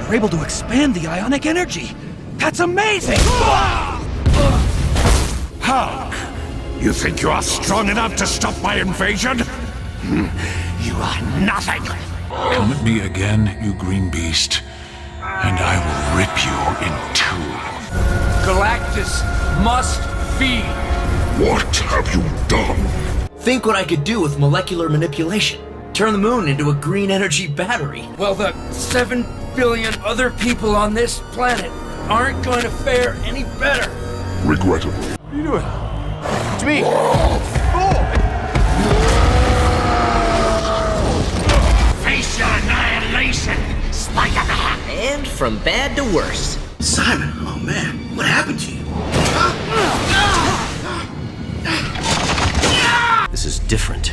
We're able to expand the ionic energy. That's amazing! Hulk, you think you are strong enough to stop my invasion? You are nothing. Come at me again, you green beast, and I will rip you in two. Galactus must feed. What have you done? Think what I could do with molecular manipulation. Turn the moon into a green energy battery. Well, the 7 billion other people on this planet aren't going to fare any better. Regrettably. What are you doing? It's me. Face your annihilation, Spider-Man! And from bad to worse. Simon, oh man, what happened to you? This is different.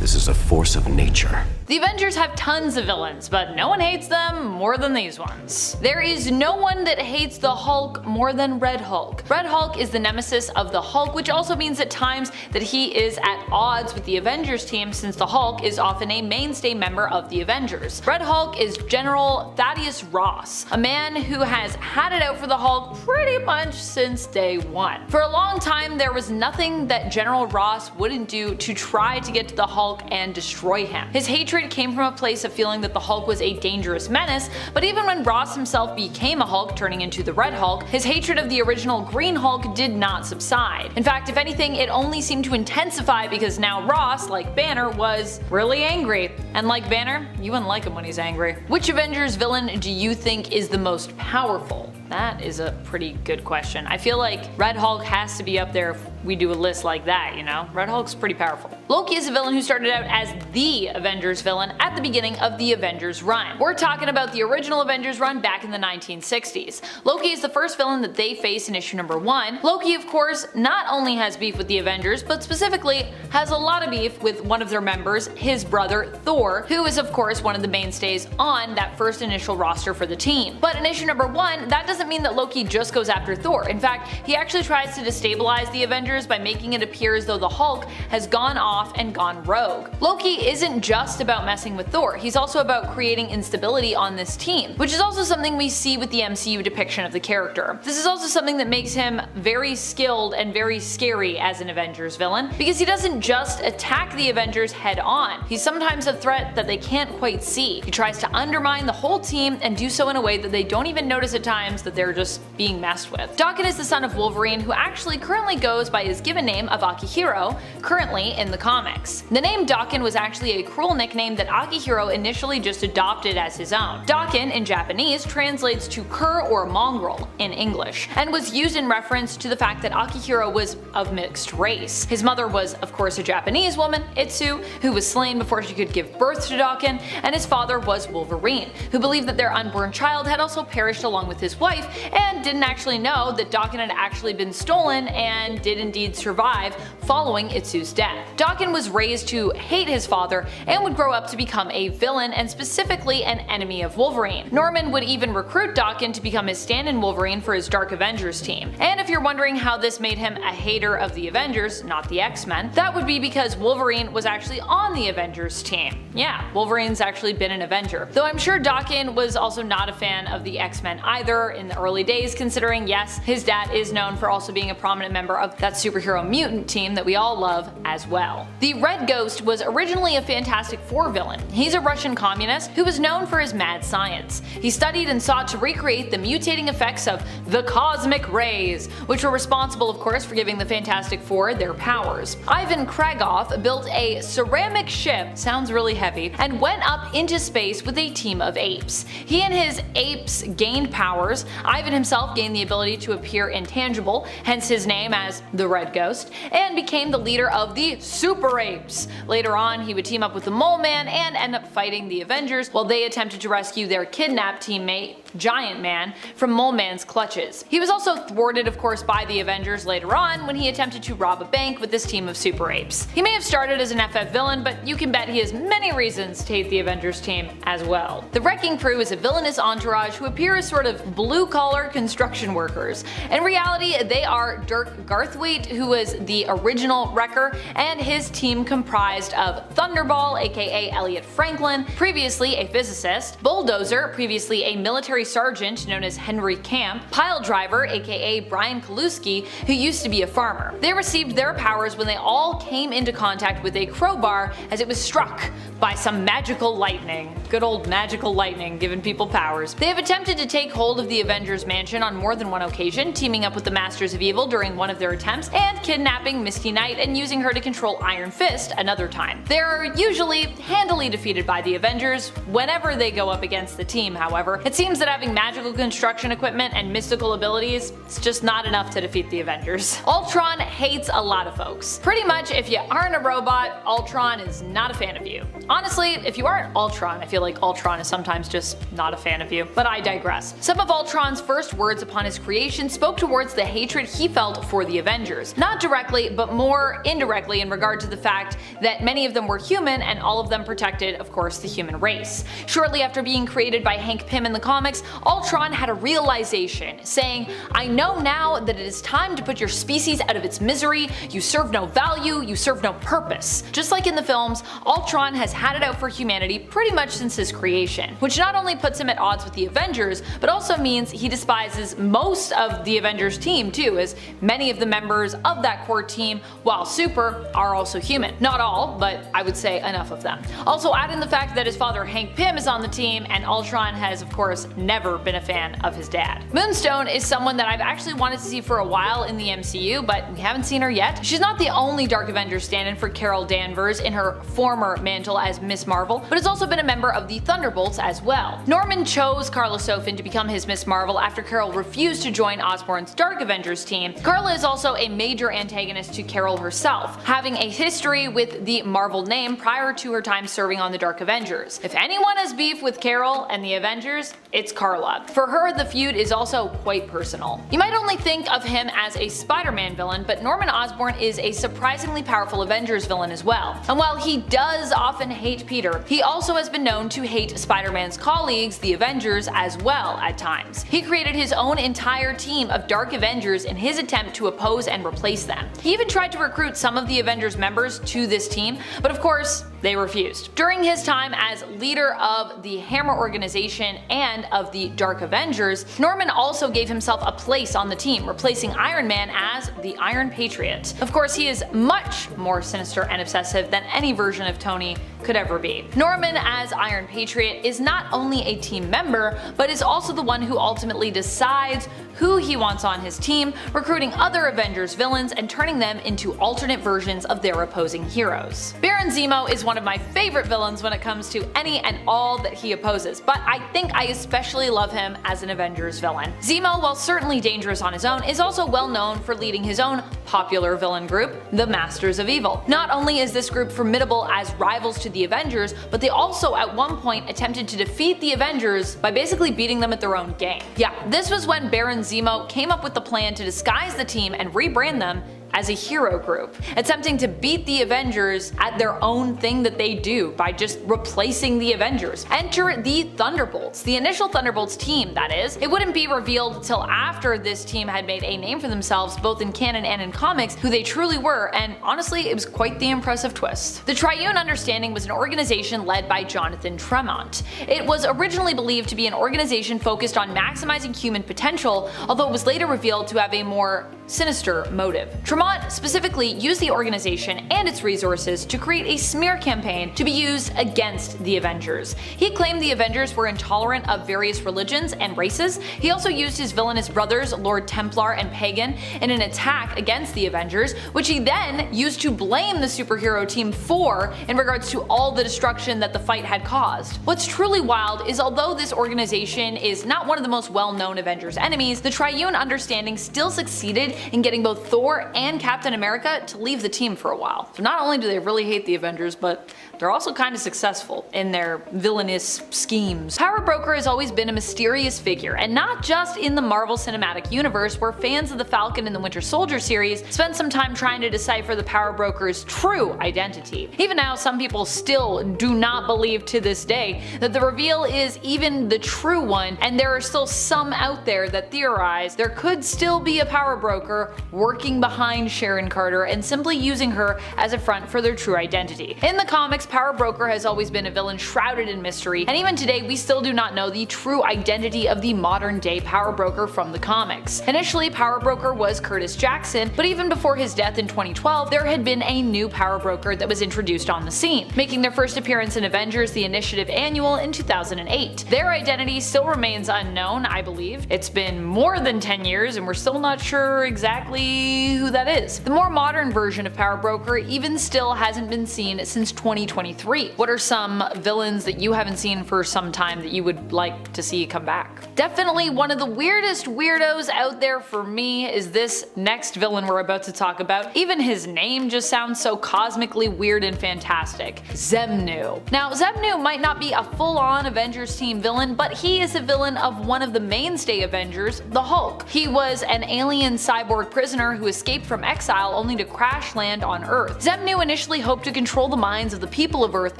This is a force of nature. The Avengers have tons of villains, but no one hates them more than these ones. There is no one that hates the Hulk more than Red Hulk. Red Hulk is the nemesis of the Hulk, which also means at times that he is at odds with the Avengers team, since the Hulk is often a mainstay member of the Avengers. Red Hulk is General Thaddeus Ross, a man who has had it out for the Hulk pretty much since day one. For a long time, there was nothing that General Ross wouldn't do to try to get to the Hulk and destroy him. His hatred came from a place of feeling that the Hulk was a dangerous menace, but even when Ross himself became a Hulk, turning into the Red Hulk, his hatred of the original Green Hulk did not subside. In fact, if anything, it only seemed to intensify because now Ross, like Banner, was really angry. And like Banner, you wouldn't like him when he's angry. Which Avengers villain do you think is the most powerful? That is a pretty good question. I feel like Red Hulk has to be up there if we do a list like that, you know? Red Hulk's pretty powerful. Loki is a villain who started out as the Avengers villain at the beginning of the Avengers run. We're talking about the original Avengers run back in the 1960s. Loki is the first villain that they face in issue number 1. Loki, of course, not only has beef with the Avengers, but specifically has a lot of beef with one of their members, his brother Thor, who is of course one of the mainstays on that first initial roster for the team. But in issue number 1, that doesn't mean that Loki just goes after Thor. In fact, he actually tries to destabilize the Avengers by making it appear as though the Hulk has gone off and gone rogue. Loki isn't just about messing with Thor, he's also about creating instability on this team, which is also something we see with the MCU depiction of the character. This is also something that makes him very skilled and very scary as an Avengers villain, because he doesn't just attack the Avengers head on. He's sometimes a threat that they can't quite see. He tries to undermine the whole team and do so in a way that they don't even notice at times that they're just being messed with. Daken is the son of Wolverine, who actually currently goes by his given name of Akihiro, currently in the comics. The name Daken was actually a cruel nickname that Akihiro initially just adopted as his own. Daken in Japanese translates to cur or mongrel in English, and was used in reference to the fact that Akihiro was of mixed race. His mother was of course a Japanese woman, Itsu, who was slain before she could give birth to Daken, and his father was Wolverine, who believed that their unborn child had also perished along with his wife, and didn't actually know that Daken had actually been stolen and did indeed survive following Itsu's death. Daken was raised to hate his father and would grow up to become a villain, and specifically an enemy of Wolverine. Norman would even recruit Daken to become his stand-in Wolverine for his Dark Avengers team. And if you're wondering how this made him a hater of the Avengers, not the X-Men, that would be because Wolverine was actually on the Avengers team. Yeah, Wolverine's actually been an Avenger. Though I'm sure Daken was also not a fan of the X-Men either in the early days, considering yes, his dad is known for also being a prominent member of that superhero mutant team that we all love as well. The Red Ghost was originally a Fantastic Four villain. He's a Russian communist who was known for his mad science. He studied and sought to recreate the mutating effects of the cosmic rays, which were responsible of course for giving the Fantastic Four their powers. Ivan Kragoff built a ceramic ship, sounds really heavy, and went up into space with a team of apes. He and his apes gained powers. Ivan himself gained the ability to appear intangible, hence his name as the Red Ghost, and became the leader of the Super Apes. Later on, he would team up with the Mole Man and end up fighting the Avengers while they attempted to rescue their kidnapped teammate, Giant Man, from Mole Man's clutches. He was also thwarted, of course, by the Avengers later on when he attempted to rob a bank with this team of super apes. He may have started as an FF villain, but you can bet he has many reasons to hate the Avengers team as well. The Wrecking Crew is a villainous entourage who appear as sort of blue-collar construction workers. In reality, they are Dirk Garthwaite, who was the original Wrecker, and his team comprised of Thunderball, aka Elliot Franklin, previously a physicist, Bulldozer, previously a military sergeant known as Henry Camp, Piledriver, aka Brian Kaluski, who used to be a farmer. They received their powers when they all came into contact with a crowbar as it was struck by some magical lightning. Good old magical lightning giving people powers. They have attempted to take hold of the Avengers Mansion on more than one occasion, teaming up with the Masters of Evil during one of their attempts, and kidnapping Misty Knight and using her to control Iron Fist another time. They're usually handily defeated by the Avengers whenever they go up against the team, however. It seems that having magical construction equipment and mystical abilities is just not enough to defeat the Avengers. Ultron hates a lot of folks. Pretty much if you aren't a robot, Ultron is not a fan of you. Honestly, if you aren't Ultron, I feel like Ultron is sometimes just not a fan of you, but I digress. Some of Ultron's first words upon his creation spoke towards the hatred he felt for the Avengers. Not directly, but more indirectly in regard to the fact that many of them were human and all of them protected, of course, the human race. Shortly after being created by Hank Pym in the comics, Ultron had a realization, saying, "I know now that it is time to put your species out of its misery. You serve no value, you serve no purpose." Just like in the films, Ultron has had it out for humanity pretty much since his creation, which not only puts him at odds with the Avengers, but also means he despises most of the Avengers team too, as many of the members of that core team, while super, are also human. Not all, but I would say enough of them. Also add in the fact that his father Hank Pym is on the team, and Ultron has of course never been a fan of his dad. Moonstone is someone that I've actually wanted to see for a while in the MCU, but we haven't seen her yet. She's not the only Dark Avenger stand-in for Carol Danvers in her former mantle as Miss Marvel, but has also been a member of the Thunderbolts as well. Norman chose Carla Sofin to become his Miss Marvel after Carol refused to join Osborn's Dark Avengers team. Carla is also a major antagonist to Carol herself, having a history with the Marvel name prior to her time serving on the Dark Avengers. If anyone has beef with Carol and the Avengers, it's Carla. For her, the feud is also quite personal. You might only think of him as a Spider-Man villain, but Norman Osborn is a surprisingly powerful Avengers villain as well. And while he does often hate Peter, he also has been known to hate Spider-Man's colleagues, the Avengers, as well at times. He created his own entire team of Dark Avengers in his attempt to oppose and replace them. He even tried to recruit some of the Avengers members to this team, but of course, they refused. During his time as leader of the Hammer organization and of the Dark Avengers, Norman also gave himself a place on the team, replacing Iron Man as the Iron Patriot. Of course, he is much more sinister and obsessive than any version of Tony could ever be. Norman as Iron Patriot is not only a team member, but is also the one who ultimately decides who he wants on his team, recruiting other Avengers villains and turning them into alternate versions of their opposing heroes. Baron Zemo is one of my favorite villains when it comes to any and all that he opposes, but I think I especially love him as an Avengers villain. Zemo, while certainly dangerous on his own, is also well known for leading his own popular villain group, the Masters of Evil. Not only is this group formidable as rivals to the Avengers, but they also at one point attempted to defeat the Avengers by basically beating them at their own game. Yeah, this was when Baron Zemo came up with the plan to disguise the team and rebrand them as a hero group, attempting to beat the Avengers at their own thing that they do by just replacing the Avengers. Enter the Thunderbolts, the initial Thunderbolts team, that is. It wouldn't be revealed till after this team had made a name for themselves both in canon and in comics who they truly were, and honestly it was quite the impressive twist. The Triune Understanding was an organization led by Jonathan Tremont. It was originally believed to be an organization focused on maximizing human potential, although it was later revealed to have a more sinister motive. Tremont specifically used the organization and its resources to create a smear campaign to be used against the Avengers. He claimed the Avengers were intolerant of various religions and races. He also used his villainous brothers, Lord Templar and Pagan, in an attack against the Avengers, which he then used to blame the superhero team for in regards to all the destruction that the fight had caused. What's truly wild is although this organization is not one of the most well-known Avengers enemies, the Triune Understanding still succeeded in getting both Thor and and Captain America to leave the team for a while. So not only do they really hate the Avengers, but they're also kind of successful in their villainous schemes. Power Broker has always been a mysterious figure, and not just in the Marvel Cinematic Universe, where fans of the Falcon and the Winter Soldier series spent some time trying to decipher the Power Broker's true identity. Even now, some people still do not believe to this day that the reveal is even the true one, and there are still some out there that theorize there could still be a Power Broker working behind Sharon Carter and simply using her as a front for their true identity. In the comics, Power Broker has always been a villain shrouded in mystery, and even today we still do not know the true identity of the modern day Power Broker from the comics. Initially, Power Broker was Curtis Jackson, but even before his death in 2012, there had been a new Power Broker that was introduced on the scene, making their first appearance in Avengers The Initiative Annual in 2008. Their identity still remains unknown, I believe. It's been more than 10 years and we're still not sure exactly who that is. The more modern version of Power Broker even still hasn't been seen since 2023. What are some villains that you haven't seen for some time that you would like to see come back? Definitely one of the weirdest weirdos out there for me is this next villain we're about to talk about. Even his name just sounds so cosmically weird and fantastic. Xemnu. Now, Xemnu might not be a full-on Avengers team villain, but he is a villain of one of the mainstay Avengers, the Hulk. He was an alien cyborg prisoner who escaped from exile only to crash land on Earth. Xemnu initially hoped to control the minds of the people of Earth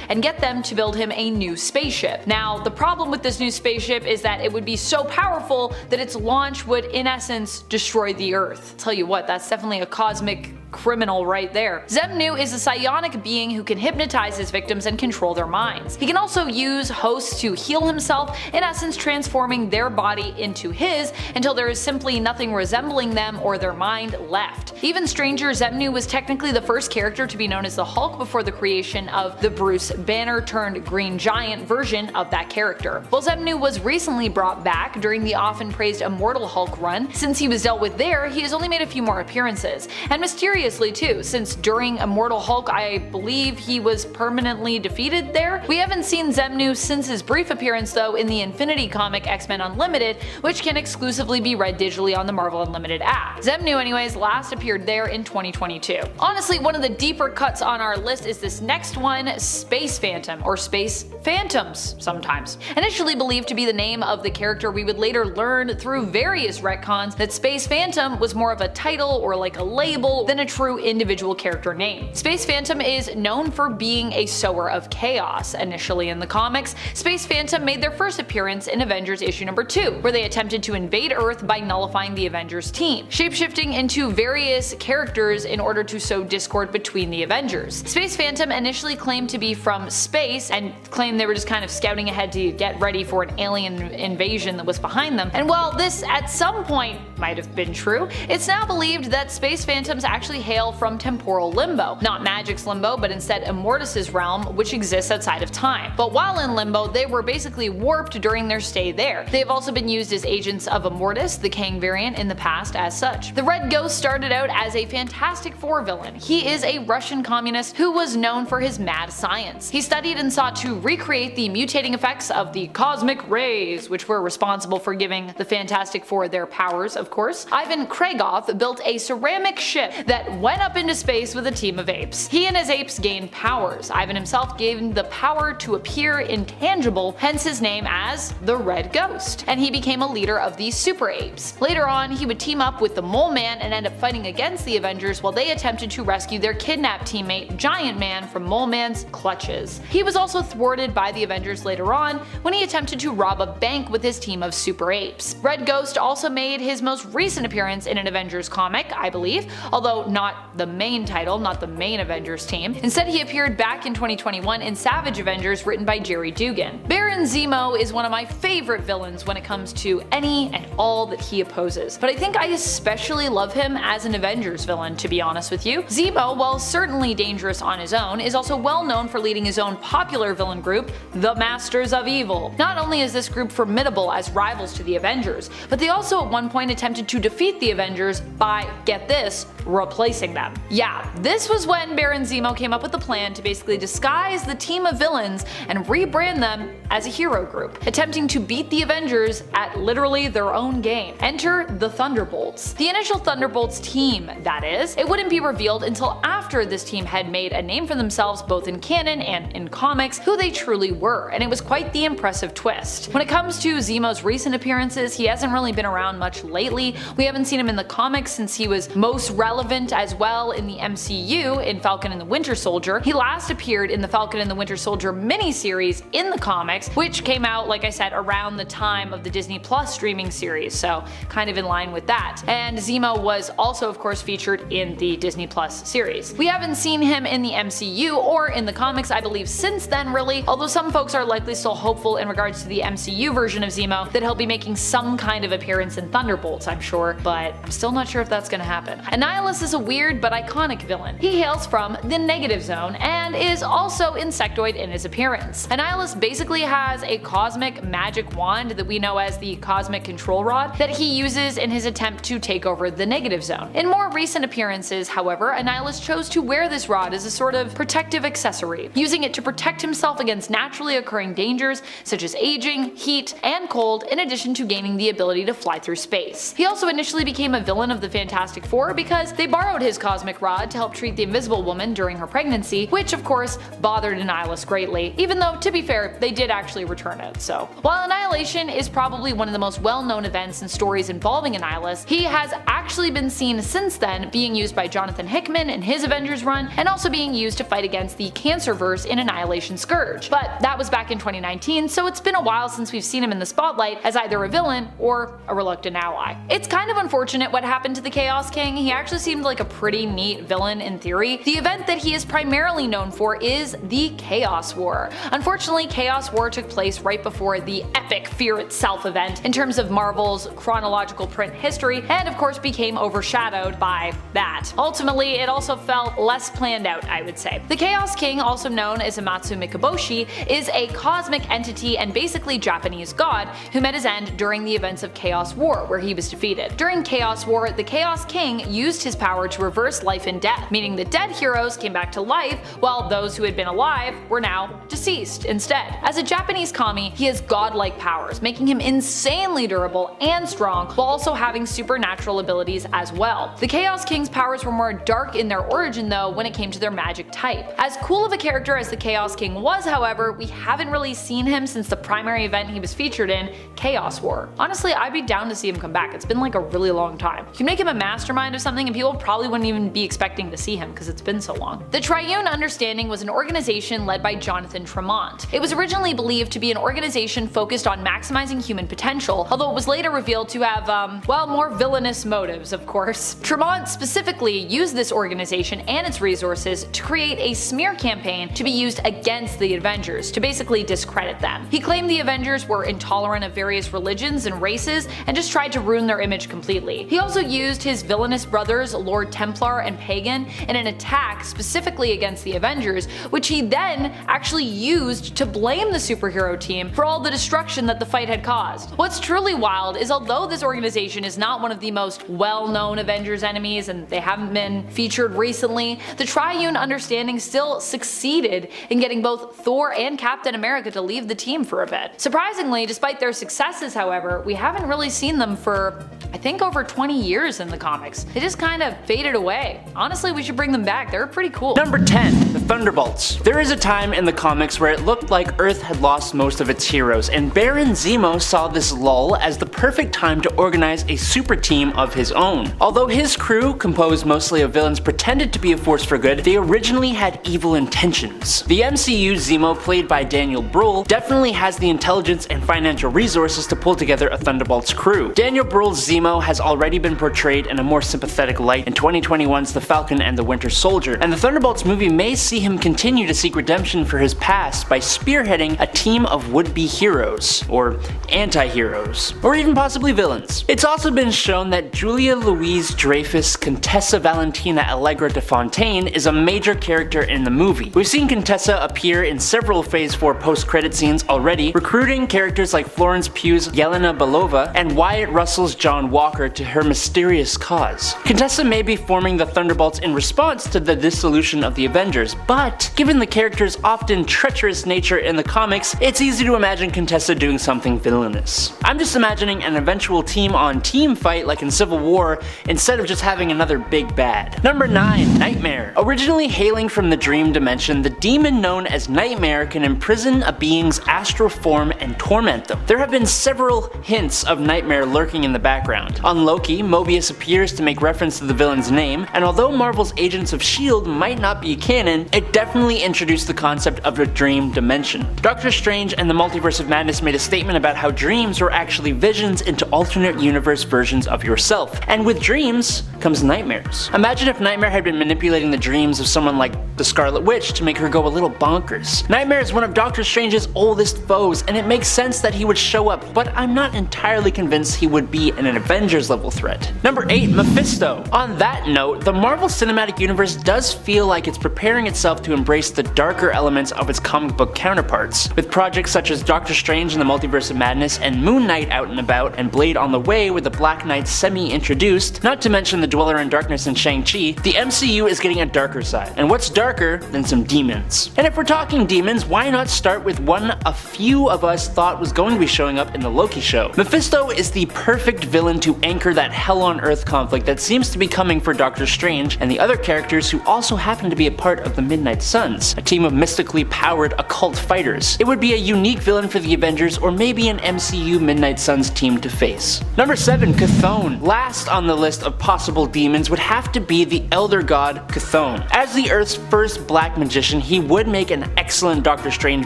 and get them to build him a new spaceship. Now, the problem with this new spaceship is that it would be so powerful that its launch would in essence destroy the Earth. Tell you what, that's definitely a cosmic criminal right there. Xemnu is a psionic being who can hypnotize his victims and control their minds. He can also use hosts to heal himself, in essence transforming their body into his until there is simply nothing resembling them or their mind left. Even stranger, Xemnu was technically the first character to be known as the Hulk before the creation of the Bruce Banner turned Green Giant version of that character. While Xemnu was recently brought back during the often praised Immortal Hulk run, since he was dealt with there, he has only made a few more appearances. And mysteriously too, since during Immortal Hulk I believe he was permanently defeated there. We haven't seen Xemnu since his brief appearance though in the Infinity comic X-Men Unlimited, which can exclusively be read digitally on the Marvel Unlimited app. Xemnu anyways last appeared there in 2022. Honestly, one of the deeper cuts on our list is this next one, Space Phantom, or Space Phantoms sometimes. Initially believed to be the name of the character, we would later learn through various retcons that Space Phantom was more of a title or like a label than a true individual character name. Space Phantom is known for being a sower of chaos. Initially in the comics, Space Phantom made their first appearance in Avengers issue number 2, where they attempted to invade Earth by nullifying the Avengers team, shapeshifting into various characters in order to sow discord between the Avengers. Space Phantom initially claimed to be from space and claimed they were just kind of scouting ahead to get ready for an alien invasion that was behind them. And while this at some point might have been true, it's now believed that Space Phantoms actually hail from temporal limbo. Not Magic's limbo, but instead Immortus' realm, which exists outside of time. But while in limbo, they were basically warped during their stay there. They have also been used as agents of Immortus, the Kang variant, in the past as such. The Red Ghost started out as a Fantastic Four villain. He is a Russian communist who was known for his mad science. He studied and sought to recreate the mutating effects of the cosmic rays, which were responsible for giving the Fantastic Four their powers, of course. Ivan Kragoff built a ceramic ship that went up into space with a team of apes. He and his apes gained powers. Ivan himself gained the power to appear intangible, hence his name as the Red Ghost, and he became a leader of these super apes. Later on, he would team up with the Mole Man and end up fighting against the Avengers while they attempted to rescue their kidnapped teammate Giant Man from Mole Man's clutches. He was also thwarted by the Avengers later on when he attempted to rob a bank with his team of super apes. Red Ghost also made his most recent appearance in an Avengers comic, I believe, although not the main title, not the main Avengers team. Instead, he appeared back in 2021 in Savage Avengers written by Jerry Dugan. Baron Zemo is one of my favorite villains when it comes to any and all that he opposes, but I think I especially love him as an Avengers villain, to be honest with you. Zemo, while certainly dangerous on his own, is also well known for leading his own popular villain group, the Masters of Evil. Not only is this group formidable as rivals to the Avengers, but they also at one point attempted to defeat the Avengers by, get this, replacing them. Yeah, this was when Baron Zemo came up with the plan to basically disguise the team of villains and rebrand them as a hero group, attempting to beat the Avengers at literally their own game. Enter the Thunderbolts. The initial Thunderbolts team, that is. It wouldn't be revealed until after this team had made a name for themselves both in canon and in comics who they truly were, and it was quite the impressive twist. When it comes to Zemo's recent appearances, he hasn't really been around much lately. We haven't seen him in the comics since he was most relevant as well in the MCU in Falcon and the Winter Soldier. He last appeared in the Falcon and the Winter Soldier miniseries in the comics, which came out, like I said, around the time of the Disney Plus streaming series, so kind of in line with that. And Zemo was also of course featured in the Disney Plus series. We haven't seen him in the MCU or in the comics I believe since then really, although some folks are likely still hopeful in regards to the MCU version of Zemo that he'll be making some kind of appearance in Thunderbolts, I'm sure, but I'm still not sure if that's gonna happen. Annihilus is a weird but iconic villain. He hails from the Negative Zone and is also insectoid in his appearance. Annihilus basically has a cosmic magic wand that we know as the Cosmic Control Rod that he uses in his attempt to take over the Negative Zone. In more recent appearances, however, Annihilus chose to wear this rod as a sort of protective accessory, using it to protect himself against naturally occurring dangers such as aging, heat, and cold, in addition to gaining the ability to fly through space. He also initially became a villain of the Fantastic Four because they borrowed his cosmic rod to help treat the Invisible Woman during her pregnancy, which of course bothered Annihilus greatly, even though to be fair, they did actually return it. So while Annihilation is probably one of the most well-known events and stories involving Annihilus, he has actually been seen since then being used by Jonathan Hickman in his Avengers run, and also being used to fight against the Cancerverse in Annihilation Scourge. But that was back in 2019, so it's been a while since we've seen him in the spotlight as either a villain or a reluctant ally. It's kind of unfortunate what happened to the Chaos King. He actually seemed like a pretty neat villain in theory. The event that he is primarily known for is the Chaos War. Unfortunately, Chaos War took place right before the epic Fear Itself event in terms of Marvel's chronological print history, and of course became overshadowed by that. Ultimately, it also felt less planned out, I would say. The Chaos King, also known as Amatsu Mikaboshi, is a cosmic entity and basically Japanese god who met his end during the events of Chaos War, where he was defeated. During Chaos War, the Chaos King used his power to reverse life and death, meaning the dead heroes came back to life while those who had been alive were now deceased instead. As a Japanese kami, he has godlike powers, making him insanely durable and strong while also having supernatural abilities as well. The Chaos King's powers were more dark in their origin though when it came to their magic type. As cool of a character as the Chaos King was, however, we haven't really seen him since the primary event he was featured in, Chaos War. Honestly, I'd be down to see him come back. It's been like a really long time. You can make him a mastermind of something and people probably wouldn't even be expecting to see him because it's been so long. The Triune Understanding was an organization led by Jonathan Tremont. It was originally believed to be an organization focused on maximizing human potential, although it was later revealed to have, well, more villainous motives, of course. Tremont specifically used this organization and its resources to create a smear campaign to be used against the Avengers, to basically discredit them. He claimed the Avengers were intolerant of various religions and races and just tried to ruin their image completely. He also used his villainous brothers Lord Templar and Pagan in an attack specifically against the Avengers, which he then actually used to blame the superhero team for all the destruction that the fight had caused. What's truly wild is although this organization is not one of the most well-known Avengers enemies and they haven't been featured recently, the Triune Understanding still succeeded in getting both Thor and Captain America to leave the team for a bit. Surprisingly, despite their successes however, we haven't really seen them for I think over 20 years in the comics. They just kind of faded away. Honestly, we should bring them back. They were pretty cool. Number 10. The Thunderbolts. There is a time in the comics where it looked like Earth had lost most of its heroes, and Baron Zemo saw this lull as the perfect time to organize a super team of his own. Although his crew, composed mostly of villains, pretended to be a force for good, they originally had evil intentions. The MCU Zemo, played by Daniel Bruhl, definitely has the intelligence and financial resources to pull together a Thunderbolts crew. Daniel Bruhl's Zemo has already been portrayed in a more sympathetic light in 2021's The Falcon and the Winter Soldier, and the Thunderbolts movie may see him continue to seek redemption for his past by spearheading a team of would-be heroes, or anti-heroes, or even possibly villains. It's also been shown that Julia Louise-Dreyfus doofus Contessa Valentina Allegra de Fontaine is a major character in the movie. We've seen Contessa appear in several Phase 4 post-credit scenes already, recruiting characters like Florence Pugh's Yelena Belova and Wyatt Russell's John Walker to her mysterious cause. Contessa may be forming the Thunderbolts in response to the dissolution of the Avengers, but given the character's often treacherous nature in the comics, it's easy to imagine Contessa doing something villainous. I'm just imagining an eventual team-on-team fight like in Civil War, instead of just having another big bad. Number 9. Nightmare. Originally hailing from the dream dimension, the demon known as Nightmare can imprison a being's astral form and torment them. There have been several hints of Nightmare lurking in the background. On Loki, Mobius appears to make reference to the villain's name, and although Marvel's Agents of S.H.I.E.L.D. might not be canon, it definitely introduced the concept of a dream dimension. Doctor Strange and the Multiverse of Madness made a statement about how dreams were actually visions into alternate universe versions of yourself, and with dreams comes nightmares. Imagine if Nightmare had been manipulating the dreams of someone like the Scarlet Witch to make her go a little bonkers. Nightmare is one of Doctor Strange's oldest foes, and it makes sense that he would show up, but I'm not entirely convinced he would be an Avengers level threat. Number 8. Mephisto. On that note, the Marvel Cinematic Universe does feel like it's preparing itself to embrace the darker elements of its comic book counterparts, with projects such as Doctor Strange and the Multiverse of Madness and Moon Knight out and about, and Blade on the way with the Black Knight semi-introduced, not to mention the Dweller in Darkness and Shang-Chi. The MCU is getting a darker side, and what's darker than some demons? And if we're talking demons, why not start with one a few of us thought was going to be showing up in the Loki show? Mephisto is the perfect villain to anchor that Hell on Earth conflict that seems to be coming for Doctor Strange and the other characters who also happen to be a part of the Midnight Suns, a team of mystically powered occult fighters. It would be a unique villain for the Avengers, or maybe an MCU Midnight Suns team to face. Number 7. Chthon. Last on the list of possible demons would have to be the Elder God Chthon. As the Earth's first black magician, he would make an excellent Doctor Strange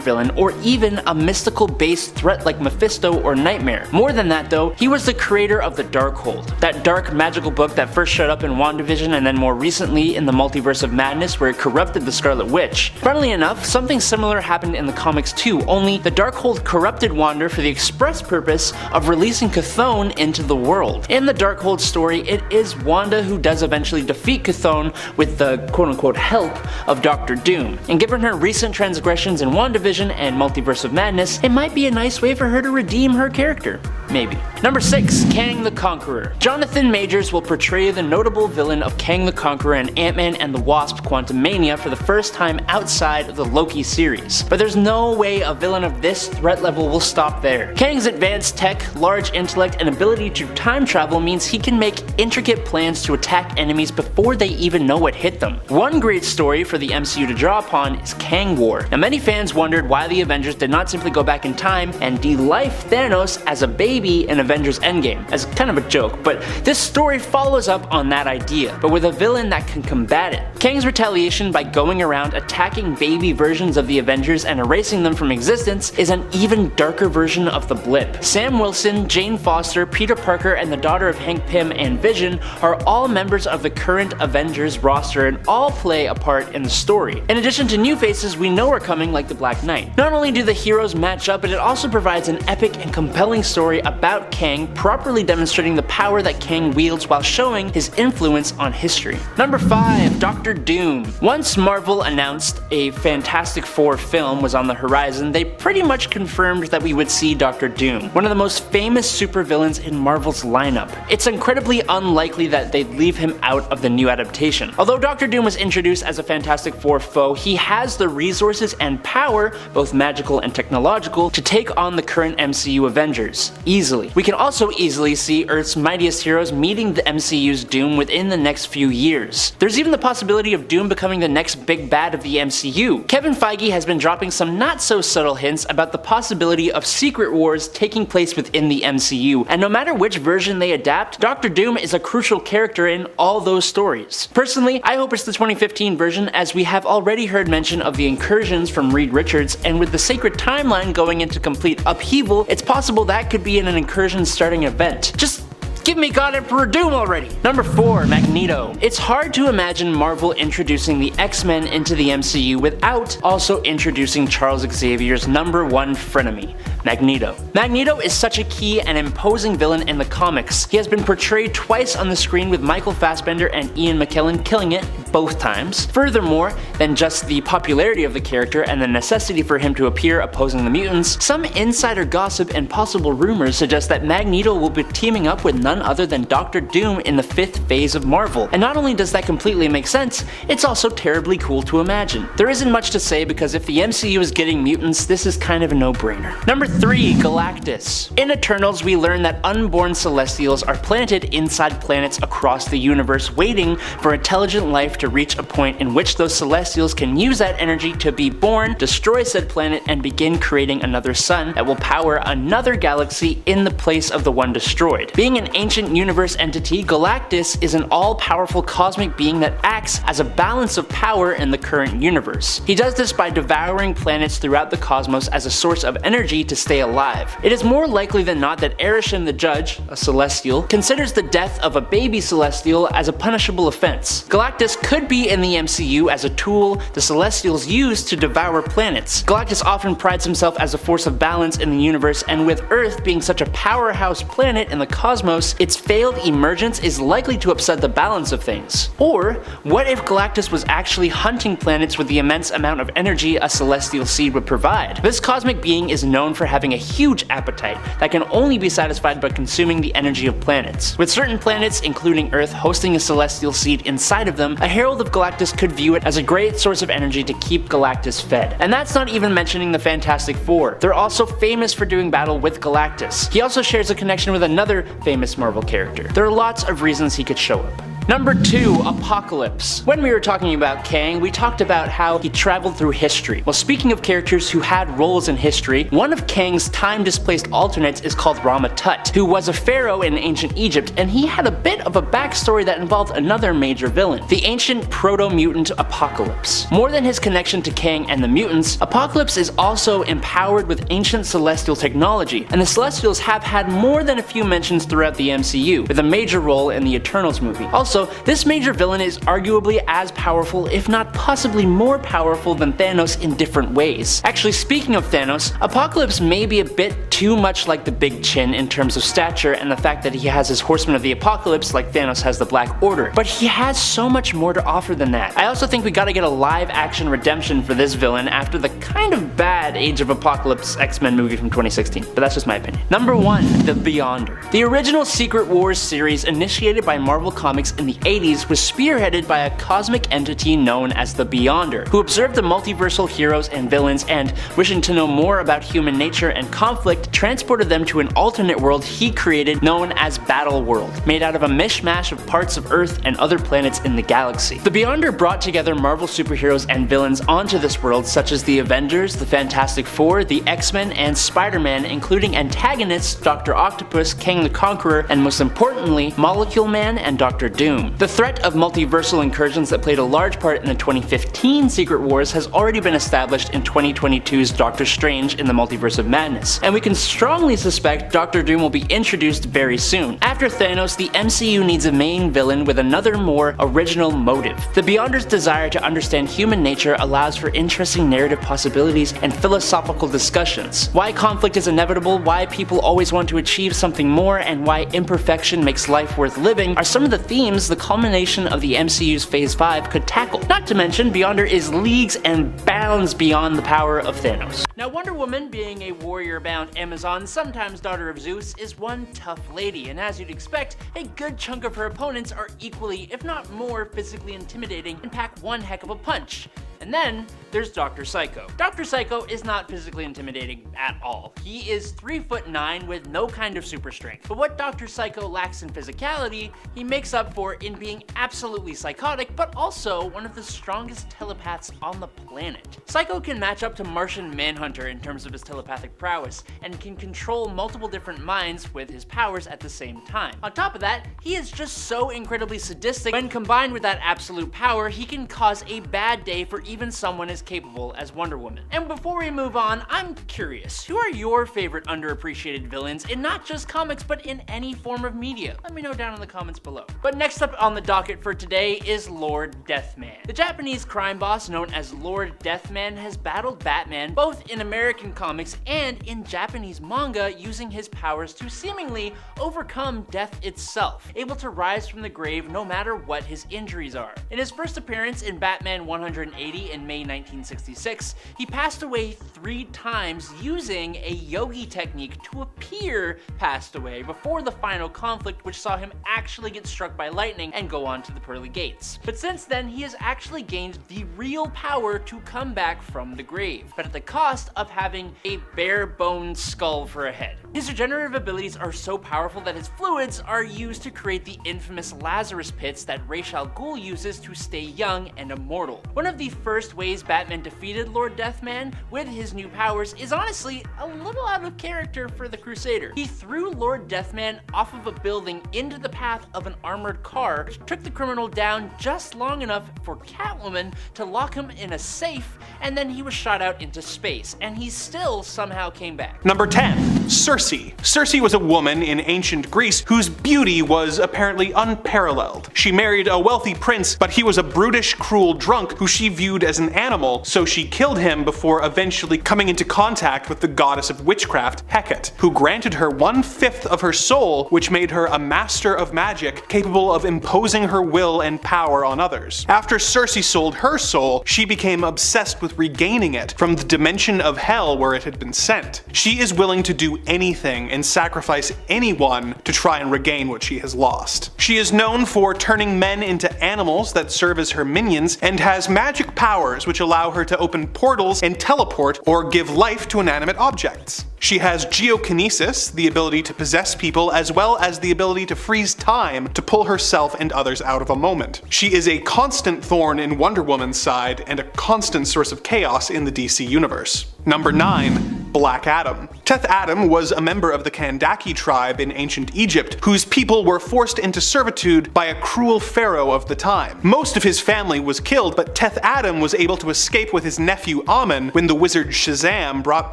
villain, or even a mystical based threat like Mephisto or Nightmare. More than that though, he was the creator of the Darkhold, that dark magical book that first showed up in WandaVision and then more recently in the Multiverse of Madness, where it corrupted the Scarlet Witch. Funnily enough, something similar happened in the comics too, only the Darkhold corrupted Wanda for the express purpose of releasing Chthon into the world. In the Darkhold story, it is Wanda who does eventually defeat Chthon with the quote-unquote help of Doctor Doom, and given her recent transgressions in WandaVision and Multiverse of Madness, it might be a nice way for her to redeem her character. Maybe. Number 6. Kang the Conqueror. Jonathan Majors will portray the notable villain of Kang the Conqueror in Ant-Man and the Wasp: Quantumania for the first time outside of the Loki series. But there's no way a villain of this threat level will stop there. Kang's advanced tech, large intellect, and ability to time travel means he can make intricate plans to attack enemies before they even know what hit them. One great story for the MCU to draw upon is Kang War. Now many fans wondered why the Avengers did not simply go back in time and de-life Thanos as a baby in Avengers Endgame, as kind of a joke, but this story follows up on that idea, but with a villain that can combat it. Kang's retaliation by going around attacking baby versions of the Avengers and erasing them from existence is an even darker version of the Blip. Sam Wilson, Jane Foster, Peter Parker, and the daughter of Hank Pym and Vision are all members of the current Avengers roster and all play a part in the story. In addition to new faces we know are coming like the Black Knight. Not only do the heroes match up, but it also provides an epic and compelling story about Kang, properly demonstrating the power that Kang wields while showing his influence on history. Number 5. Doctor Doom. Once Marvel announced a Fantastic Four film was on the horizon, they pretty much confirmed that we would see Doctor Doom, one of the most famous supervillains in Marvel's lineup. It's incredibly unlikely that they'd leave him out of the new adaptation. Although Doctor Doom was introduced as a Fantastic Four foe, he has the resources and power, both magical and technological, to take on the current MCU Avengers, easily. We can also easily see Earth's mightiest heroes meeting the MCU's Doom within the next few years. There's even the possibility of Doom becoming the next big bad of the MCU. Kevin Feige has been dropping some not so subtle hints about the possibility of secret wars taking place within the MCU, and no matter which version they adapt, Doctor Doom is a crucial character in all those stories. Personally, I hope it's the 2015 version, as we have already heard mention of the incursions from Reed Richards, and with the sacred timeline going into complete upheaval, it's possible that could be an incursion starting event. Just give me God Emperor Doom already! Number 4. Magneto. It's hard to imagine Marvel introducing the X-Men into the MCU without also introducing Charles Xavier's #1 frenemy, Magneto. Magneto is such a key and imposing villain in the comics. He has been portrayed twice on the screen with Michael Fassbender and Ian McKellen killing it both times. Furthermore than just the popularity of the character and the necessity for him to appear opposing the mutants, some insider gossip and possible rumors suggest that Magneto will be teaming up with none other than Doctor Doom in the 5th phase of Marvel. And not only does that completely make sense, it's also terribly cool to imagine. There isn't much to say because if the MCU is getting mutants, this is kind of a no-brainer. Number 3. Galactus. In Eternals, we learn that unborn Celestials are planted inside planets across the universe, waiting for intelligent life to reach a point in which those Celestials can use that energy to be born, destroy said planet, and begin creating another sun that will power another galaxy in the place of the one destroyed. Being an ancient universe entity, Galactus is an all-powerful cosmic being that acts as a balance of power in the current universe. He does this by devouring planets throughout the cosmos as a source of energy to stay alive. It is more likely than not that Arishem the Judge, a Celestial, considers the death of a baby Celestial as a punishable offense. Galactus could be in the MCU as a tool the Celestials use to devour planets. Galactus often prides himself as a force of balance in the universe, and with Earth being such a powerhouse planet in the cosmos, its failed emergence is likely to upset the balance of things. Or, what if Galactus was actually hunting planets with the immense amount of energy a celestial seed would provide? This cosmic being is known for having a huge appetite that can only be satisfied by consuming the energy of planets. With certain planets, including Earth, hosting a celestial seed inside of them, a Herald of Galactus could view it as a great source of energy to keep Galactus fed. And that's not even mentioning the Fantastic Four. They're also famous for doing battle with Galactus. He also shares a connection with another famous Marvel character. There are lots of reasons he could show up. Number 2. Apocalypse. When we were talking about Kang, we talked about how he traveled through history. Well, speaking of characters who had roles in history, one of Kang's time-displaced alternates is called Rama-Tut, who was a pharaoh in ancient Egypt, and he had a bit of a backstory that involved another major villain, the ancient proto-mutant Apocalypse. More than his connection to Kang and the mutants, Apocalypse is also empowered with ancient celestial technology, and the Celestials have had more than a few mentions throughout the MCU, with a major role in the Eternals movie. Also, this major villain is arguably as powerful, if not possibly more powerful than Thanos in different ways. Actually, speaking of Thanos, Apocalypse may be a bit too much like the Big Chin in terms of stature and the fact that he has his Horsemen of the Apocalypse like Thanos has the Black Order, but he has so much more to offer than that. I also think we gotta get a live-action redemption for this villain after the kind of bad Age of Apocalypse X-Men movie from 2016, but that's just my opinion. Number 1. The Beyonder. The original Secret Wars series, initiated by Marvel Comics in the 80s, was spearheaded by a cosmic entity known as the Beyonder, who observed the multiversal heroes and villains and, wishing to know more about human nature and conflict, transported them to an alternate world he created known as Battle World, made out of a mishmash of parts of Earth and other planets in the galaxy. The Beyonder brought together Marvel superheroes and villains onto this world, such as the Avengers, the Fantastic Four, the X-Men, and Spider-Man, including antagonists Dr. Octopus, Kang the Conqueror, and most importantly, Molecule Man and Dr. Doom. The threat of multiversal incursions that played a large part in the 2015 Secret Wars has already been established in 2022's Doctor Strange in the Multiverse of Madness, and we can strongly suspect Dr. Doom will be introduced very soon. After Thanos, the MCU needs a main villain with another more original motive. The Beyonder's desire to understand human nature allows for interesting narrative possibilities and philosophical discussions. Why conflict is inevitable, why people always want to achieve something more, and why imperfection makes life worth living are some of the themes the culmination of the MCU's Phase 5 could tackle. Not to mention, Beyonder is leagues and bounds beyond the power of Thanos. Now, Wonder Woman, being a warrior-bound Amazon, sometimes daughter of Zeus, is one tough lady, and as you'd expect, a good chunk of her opponents are equally, if not more, physically intimidating and pack one heck of a punch. And then, there's Dr. Psycho. Dr. Psycho is not physically intimidating at all. He is 3'9" with no kind of super strength. But what Dr. Psycho lacks in physicality, he makes up for in being absolutely psychotic, but also one of the strongest telepaths on the planet. Psycho can match up to Martian Manhunter in terms of his telepathic prowess, and can control multiple different minds with his powers at the same time. On top of that, he is just so incredibly sadistic. When combined with that absolute power, he can cause a bad day for even someone as capable as Wonder Woman. And before we move on, I'm curious, who are your favorite underappreciated villains in not just comics but in any form of media? Let me know down in the comments below. But next up on the docket for today is Lord Deathman. The Japanese crime boss known as Lord Deathman has battled Batman both in American comics and in Japanese manga, using his powers to seemingly overcome death itself, able to rise from the grave no matter what his injuries are. In his first appearance in Batman 180 in May 1966, he passed away 3 times using a yogi technique to appear passed away before the final conflict, which saw him actually get struck by lightning and go on to the pearly gates. But since then, he has actually gained the real power to come back from the grave, but at the cost of having a bare bones skull for a head. His regenerative abilities are so powerful that his fluids are used to create the infamous Lazarus pits that Ra's al Ghul uses to stay young and immortal. One of the first ways Batman defeated Lord Deathman with his new powers is honestly a little out of character for the Crusader. He threw Lord Deathman off of a building into the path of an armored car, which took the criminal down just long enough for Catwoman to lock him in a safe, and then he was shot out into space, and he still somehow came back. Number 10. Circe. Circe was a woman in ancient Greece whose beauty was apparently unparalleled. She married a wealthy prince, but he was a brutish, cruel drunk who she viewed as an animal, so she killed him before eventually coming into contact with the goddess of witchcraft, Hecate, who granted her 1/5 of her soul, which made her a master of magic capable of imposing her will and power on others. After Circe sold her soul, she became obsessed with regaining it from the dimension of hell where it had been sent. She is willing to do anything and sacrifice anyone to try and regain what she has lost. She is known for turning men into animals that serve as her minions, and has magic powers which allow her to open portals and teleport or give life to inanimate objects. She has geokinesis, the ability to possess people, as well as the ability to freeze time to pull herself and others out of a moment. She is a constant thorn in Wonder Woman's side and a constant source of chaos in the DC universe. Number 9. Black Adam. Teth Adam was a member of the Kandaki tribe in ancient Egypt, whose people were forced into servitude by a cruel pharaoh of the time. Most of his family was killed, but Teth Adam was able to escape with his nephew Amun when the wizard Shazam brought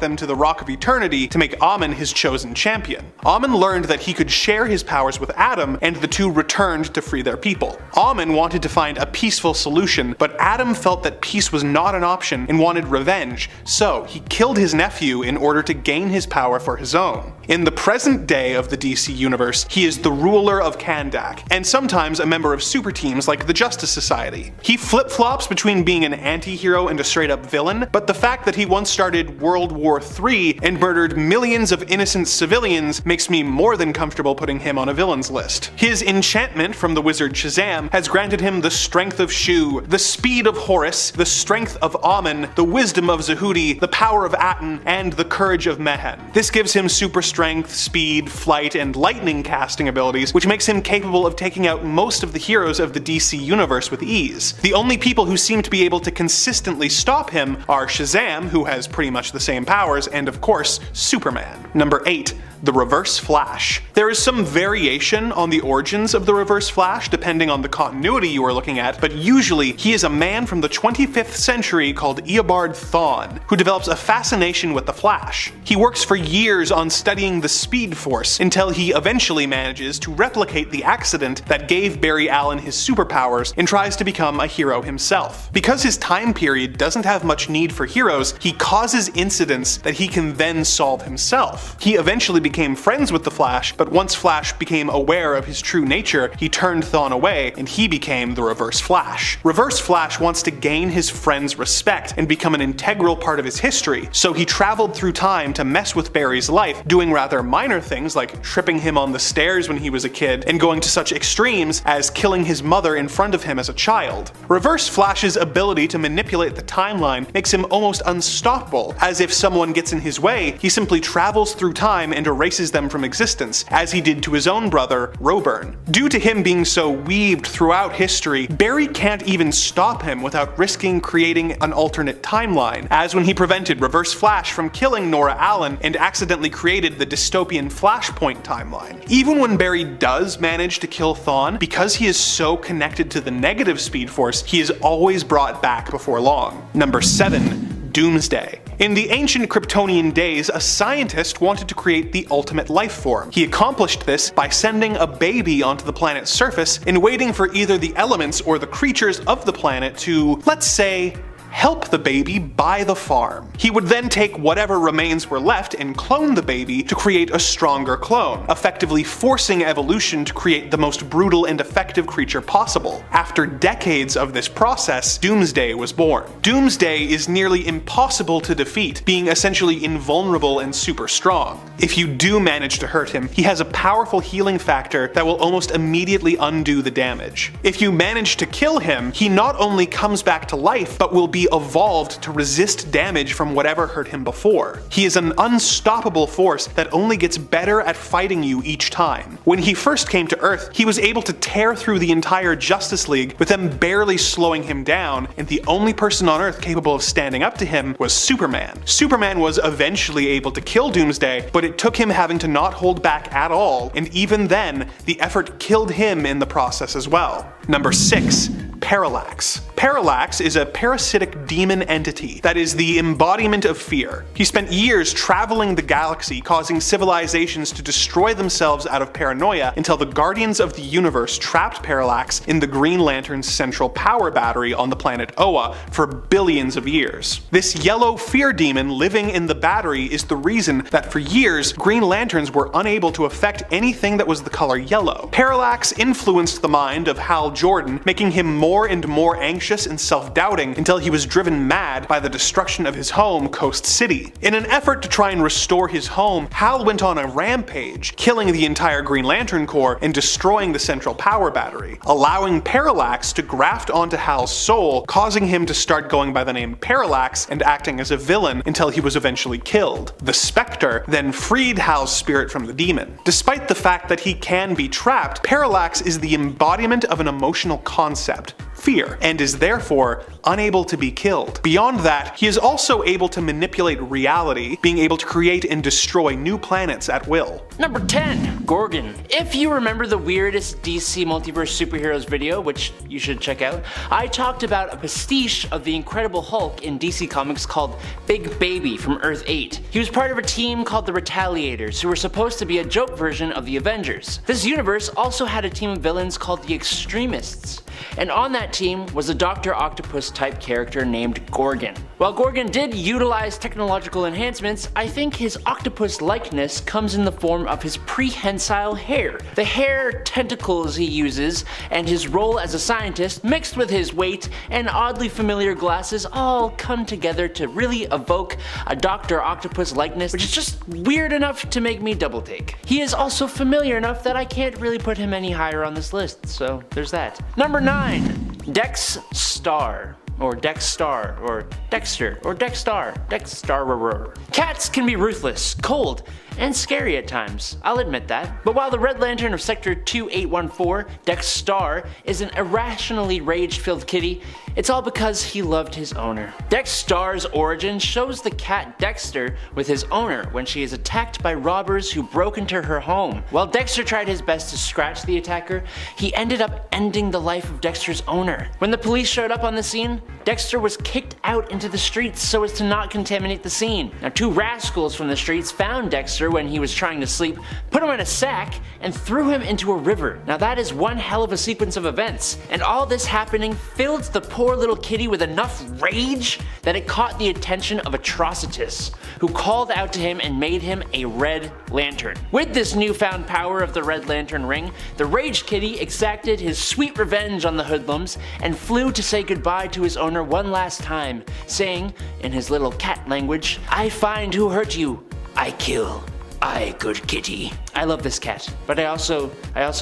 them to the Rock of Eternity to make Amun his chosen champion. Amun learned that he could share his powers with Adam, and the two returned to free their people. Amun wanted to find a peaceful solution, but Adam felt that peace was not an option and wanted revenge, so he killed his nephew in order to gain his power for his own. In the present day of the DC universe, he is the ruler of Kandak, and sometimes a member of super teams like the Justice Society. He flip-flops between being an anti-hero and a straight-up villain, but the fact that he once started World War III and murdered millions of innocent civilians makes me more than comfortable putting him on a villain's list. His enchantment from the wizard Shazam has granted him the strength of Shu, the speed of Horus, the strength of Amun, the wisdom of Zahudi, the power of Aten, and the courage of Mehen. This gives him super strength, speed, flight, and lightning casting abilities, which makes him capable of taking out most of the heroes of the DC universe with ease. The only people who seem to be able to consistently stop him are Shazam, who has pretty much the same powers, and of course, Superman. Number 8. The Reverse Flash. There is some variation on the origins of the Reverse Flash depending on the continuity you are looking at, but usually he is a man from the 25th century called Eobard Thawne, who develops a fascination with the Flash. He works for years on studying the Speed Force until he eventually manages to replicate the accident that gave Barry Allen his superpowers and tries to become a hero himself. Because his time period doesn't have much need for heroes, he causes incidents that he can then solve himself. He eventually became friends with the Flash, but once Flash became aware of his true nature, he turned Thawne away and he became the Reverse Flash. Reverse Flash wants to gain his friend's respect and become an integral part of his history, so he traveled through time to mess with Barry's life, doing rather minor things like tripping him on the stairs when he was a kid and going to such extremes as killing his mother in front of him as a child. Reverse Flash's ability to manipulate the timeline makes him almost unstoppable, as if someone gets in his way, he simply travels through time and erases them from existence, as he did to his own brother, Roburn. Due to him being so weaved throughout history, Barry can't even stop him without risking creating an alternate timeline, as when he prevented Reverse Flash from killing Nora Allen and accidentally created the dystopian Flashpoint timeline. Even when Barry does manage to kill Thawne, because he is so connected to the negative Speed Force, he is always brought back before long. Number 7. Doomsday. In the ancient Kryptonian days, a scientist wanted to create the ultimate life form. He accomplished this by sending a baby onto the planet's surface and waiting for either the elements or the creatures of the planet to, let's say, help the baby buy the farm. He would then take whatever remains were left and clone the baby to create a stronger clone, effectively forcing evolution to create the most brutal and effective creature possible. After decades of this process, Doomsday was born. Doomsday is nearly impossible to defeat, being essentially invulnerable and super strong. If you do manage to hurt him, he has a powerful healing factor that will almost immediately undo the damage. If you manage to kill him, he not only comes back to life, but will be evolved to resist damage from whatever hurt him before. He is an unstoppable force that only gets better at fighting you each time. When he first came to Earth, he was able to tear through the entire Justice League with them barely slowing him down, and the only person on Earth capable of standing up to him was Superman. Superman was eventually able to kill Doomsday, but it took him having to not hold back at all, and even then, the effort killed him in the process as well. Number 6. Parallax. Parallax is a parasitic demon entity that is the embodiment of fear. He spent years traveling the galaxy, causing civilizations to destroy themselves out of paranoia until the Guardians of the Universe trapped Parallax in the Green Lantern's central power battery on the planet Oa for billions of years. This yellow fear demon living in the battery is the reason that for years Green Lanterns were unable to affect anything that was the color yellow. Parallax influenced the mind of Hal Jordan, making him more and more anxious and self-doubting until he was driven mad by the destruction of his home, Coast City. In an effort to try and restore his home, Hal went on a rampage, killing the entire Green Lantern Corps and destroying the central power battery, allowing Parallax to graft onto Hal's soul, causing him to start going by the name Parallax and acting as a villain until he was eventually killed. The Spectre then freed Hal's spirit from the demon. Despite the fact that he can be trapped, Parallax is the embodiment of an emotional concept, fear, and is therefore unable to be killed. Beyond that, he is also able to manipulate reality, being able to create and destroy new planets at will. Number 10. Gorgon. If you remember the weirdest DC Multiverse superheroes video, which you should check out, I talked about a pastiche of the Incredible Hulk in DC Comics called Big Baby from Earth 8. He was part of a team called the Retaliators, who were supposed to be a joke version of the Avengers. This universe also had a team of villains called the Extremists, and on that team was a Dr. Octopus type character named Gorgon. While Gorgon did utilize technological enhancements, I think his octopus likeness comes in the form of his prehensile hair. The hair tentacles he uses and his role as a scientist mixed with his weight and oddly familiar glasses all come together to really evoke a Dr. Octopus likeness, which is just weird enough to make me double take. He is also familiar enough that I can't really put him any higher on this list, so there's that. Number 9. Dex-Star. Or Dex-Star, or Dexter, or Dex-Star, Dex-Starer. Cats can be ruthless, cold, and scary at times, I'll admit that. But while the Red Lantern of Sector 2814, Dex-Star, is an irrationally rage-filled kitty, it's all because he loved his owner. Dex-Star's origin shows the cat Dexter with his owner when she is attacked by robbers who broke into her home. While Dexter tried his best to scratch the attacker, he ended up ending the life of Dexter's owner. When the police showed up on the scene, Dexter was kicked out into the streets so as to not contaminate the scene. Now, 2 rascals from the streets found Dexter when he was trying to sleep, put him in a sack, and threw him into a river. Now that is one hell of a sequence of events, and all this happening filled the poor little kitty with enough rage that it caught the attention of Atrocitus, who called out to him and made him a Red Lantern. With this newfound power of the Red Lantern ring, the Rage Kitty exacted his sweet revenge on the hoodlums and flew to say goodbye to his owner one last time, saying, in his little cat language, "I find who hurt you, I kill. I, good kitty." I love this cat, but I also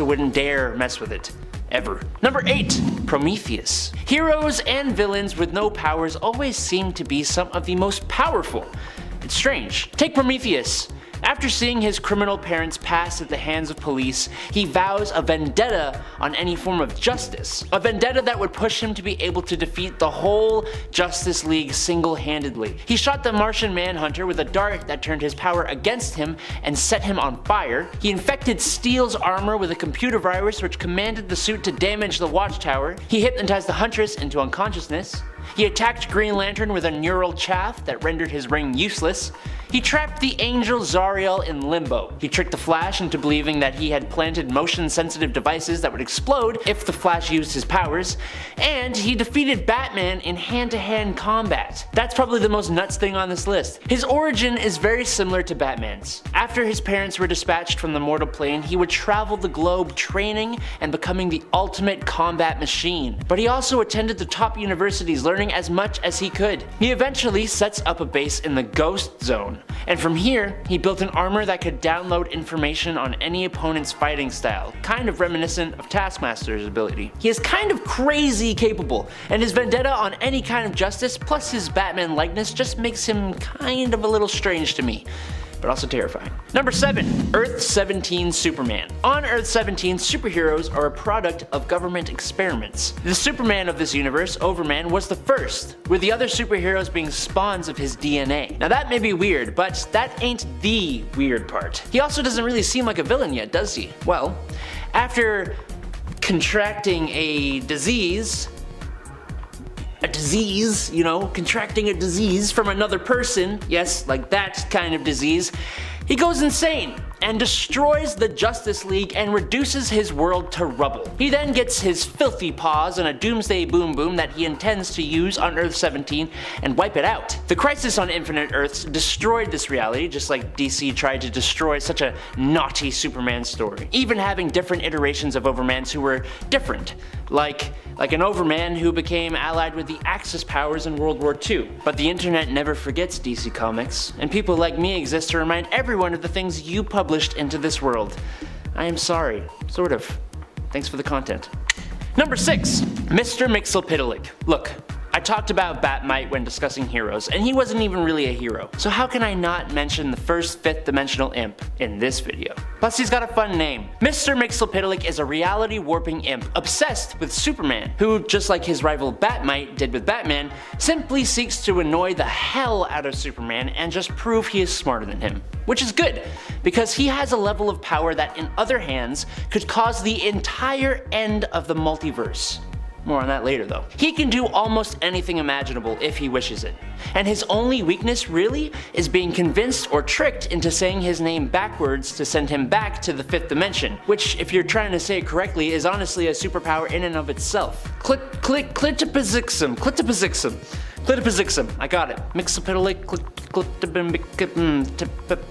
wouldn't dare mess with it. Ever. Number 8. Prometheus. Heroes and villains with no powers always seem to be some of the most powerful. It's strange. Take Prometheus. After seeing his criminal parents pass at the hands of police, he vows a vendetta on any form of justice. A vendetta that would push him to be able to defeat the whole Justice League single-handedly. He shot the Martian Manhunter with a dart that turned his power against him and set him on fire. He infected Steel's armor with a computer virus which commanded the suit to damage the Watchtower. He hypnotized the Huntress into unconsciousness. He attacked Green Lantern with a neural chaff that rendered his ring useless. He trapped the Angel Zariel in limbo. He tricked the Flash into believing that he had planted motion-sensitive devices that would explode if the Flash used his powers. And he defeated Batman in hand-to-hand combat. That's probably the most nuts thing on this list. His origin is very similar to Batman's. After his parents were dispatched from the mortal plane, he would travel the globe training and becoming the ultimate combat machine. But he also attended the top universities, learning as much as he could. He eventually sets up a base in the Ghost Zone. And from here, he built an armor that could download information on any opponent's fighting style, kind of reminiscent of Taskmaster's ability. He is kind of crazy capable, and his vendetta on any kind of justice plus his Batman likeness just makes him kind of a little strange to me, but also terrifying. Number 7. Earth 17 Superman. On Earth 17, superheroes are a product of government experiments. The Superman of this universe, Overman, was the first, with the other superheroes being spawns of his DNA. Now that may be weird, but that ain't the weird part. He also doesn't really seem like a villain yet, does he? Well, after contracting a disease, you know, contracting a disease from another person, yes, like that kind of disease, he goes insane and destroys the Justice League and reduces his world to rubble. He then gets his filthy paws on a doomsday boom boom that he intends to use on Earth 17 and wipe it out. The Crisis on Infinite Earths destroyed this reality, just like DC tried to destroy such a naughty Superman story, even having different iterations of Overmans who were different, like an Overman who became allied with the Axis powers in World War II. But the internet never forgets DC Comics, and people like me exist to remind everyone of the things you published into this world. I am sorry, sort of. Thanks for the content. Number 6. Mr. Mxyzptlk. Look, I talked about Batmite when discussing heroes, and he wasn't even really a hero. So how can I not mention the first 5th dimensional imp in this video? Plus he's got a fun name. Mr. Mxyzptlk is a reality warping imp obsessed with Superman, who, just like his rival Batmite did with Batman, simply seeks to annoy the hell out of Superman and just prove he is smarter than him. Which is good, because he has a level of power that in other hands could cause the entire end of the multiverse. More on that later though. He can do almost anything imaginable if he wishes it. And his only weakness really is being convinced or tricked into saying his name backwards to send him back to the 5th dimension, which, if you're trying to say it correctly, is honestly a superpower in and of itself. Clitopazixum. I got it.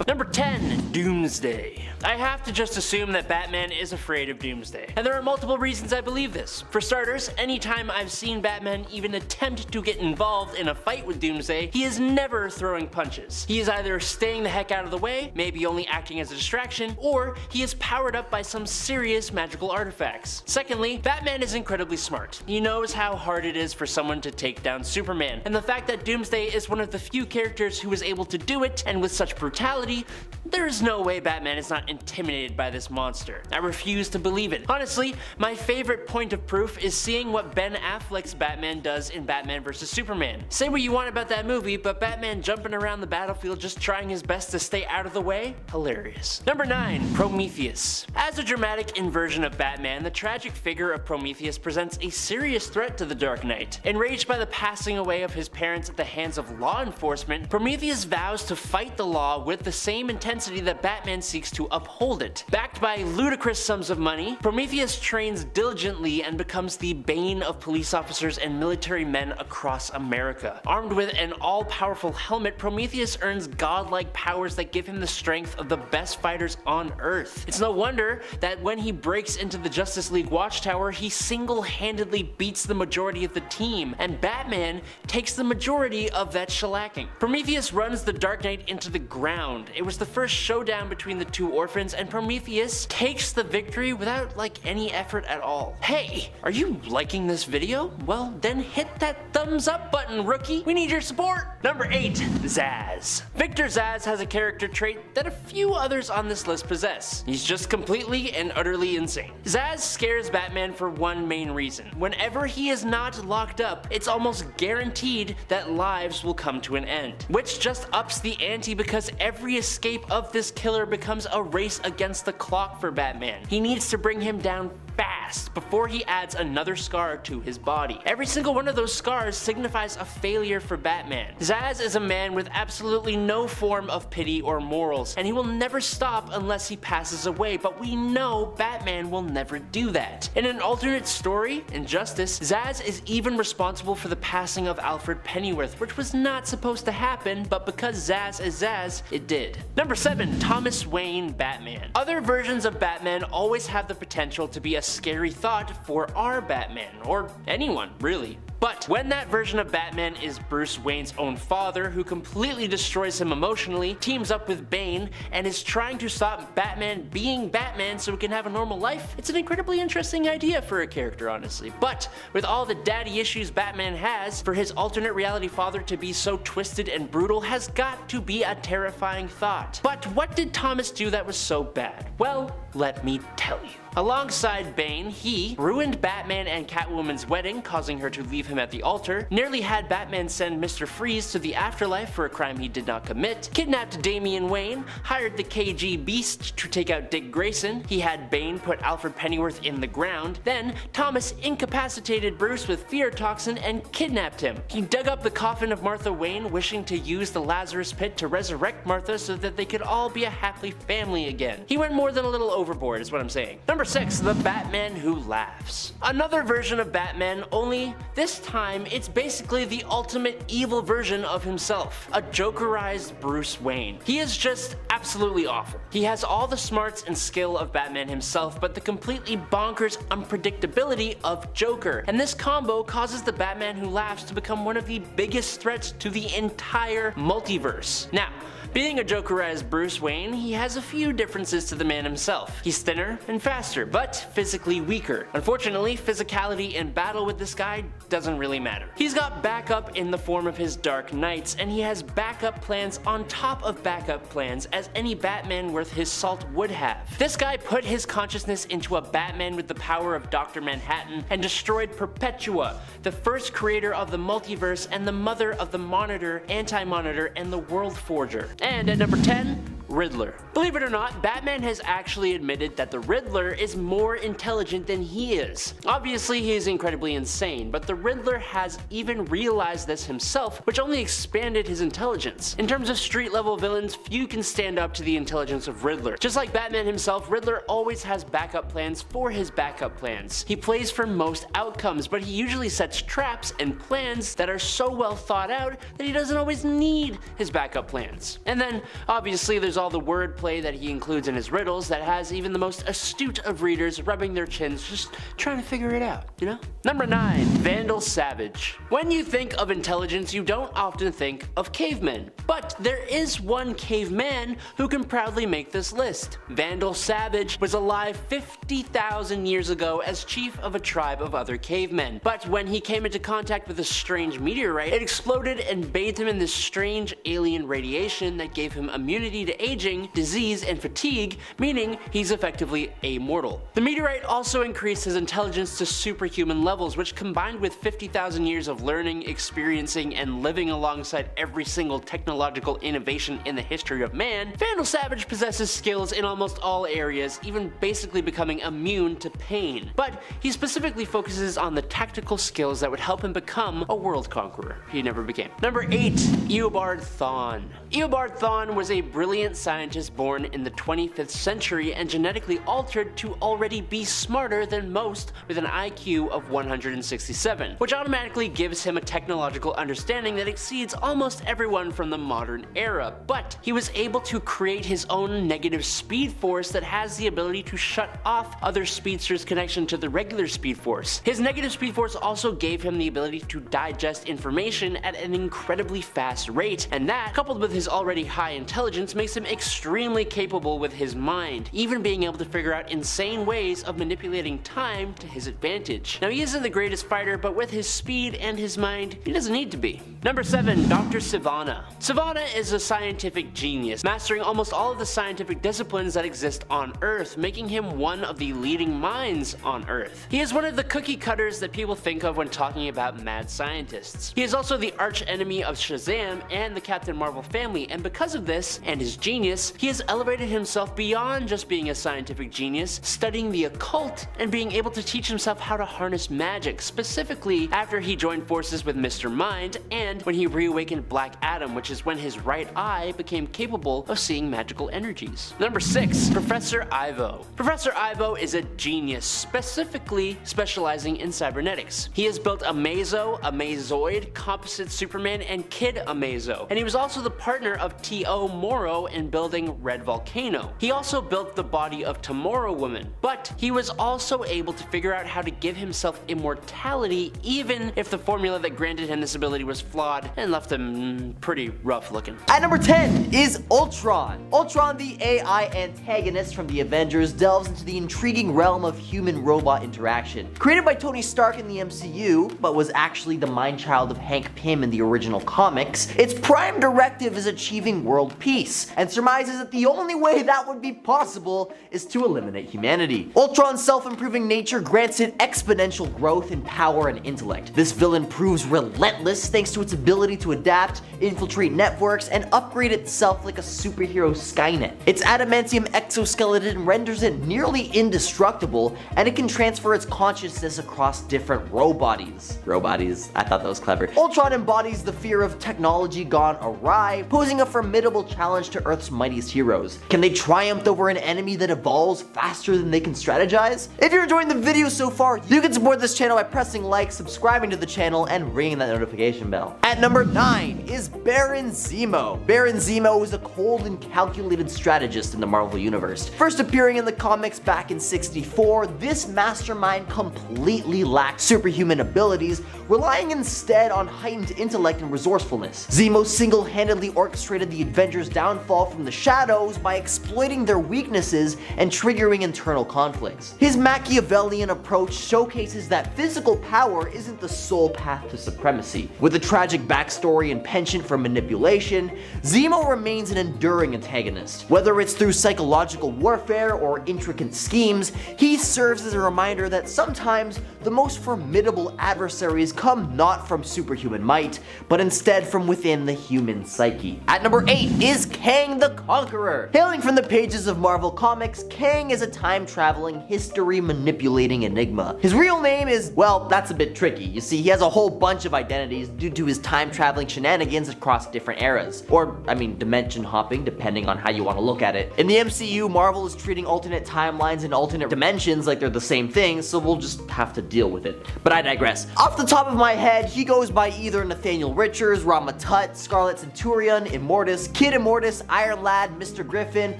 Number 10. Doomsday. I have to just assume that Batman is afraid of Doomsday. And there are multiple reasons I believe this. For starters, anytime I've seen Batman even attempt to get involved in a fight with Doomsday, he is never throwing punches. He is either staying the heck out of the way, maybe only acting as a distraction, or he is powered up by some serious magical artifacts. Secondly, Batman is incredibly smart. He knows how hard it is for someone to take down Superman, and the fact that Doomsday is one of the few characters who is able to do it, and with such brutality, there is no way Batman is not intimidated by this monster. I refuse to believe it. Honestly, my favorite point of proof is seeing what Ben Affleck's Batman does in Batman vs Superman. Say what you want about that movie, but Batman jumping around the battlefield just trying his best to stay out of the way? Hilarious. Number 9. Prometheus. As a dramatic inversion of Batman, the tragic figure of Prometheus presents a serious threat to the Dark Knight. Enraged by the passing away of his parents at the hands of law enforcement, Prometheus vows to fight the law with the same intensity that Batman seeks to uphold it. Backed by ludicrous sums of money, Prometheus trains diligently and becomes the bane of police officers and military men across America. Armed with an all-powerful helmet, Prometheus earns godlike powers that give him the strength of the best fighters on Earth. It's no wonder that when he breaks into the Justice League Watchtower, he single-handedly beats the majority of the team, and Batman takes takes the majority of that shellacking. Prometheus runs the Dark Knight into the ground. It was the first showdown between the two orphans, and Prometheus takes the victory without any effort at all. Hey, are you liking this video? Well, then hit that thumbs up button, rookie. We need your support. Number 8, Zsasz. Victor Zsasz has a character trait that a few others on this list possess. He's just completely and utterly insane. Zsasz scares Batman for one main reason. Whenever he is not locked up, it's almost guaranteed that lives will come to an end, which just ups the ante because every escape of this killer becomes a race against the clock for Batman. He needs to bring him down fast before he adds another scar to his body. Every single one of those scars signifies a failure for Batman. Zsasz is a man with absolutely no form of pity or morals, and he will never stop unless he passes away, but we know Batman will never do that. In an alternate story, Injustice, Zsasz is even responsible for the passing of Alfred Pennyworth, which was not supposed to happen, but because Zsasz is Zsasz, it did. Number 7, Thomas Wayne Batman. Other versions of Batman always have the potential to be a scary thought for our Batman, or anyone, really. But when that version of Batman is Bruce Wayne's own father, who completely destroys him emotionally, teams up with Bane, and is trying to stop Batman being Batman so he can have a normal life, it's an incredibly interesting idea for a character, honestly. But with all the daddy issues Batman has, for his alternate reality father to be so twisted and brutal has got to be a terrifying thought. But what did Thomas do that was so bad? Well, let me tell you. Alongside Bane, he ruined Batman and Catwoman's wedding, causing her to leave him at the altar, nearly had Batman send Mr. Freeze to the afterlife for a crime he did not commit, kidnapped Damian Wayne, hired the KG Beast to take out Dick Grayson, he had Bane put Alfred Pennyworth in the ground, then Thomas incapacitated Bruce with fear toxin and kidnapped him. He dug up the coffin of Martha Wayne, wishing to use the Lazarus Pit to resurrect Martha so that they could all be a happy family again. He went more than a little overboard is what I'm saying. Number 6, the Batman Who Laughs. Another version of Batman, only this time it's basically the ultimate evil version of himself. A Jokerized Bruce Wayne. He is just absolutely awful. He has all the smarts and skill of Batman himself, but the completely bonkers unpredictability of Joker. And this combo causes the Batman Who Laughs to become one of the biggest threats to the entire multiverse. Now, being a Jokerized Bruce Wayne, he has a few differences to the man himself. He's thinner and faster, but physically weaker. Unfortunately, physicality in battle with this guy doesn't really matter. He's got backup in the form of his Dark Knights, and he has backup plans on top of backup plans as any Batman worth his salt would have. This guy put his consciousness into a Batman with the power of Dr. Manhattan and destroyed Perpetua, the first creator of the multiverse and the mother of the Monitor, Anti-Monitor, and the World Forger. And at number 10, Riddler. Believe it or not, Batman has actually admitted that the Riddler is more intelligent than he is. Obviously, he is incredibly insane, but the Riddler has even realized this himself, which only expanded his intelligence. In terms of street-level villains, few can stand up to the intelligence of Riddler. Just like Batman himself, Riddler always has backup plans for his backup plans. He plays for most outcomes, but he usually sets traps and plans that are so well thought out that he doesn't always need his backup plans. And then, obviously, there's all the wordplay that he includes in his riddles that has even the most astute of readers rubbing their chins just trying to figure it out, you know? Number 9, Vandal Savage. When you think of intelligence, you don't often think of cavemen, but there is one caveman who can proudly make this list. Vandal Savage was alive 50,000 years ago as chief of a tribe of other cavemen, but when he came into contact with a strange meteorite, it exploded and bathed him in this strange alien radiation that gave him immunity to aging, disease, and fatigue, meaning he's effectively immortal. The meteorite also increased his intelligence to superhuman levels, which combined with 50,000 years of learning, experiencing, and living alongside every single technological innovation in the history of man, Vandal Savage possesses skills in almost all areas, even basically becoming immune to pain. But he specifically focuses on the tactical skills that would help him become a world conqueror. He never became. Number 8, Eobard Thawne. Eobard Thawne was a brilliant scientist born in the 25th century and genetically altered to already be smarter than most with an IQ of 167, which automatically gives him a technological understanding that exceeds almost everyone from the modern era. But he was able to create his own negative speed force that has the ability to shut off other speedsters' connection to the regular speed force. His negative speed force also gave him the ability to digest information at an incredibly fast rate, and that, coupled with his already high intelligence, makes him extremely capable with his mind, even being able to figure out insane ways of manipulating time to his advantage. Now, he isn't the greatest fighter, but with his speed and his mind, he doesn't need to be. Number 7. Dr. Sivana. Sivana is a scientific genius, mastering almost all of the scientific disciplines that exist on Earth, making him one of the leading minds on Earth. He is one of the cookie cutters that people think of when talking about mad scientists. He is also the arch enemy of Shazam and the Captain Marvel family, and because of this, and his genius, he has elevated himself beyond just being a scientific genius, studying the occult, and being able to teach himself how to harness magic, specifically after he joined forces with Mr. Mind and when he reawakened Black Adam, which is when his right eye became capable of seeing magical energies. Number 6. Professor Ivo. Professor Ivo is a genius, specifically specializing in cybernetics. He has built Amazo, Amazoid, Composite Superman, and Kid Amazo, and he was also the partner of T.O. Morrow in building Red Volcano. He also built the body of Tomorrow Woman, but he was also able to figure out how to give himself immortality even if the formula that granted him this ability was flawed and left him pretty rough looking. At number 10 is Ultron. Ultron, the AI antagonist from the Avengers, delves into the intriguing realm of human-robot interaction. Created by Tony Stark in the MCU, but was actually the mindchild of Hank Pym in the original comics, its prime directive is achieving world peace, and surmises that the only way that would be possible is to eliminate humanity. Ultron's self-improving nature grants it exponential growth in power and intellect. This villain proves relentless thanks to its ability to adapt, infiltrate networks, and upgrade itself like a superhero Skynet. Its adamantium exoskeleton renders it nearly indestructible, and it can transfer its consciousness across different row-bodies. Row-bodies? I thought that was clever. Ultron embodies the fear of technology gone awry, posing a formidable challenge to Earth's mightiest heroes. Can they triumph over an enemy that evolves faster than they can strategize? If you're enjoying the video so far, you can support this channel by pressing like, subscribing to the channel, and ringing that notification bell. At number 9 is Baron Zemo. Baron Zemo is a cold and calculated strategist in the Marvel Universe. First appearing in the comics back in '64, this mastermind completely lacked superhuman abilities, relying instead on heightened intellect and resourcefulness. Zemo single-handedly orchestrated the Avengers' downfall from the shadows by exploiting their weaknesses and triggering internal conflicts. His Machiavellian approach showcases that physical power isn't the sole path to supremacy. With a tragic backstory and penchant for manipulation, Zemo remains an enduring antagonist. Whether it's through psychological warfare or intricate schemes, he serves as a reminder that sometimes the most formidable adversaries come not from superhuman might, but instead from within the human psyche. At number 8 is Kang the Conqueror. Hailing from the pages of Marvel Comics, Kang is a time-traveling, history-manipulating enigma. His real name is, well, that's a bit tricky. You see, he has a whole bunch of identities due to his time-traveling shenanigans across different eras. Or, I mean, dimension hopping, depending on how you want to look at it. In the MCU, Marvel is treating alternate timelines and alternate dimensions like they're the same thing, so we'll just have to deal with it. But I digress. Off the top of my head, he goes by either Nathaniel Richards, Rama Tut, Scarlet Centurion, Immortus, Kid Immortus, Iron Lad, Mr. Griffin,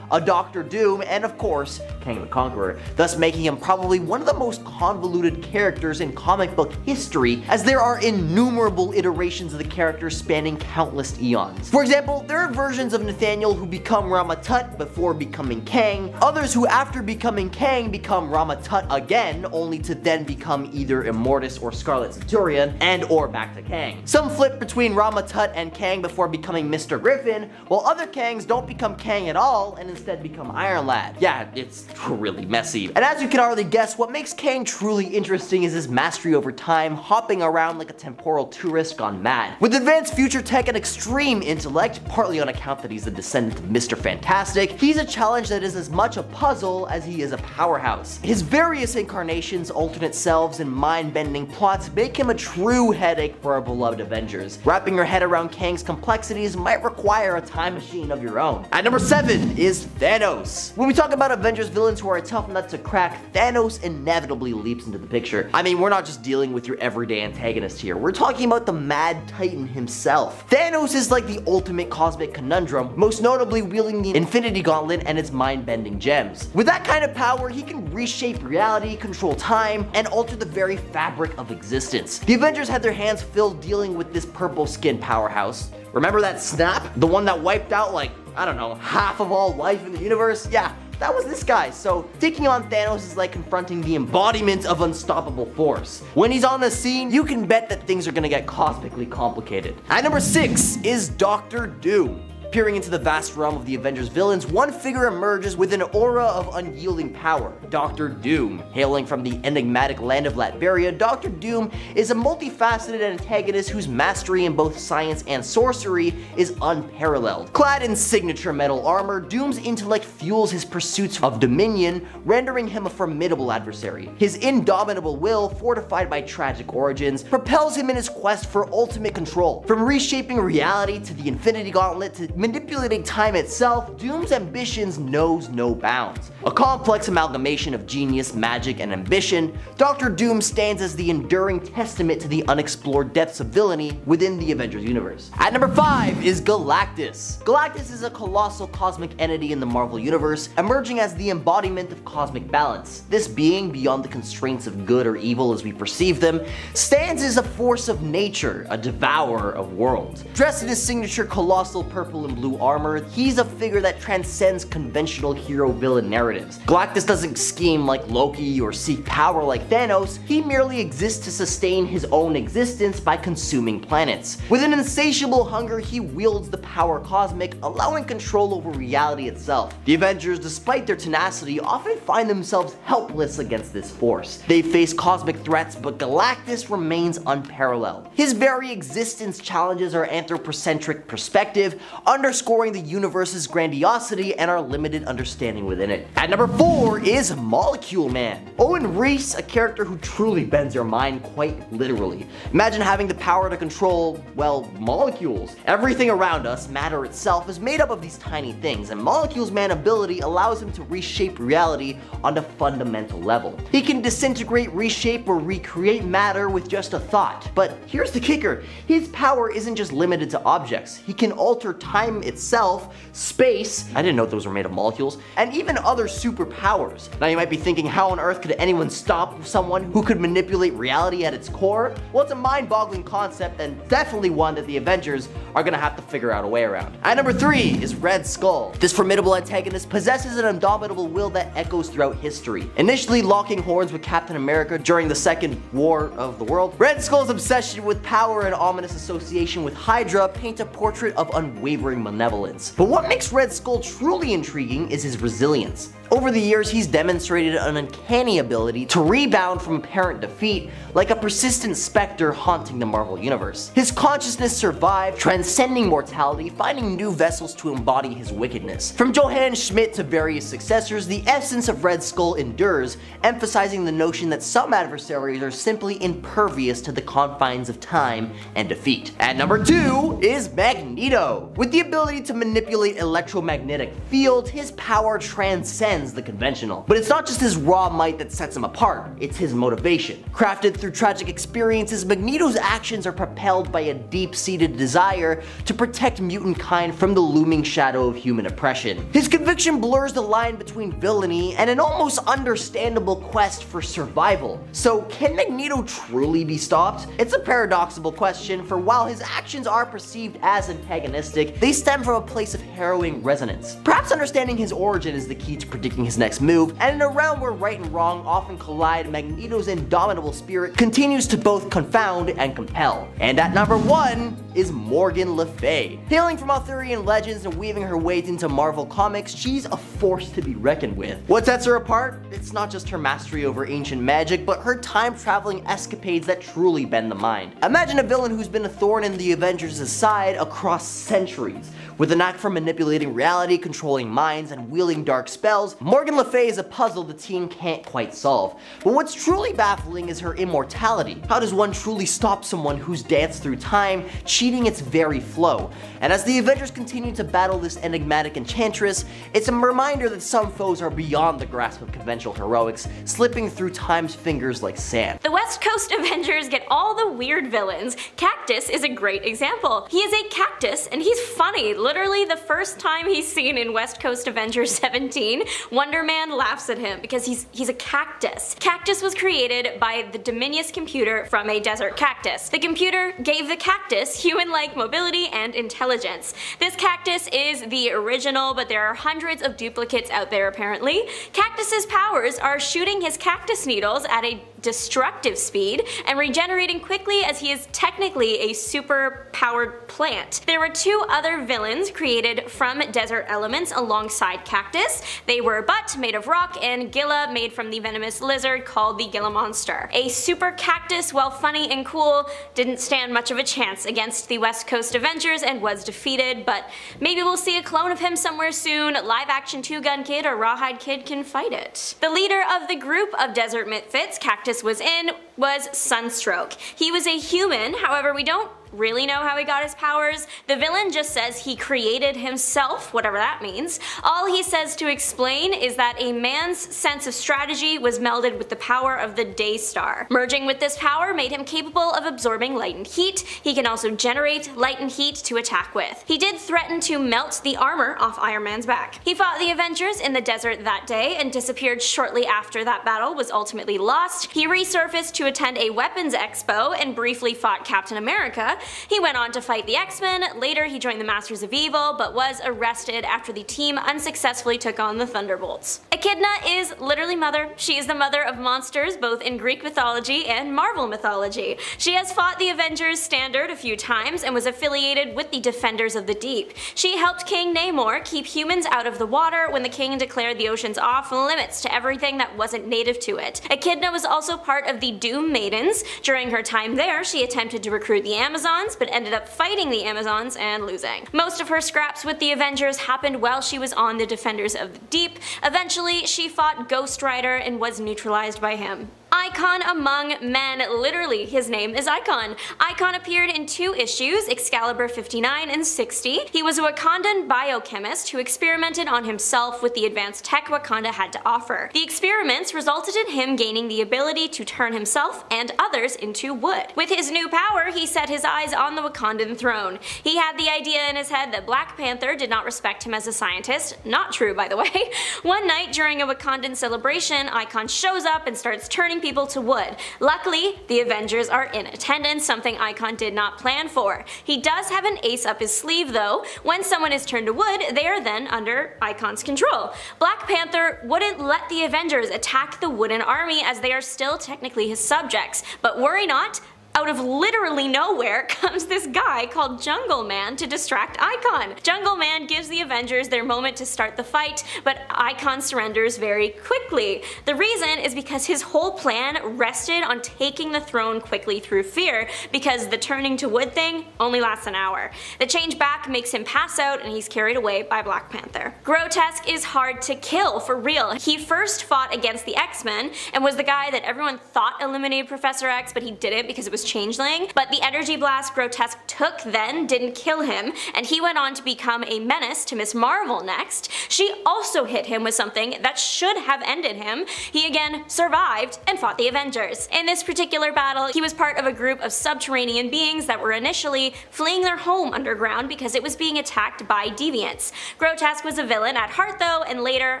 a Doctor Doom, and of course, Kang the Conqueror, thus making him probably one of the most convoluted characters in comic book history, as there are innumerable iterations of the character spanning countless eons. For example, there are versions of Nathaniel who become Rama Tut before becoming Kang, others who after becoming Kang become Rama Tut again, only to then become either Immortus or Scarlet Centurion, and or back to Kang. Some flip between Rama Tut and Kang before becoming Mr. Griffin, while other Kangs don't become Kang at all and instead become Iron Lad. Yeah, it's really messy. And as you can already guess, what makes Kang truly interesting is his mastery over time, hopping around like a temporal tourist gone mad. With advanced future tech and extreme intellect, partly on account that he's a descendant of Mr. Fantastic, he's a challenge that is as much a puzzle as he is a powerhouse. His various incarnations, alternate selves, and mind-bending plots make him a true headache for our beloved Avengers. Wrapping your head around Kang's complexities might require a time machine of your own. own. At number 7 is Thanos. When we talk about Avengers villains who are a tough nut to crack, Thanos inevitably leaps into the picture. I mean, we're not just dealing with your everyday antagonist here. We're talking about the Mad Titan himself. Thanos is like the ultimate cosmic conundrum, most notably wielding the Infinity Gauntlet and its mind-bending gems. With that kind of power, he can reshape reality, control time, and alter the very fabric of existence. The Avengers had their hands filled dealing with this purple-skinned powerhouse. Remember that snap? The one that wiped out, like, I don't know, half of all life in the universe? Yeah, that was this guy. So taking on Thanos is like confronting the embodiment of unstoppable force. When he's on the scene, you can bet that things are gonna get cosmically complicated. At number 6 is Dr. Doom. Peering into the vast realm of the Avengers villains, one figure emerges with an aura of unyielding power, Dr. Doom. Hailing from the enigmatic land of Latveria, Dr. Doom is a multifaceted antagonist whose mastery in both science and sorcery is unparalleled. Clad in signature metal armor, Doom's intellect fuels his pursuits of dominion, rendering him a formidable adversary. His indomitable will, fortified by tragic origins, propels him in his quest for ultimate control. From reshaping reality to the Infinity Gauntlet to manipulating time itself, Doom's ambitions knows no bounds. A complex amalgamation of genius, magic, and ambition, Dr. Doom stands as the enduring testament to the unexplored depths of villainy within the Avengers universe. At number 5 is Galactus. Galactus is a colossal cosmic entity in the Marvel universe, emerging as the embodiment of cosmic balance. This being, beyond the constraints of good or evil as we perceive them, stands as a force of nature, a devourer of worlds. Dressed in his signature colossal purple and blue armor, he's a figure that transcends conventional hero-villain narratives. Galactus doesn't scheme like Loki or seek power like Thanos, he merely exists to sustain his own existence by consuming planets. With an insatiable hunger, he wields the power cosmic, allowing control over reality itself. The Avengers, despite their tenacity, often find themselves helpless against this force. They face cosmic threats, but Galactus remains unparalleled. His very existence challenges our anthropocentric perspective, underscoring the universe's grandiosity and our limited understanding within it. At number 4 is Molecule Man. Owen Reese, a character who truly bends your mind quite literally. Imagine having the power to control, well, molecules. Everything around us, matter itself, is made up of these tiny things, and Molecules Man's ability allows him to reshape reality on a fundamental level. He can disintegrate, reshape, or recreate matter with just a thought. But here's the kicker, his power isn't just limited to objects. He can alter time itself, space, I didn't know those were made of molecules, and even other superpowers. Now you might be thinking, how on earth could anyone stop someone who could manipulate reality at its core? Well, it's a mind-boggling concept and definitely one that the Avengers are gonna have to figure out a way around. At number 3 is Red Skull. This formidable antagonist possesses an indomitable will that echoes throughout history. Initially locking horns with Captain America during the Second War of the World, Red Skull's obsession with power and ominous association with Hydra paint a portrait of unwavering malevolence. But what makes Red Skull truly intriguing is his resilience. Over the years, he's demonstrated an uncanny ability to rebound from apparent defeat, like a persistent specter haunting the Marvel Universe. His consciousness survived, transcending mortality, finding new vessels to embody his wickedness. From Johann Schmidt to various successors, the essence of Red Skull endures, emphasizing the notion that some adversaries are simply impervious to the confines of time and defeat. At number 2 is Magneto. With the ability to manipulate electromagnetic fields, his power transcends the conventional. But it's not just his raw might that sets him apart, it's his motivation. Crafted through tragic experiences, Magneto's actions are propelled by a deep-seated desire to protect mutant kind from the looming shadow of human oppression. His conviction blurs the line between villainy and an almost understandable quest for survival. So can Magneto truly be stopped? It's a paradoxical question, for while his actions are perceived as antagonistic, they stem from a place of harrowing resonance. Perhaps understanding his origin is the key to predicting his next move, and in a realm where right and wrong often collide, Magneto's indomitable spirit continues to both confound and compel. And at number 1 is Morgan Le Fay. Hailing from Arthurian legends and weaving her way into Marvel Comics, she's a force to be reckoned with. What sets her apart? It's not just her mastery over ancient magic, but her time-traveling escapades that truly bend the mind. Imagine a villain who's been a thorn in the Avengers' side across centuries. With a knack for manipulating reality, controlling minds, and wielding dark spells, Morgan Le Fay is a puzzle the team can't quite solve. But what's truly baffling is her immortality. How does one truly stop someone who's danced through time, cheating its very flow? And as the Avengers continue to battle this enigmatic enchantress, it's a reminder that some foes are beyond the grasp of conventional heroics, slipping through time's fingers like sand. The West Coast Avengers get all the weird villains. Cactus is a great example. He is a cactus and he's funny. Literally the first time he's seen in West Coast Avengers 17, Wonder Man laughs at him because he's a cactus. Cactus was created by the Dominius computer from a desert cactus. The computer gave the cactus human-like mobility and intelligence. This cactus is the original, but there are hundreds of duplicates out there apparently. Cactus's powers are shooting his cactus needles at a destructive speed and regenerating quickly, as he is technically a super powered plant. There were two other villains created from desert elements alongside Cactus. They were Butt, made of rock, and Gilla, made from the venomous lizard called the Gilla Monster. A super cactus, while funny and cool, didn't stand much of a chance against the West Coast Avengers and was defeated, but maybe we'll see a clone of him somewhere soon. Live action Two Gun Kid or Rawhide Kid can fight it. The leader of the group of desert misfits Cactus was Sunstroke. He was a human, however we don't really know how he got his powers. The villain just says he created himself, whatever that means. All he says to explain is that a man's sense of strategy was melded with the power of the Day Star. Merging with this power made him capable of absorbing light and heat. He can also generate light and heat to attack with. He did threaten to melt the armor off Iron Man's back. He fought the Avengers in the desert that day and disappeared shortly after that battle was ultimately lost. He resurfaced to attend a weapons expo and briefly fought Captain America. He went on to fight the X-Men. Later he joined the Masters of Evil, but was arrested after the team unsuccessfully took on the Thunderbolts. Echidna is literally mother. She is the mother of monsters both in Greek mythology and Marvel mythology. She has fought the Avengers Standard a few times and was affiliated with the Defenders of the Deep. She helped King Namor keep humans out of the water when the king declared the oceans off limits to everything that wasn't native to it. Echidna was also part of the Doom Maidens. During her time there, she attempted to recruit the Amazons, but ended up fighting the Amazons and losing. Most of her scraps with the Avengers happened while she was on the Defenders of the Deep. Eventually, she fought Ghost Rider and was neutralized by him. Icon among men, literally his name is Icon. Icon appeared in 2 issues, Excalibur 59 and 60. He was a Wakandan biochemist who experimented on himself with the advanced tech Wakanda had to offer. The experiments resulted in him gaining the ability to turn himself and others into wood. With his new power, he set his eyes on the Wakandan throne. He had the idea in his head that Black Panther did not respect him as a scientist. Not true, by the way. One night during a Wakandan celebration, Icon shows up and starts turning people to wood. Luckily, the Avengers are in attendance, something Icon did not plan for. He does have an ace up his sleeve though. When someone is turned to wood, they are then under Icon's control. Black Panther wouldn't let the Avengers attack the wooden army as they are still technically his subjects, but worry not, out of literally nowhere comes this guy called Jungle Man to distract Icon. Jungle Man gives the Avengers their moment to start the fight, but Icon surrenders very quickly. The reason is because his whole plan rested on taking the throne quickly through fear, because the turning to wood thing only lasts an hour. The change back makes him pass out and he's carried away by Black Panther. Grotesque is hard to kill, for real. He first fought against the X-Men and was the guy that everyone thought eliminated Professor X, but he didn't because it was Changeling, but the energy blast Grotesque took then didn't kill him, and he went on to become a menace to Miss Marvel next. She also hit him with something that should have ended him. He again survived and fought the Avengers. In this particular battle, he was part of a group of subterranean beings that were initially fleeing their home underground because it was being attacked by deviants. Grotesque was a villain at heart though, and later,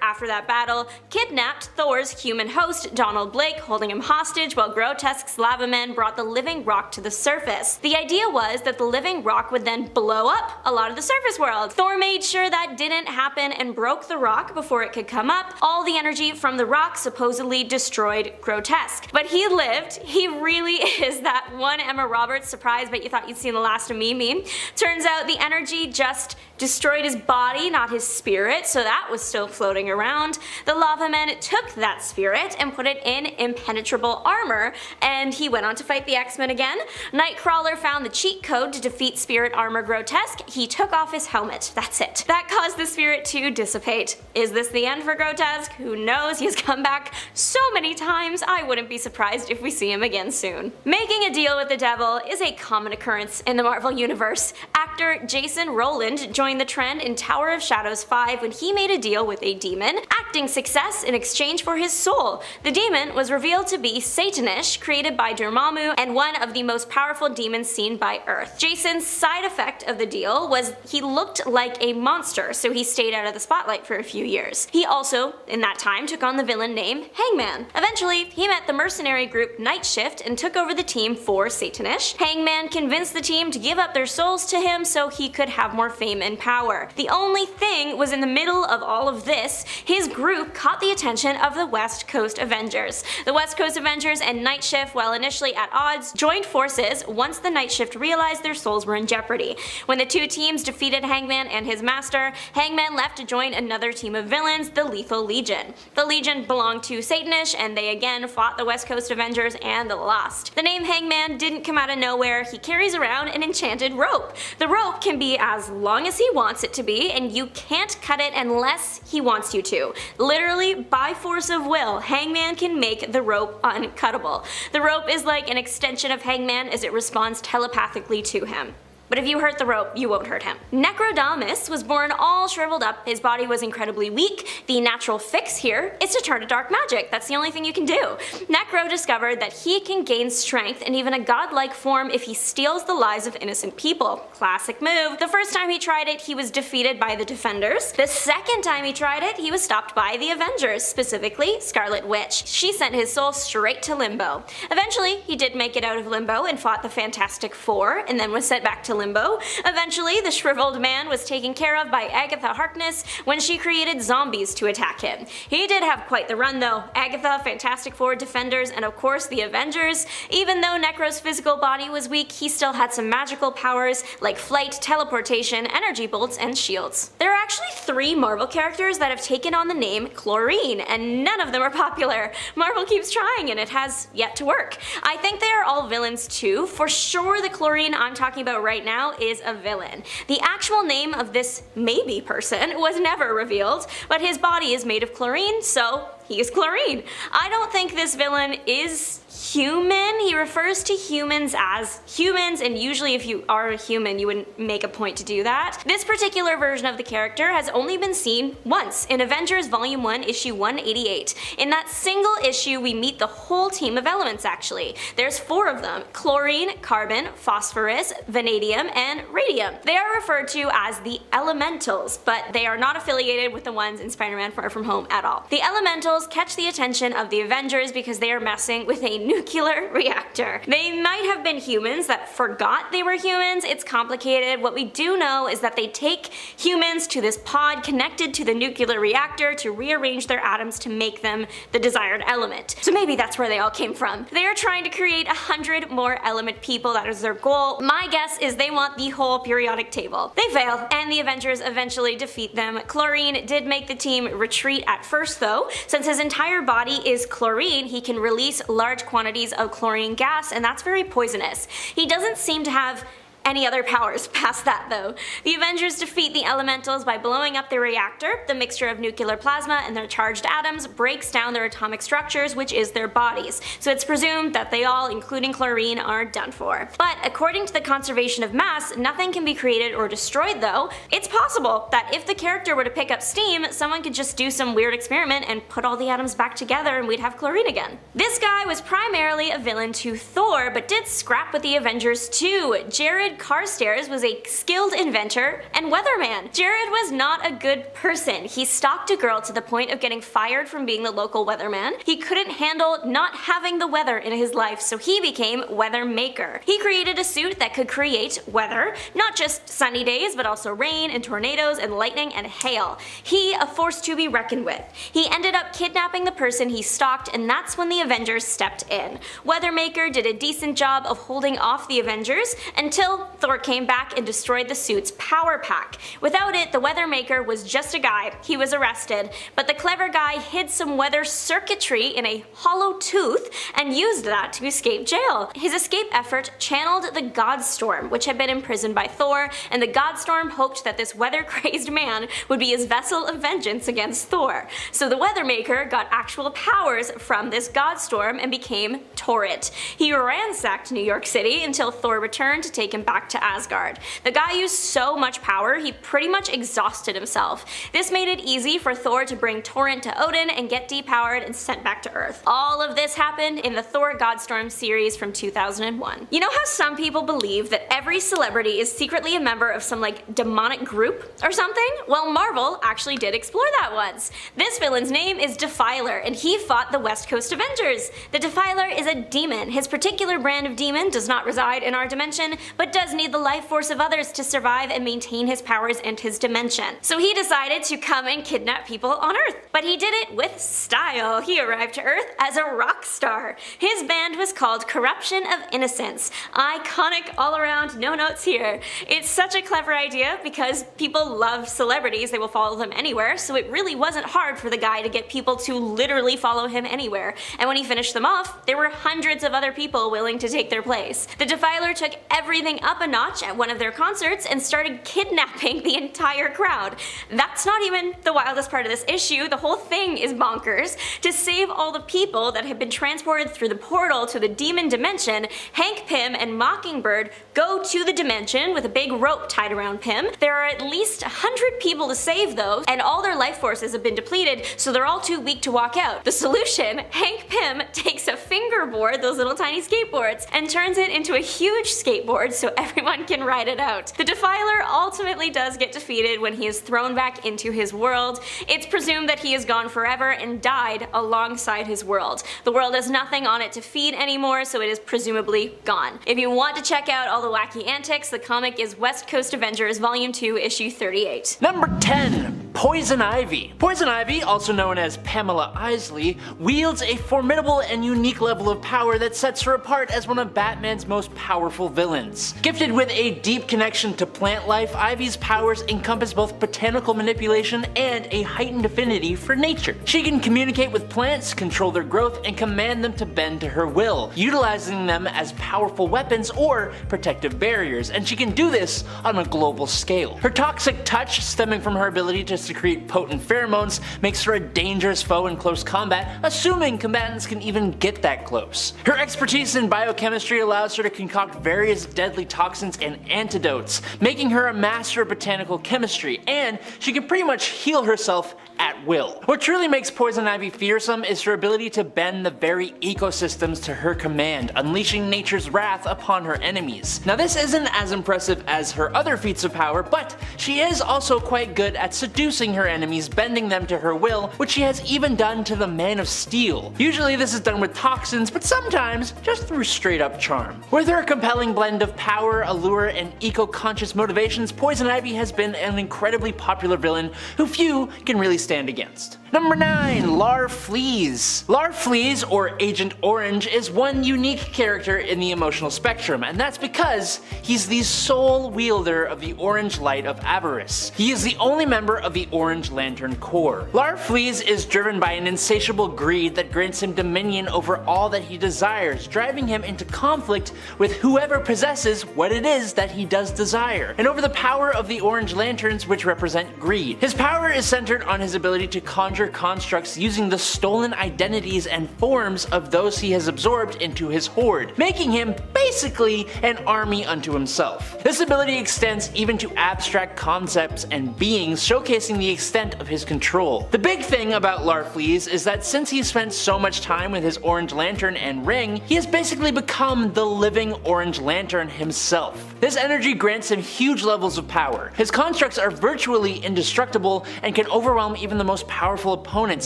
after that battle, kidnapped Thor's human host, Donald Blake, holding him hostage while Grotesque's lava men brought the living rock to the surface. The idea was that the living rock would then blow up a lot of the surface world. Thor made sure that didn't happen and broke the rock before it could come up. All the energy from the rock supposedly destroyed Grotesque. But he lived. He really is that one Emma Roberts surprise but you thought you'd seen the last of me meme. Turns out the energy just destroyed his body, not his spirit, so that was still floating around. The lava men took that spirit and put it in impenetrable armor, and he went on to fight the X-Men X-Men again. Nightcrawler found the cheat code to defeat Spirit Armor Grotesque. He took off his helmet. That's it. That caused the spirit to dissipate. Is this the end for Grotesque? Who knows? He has come back so many times, I wouldn't be surprised if we see him again soon. Making a deal with the devil is a common occurrence in the Marvel Universe. Actor Jason Rowland joined the trend in Tower of Shadows 5 when he made a deal with a demon, acting success in exchange for his soul. The demon was revealed to be Satanish, created by Dormammu and one of the most powerful demons seen by Earth. Jason's side effect of the deal was he looked like a monster, so he stayed out of the spotlight for a few years. He also, in that time, took on the villain name Hangman. Eventually, he met the mercenary group Night Shift and took over the team for Satanish. Hangman convinced the team to give up their souls to him so he could have more fame and power. The only thing was, in the middle of all of this, his group caught the attention of the West Coast Avengers. The West Coast Avengers and Night Shift, while initially at odds, joined forces once the Night Shift realized their souls were in jeopardy. When the two teams defeated Hangman and his master, Hangman left to join another team of villains, the Lethal Legion. The Legion belonged to Satanish, and they again fought the West Coast Avengers and lost. The name Hangman didn't come out of nowhere. He carries around an enchanted rope. The rope can be as long as he wants it to be, and you can't cut it unless he wants you to. Literally, by force of will, Hangman can make the rope uncuttable. The rope is like an extension of Hangman as it responds telepathically to him. But if you hurt the rope, you won't hurt him. Necrodamus was born all shriveled up. His body was incredibly weak. The natural fix here is to turn to dark magic. That's the only thing you can do. Necro discovered that he can gain strength and even a godlike form if he steals the lives of innocent people. Classic move. The first time he tried it, he was defeated by the Defenders. The second time he tried it, he was stopped by the Avengers, specifically Scarlet Witch. She sent his soul straight to Limbo. Eventually, he did make it out of Limbo and fought the Fantastic Four, and then was sent back to Limbo. Eventually, the shriveled man was taken care of by Agatha Harkness when she created zombies to attack him. He did have quite the run though. Agatha, Fantastic Four, Defenders, and of course the Avengers. Even though Necro's physical body was weak, he still had some magical powers like flight, teleportation, energy bolts, and shields. There are actually 3 Marvel characters that have taken on the name Chlorine, and none of them are popular. Marvel keeps trying and it has yet to work. I think they are all villains too. For sure, the Chlorine I'm talking about right now is a villain. The actual name of this maybe person was never revealed, but his body is made of chlorine, so he is Chlorine. I don't think this villain is human. He refers to humans as humans, and usually if you are a human, you wouldn't make a point to do that. This particular version of the character has only been seen once, in Avengers Volume 1, Issue 188. In that single issue, we meet the whole team of elements actually. There's 4 of them: chlorine, carbon, phosphorus, vanadium, and radium. They are referred to as the Elementals, but they are not affiliated with the ones in Spider-Man Far From Home at all. The Elementals catch the attention of the Avengers because they are messing with a nuclear reactor. They might have been humans that forgot they were humans. It's complicated. What we do know is that they take humans to this pod connected to the nuclear reactor to rearrange their atoms to make them the desired element. So maybe that's where they all came from. They are trying to create 100 more element people. That is their goal. My guess is they want the whole periodic table. They fail, and the Avengers eventually defeat them. Chlorine did make the team retreat at first though. Since his entire body is chlorine, he can release large quantities of chlorine gas, and that's very poisonous. He doesn't seem to have any other powers past that though. The Avengers defeat the Elementals by blowing up their reactor. The mixture of nuclear plasma and their charged atoms breaks down their atomic structures, which is their bodies. So it's presumed that they all, including Chlorine, are done for. But according to the conservation of mass, nothing can be created or destroyed though. It's possible that if the character were to pick up steam, someone could just do some weird experiment and put all the atoms back together and we'd have Chlorine again. This guy was primarily a villain to Thor, but did scrap with the Avengers too. Jared Carstairs was a skilled inventor and weatherman. Jared was not a good person. He stalked a girl to the point of getting fired from being the local weatherman. He couldn't handle not having the weather in his life, so he became Weather Maker. He created a suit that could create weather, not just sunny days, but also rain and tornadoes and lightning and hail. He, a force to be reckoned with. He ended up kidnapping the person he stalked, and that's when the Avengers stepped in. Weather Maker did a decent job of holding off the Avengers until Until Thor came back and destroyed the suit's power pack. Without it, the Weathermaker was just a guy. He was arrested, but the clever guy hid some weather circuitry in a hollow tooth and used that to escape jail. His escape effort channeled the Godstorm, which had been imprisoned by Thor, and the Godstorm hoped that this weather-crazed man would be his vessel of vengeance against Thor. So the Weathermaker got actual powers from this Godstorm and became Torrid. He ransacked New York City until Thor returned to take him back to Asgard. The guy used so much power, he pretty much exhausted himself. This made it easy for Thor to bring Torrent to Odin and get depowered and sent back to Earth. All of this happened in the Thor Godstorm series from 2001. You know how some people believe that every celebrity is secretly a member of some like demonic group or something? Well, Marvel actually did explore that once. This villain's name is Defiler, and he fought the West Coast Avengers. The Defiler is a demon. His particular brand of demon does not reside in our dimension, but does need the life force of others to survive and maintain his powers and his dimension. So he decided to come and kidnap people on Earth. But he did it with style. He arrived to Earth as a rock star. His band was called Corruption of Innocence. Iconic all around, no notes here. It's such a clever idea because people love celebrities, they will follow them anywhere, so it really wasn't hard for the guy to get people to literally follow him anywhere. And when he finished them off, there were hundreds of other people willing to take their place. The Defiler took everything up a notch at one of their concerts and started kidnapping the entire crowd. That's not even the wildest part of this issue, the whole thing is bonkers. To save all the people that had been transported through the portal to the demon dimension, Hank Pym and Mockingbird go to the dimension with a big rope tied around Pym. There are at least 100 people to save though, and all their life forces have been depleted, so they're all too weak to walk out. The solution? Hank Pym takes a fingerboard, those little tiny skateboards, and turns it into a huge skateboard so everyone can ride it out. The Defiler ultimately does get defeated when he is thrown back into his world. It's presumed that he is gone forever and died alongside his world. The world has nothing on it to feed anymore, so it is presumably gone. If you want to check out all the wacky antics, the comic is West Coast Avengers Volume 2, Issue 38. Number 10. Poison Ivy. Poison Ivy, also known as Pamela Isley, wields a formidable and unique level of power that sets her apart as one of Batman's most powerful villains. Gifted with a deep connection to plant life, Ivy's powers encompass both botanical manipulation and a heightened affinity for nature. She can communicate with plants, control their growth, and command them to bend to her will, utilizing them as powerful weapons or protective barriers, and she can do this on a global scale. Her toxic touch, stemming from her ability to secrete potent pheromones, makes her a dangerous foe in close combat, assuming combatants can even get that close. Her expertise in biochemistry allows her to concoct various deadly toxins and antidotes, making her a master of botanical chemistry, and she can pretty much heal herself at will. What truly makes Poison Ivy fearsome is her ability to bend the very ecosystems to her command, unleashing nature's wrath upon her enemies. Now this isn't as impressive as her other feats of power, but she is also quite good at seducing her enemies, bending them to her will, which she has even done to the Man of Steel. Usually this is done with toxins, but sometimes just through straight up charm. With her compelling blend of power, allure, and eco-conscious motivations, Poison Ivy has been an incredibly popular villain who few can really stand against. Number 9. Larfleeze. Larfleeze, or Agent Orange, is one unique character in the emotional spectrum, and that's because he's the sole wielder of the orange light of avarice. He is the only member of the Orange Lantern Corps. Larfleeze is driven by an insatiable greed that grants him dominion over all that he desires, driving him into conflict with whoever possesses what it is that he does desire, and over the power of the Orange Lanterns, which represent greed. His power is centered on his ability to conjure constructs using the stolen identities and forms of those he has absorbed into his horde, making him basically an army unto himself. This ability extends even to abstract concepts and beings, showcasing the extent of his control. The big thing about Larfleeze is that since he spent so much time with his Orange Lantern and ring, he has basically become the living Orange Lantern himself. This energy grants him huge levels of power. His constructs are virtually indestructible and can overwhelm even the most powerful opponents.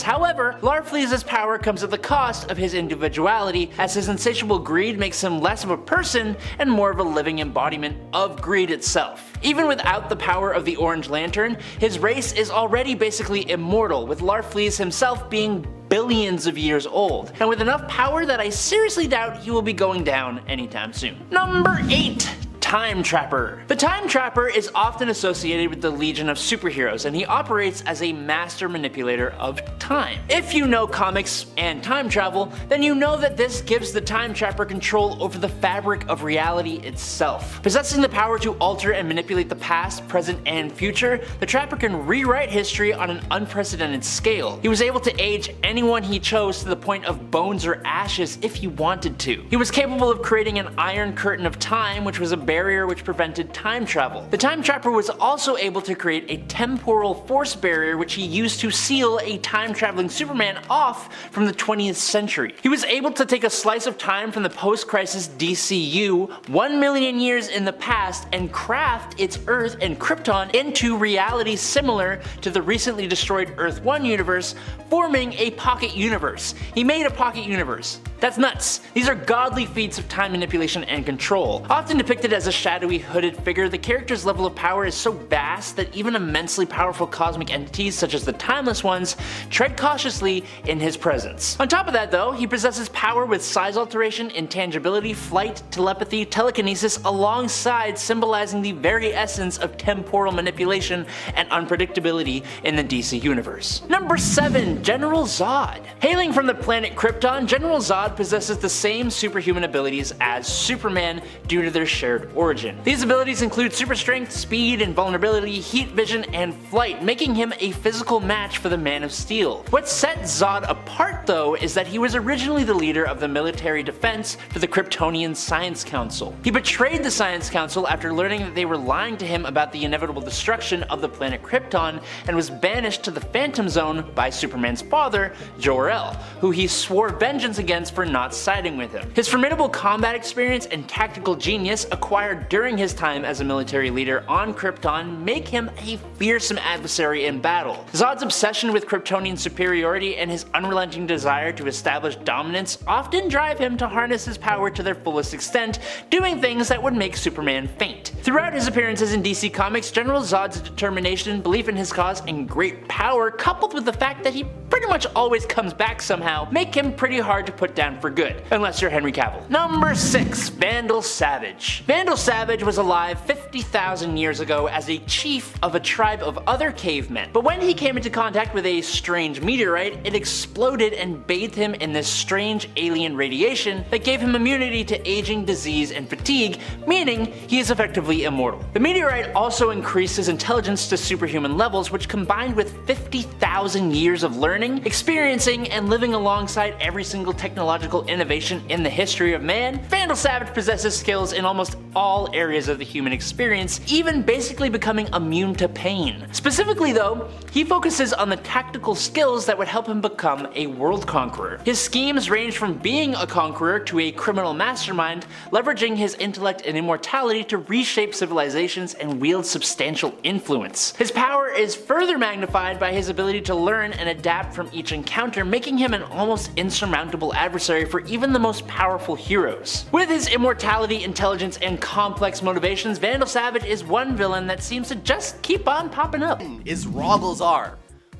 However, Larfleeze's power comes at the cost of his individuality, as his insatiable greed makes him less of a person and more of a living embodiment of greed itself. Even without the power of the Orange Lantern, his race is already basically immortal, with Larfleeze himself being billions of years old, and with enough power that I seriously doubt he will be going down anytime soon. Number 8. Time Trapper. The Time Trapper is often associated with the Legion of Superheroes, and he operates as a master manipulator of time. If you know comics and time travel, then you know that this gives the Time Trapper control over the fabric of reality itself. Possessing the power to alter and manipulate the past, present, and future, the Trapper can rewrite history on an unprecedented scale. He was able to age anyone he chose to the point of bones or ashes if he wanted to. He was capable of creating an iron curtain of time, which was a barrier which prevented time travel. The Time Trapper was also able to create a temporal force barrier which he used to seal a time-traveling Superman off from the 20th century. He was able to take a slice of time from the post-crisis DCU 1 million years in the past and craft its Earth and Krypton into reality similar to the recently destroyed Earth 1 universe, forming a pocket universe. He made a pocket universe. That's nuts. These are godly feats of time manipulation and control. Often depicted as a shadowy, hooded figure, the character's level of power is so vast that even immensely powerful cosmic entities such as the Timeless Ones tread cautiously in his presence. On top of that though, he possesses power with size alteration, intangibility, flight, telepathy, telekinesis, alongside symbolizing the very essence of temporal manipulation and unpredictability in the DC universe. Number 7. General Zod. Hailing from the planet Krypton, General Zod possesses the same superhuman abilities as Superman due to their shared origin. These abilities include super strength, speed, invulnerability, heat vision, and flight, making him a physical match for the Man of Steel. What set Zod apart though is that he was originally the leader of the military defense for the Kryptonian Science Council. He betrayed the Science Council after learning that they were lying to him about the inevitable destruction of the planet Krypton and was banished to the Phantom Zone by Superman's father, Jor-El, who he swore vengeance against for not siding with him. His formidable combat experience and tactical genius acquired during his time as a military leader on Krypton make him a fearsome adversary in battle. Zod's obsession with Kryptonian superiority and his unrelenting desire to establish dominance often drive him to harness his power to their fullest extent, doing things that would make Superman faint. Throughout his appearances in DC Comics, General Zod's determination, belief in his cause, and great power, coupled with the fact that he pretty much always comes back somehow, make him pretty hard to put down for good, unless you're Henry Cavill. Number 6. Vandal Savage. Vandal Savage was alive 50,000 years ago as a chief of a tribe of other cavemen, but when he came into contact with a strange meteorite, it exploded and bathed him in this strange alien radiation that gave him immunity to aging, disease, and fatigue, meaning he is effectively immortal. The meteorite also increased his intelligence to superhuman levels, which combined with 50,000 years of learning, experiencing, and living alongside every single technological innovation in the history of man, Vandal Savage possesses skills in almost all areas of the human experience, even basically becoming immune to pain. Specifically though, he focuses on the tactical skills that would help him become a world conqueror. His schemes range from being a conqueror to a criminal mastermind, leveraging his intellect and immortality to reshape civilizations and wield substantial influence. His power is further magnified by his ability to learn and adapt from each encounter, making him an almost insurmountable adversary for even the most powerful heroes. With his immortality, intelligence, and complex motivations, Vandal Savage is one villain that seems to just keep on popping up. Is Rogolzar?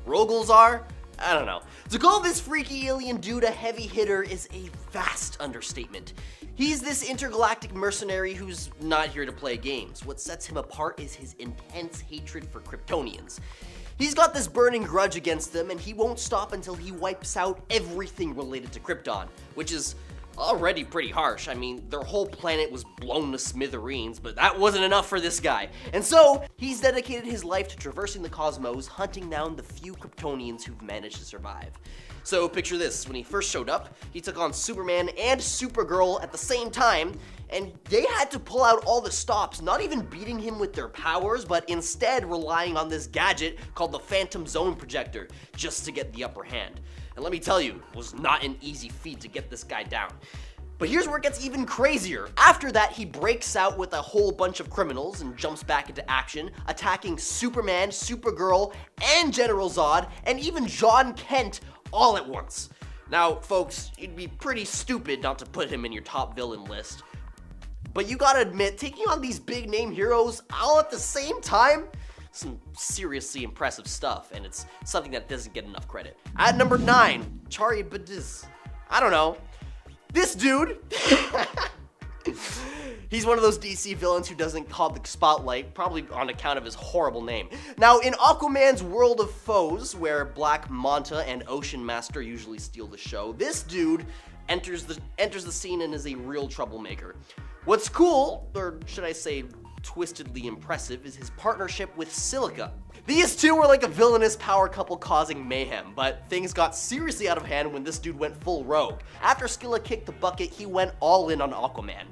Rogolzar? I don't know. To call this freaky alien dude a heavy hitter is a vast understatement. He's this intergalactic mercenary who's not here to play games. What sets him apart is his intense hatred for Kryptonians. He's got this burning grudge against them, and he won't stop until he wipes out everything related to Krypton, which is already pretty harsh. I mean, their whole planet was blown to smithereens, but that wasn't enough for this guy. And so, he's dedicated his life to traversing the cosmos, hunting down the few Kryptonians who've managed to survive. So picture this, when he first showed up, he took on Superman and Supergirl at the same time, and they had to pull out all the stops, not even beating him with their powers, but instead relying on this gadget called the Phantom Zone Projector, just to get the upper hand. And let me tell you, it was not an easy feat to get this guy down. But here's where it gets even crazier. After that, he breaks out with a whole bunch of criminals and jumps back into action, attacking Superman, Supergirl, and General Zod, and even John Kent all at once. Now, folks, you'd be pretty stupid not to put him in your top villain list. But you gotta admit, taking on these big name heroes all at the same time, some seriously impressive stuff, and it's something that doesn't get enough credit. At number 9, Charibadiz. I don't know. This dude He's one of those DC villains who doesn't hog the spotlight, probably on account of his horrible name. Now, in Aquaman's World of Foes, where Black Manta and Ocean Master usually steal the show, this dude enters the scene and is a real troublemaker. What's cool, or should I say twistedly impressive, is his partnership with Silica. These two were like a villainous power couple causing mayhem, but things got seriously out of hand when this dude went full rogue. After Scylla kicked the bucket, he went all in on Aquaman.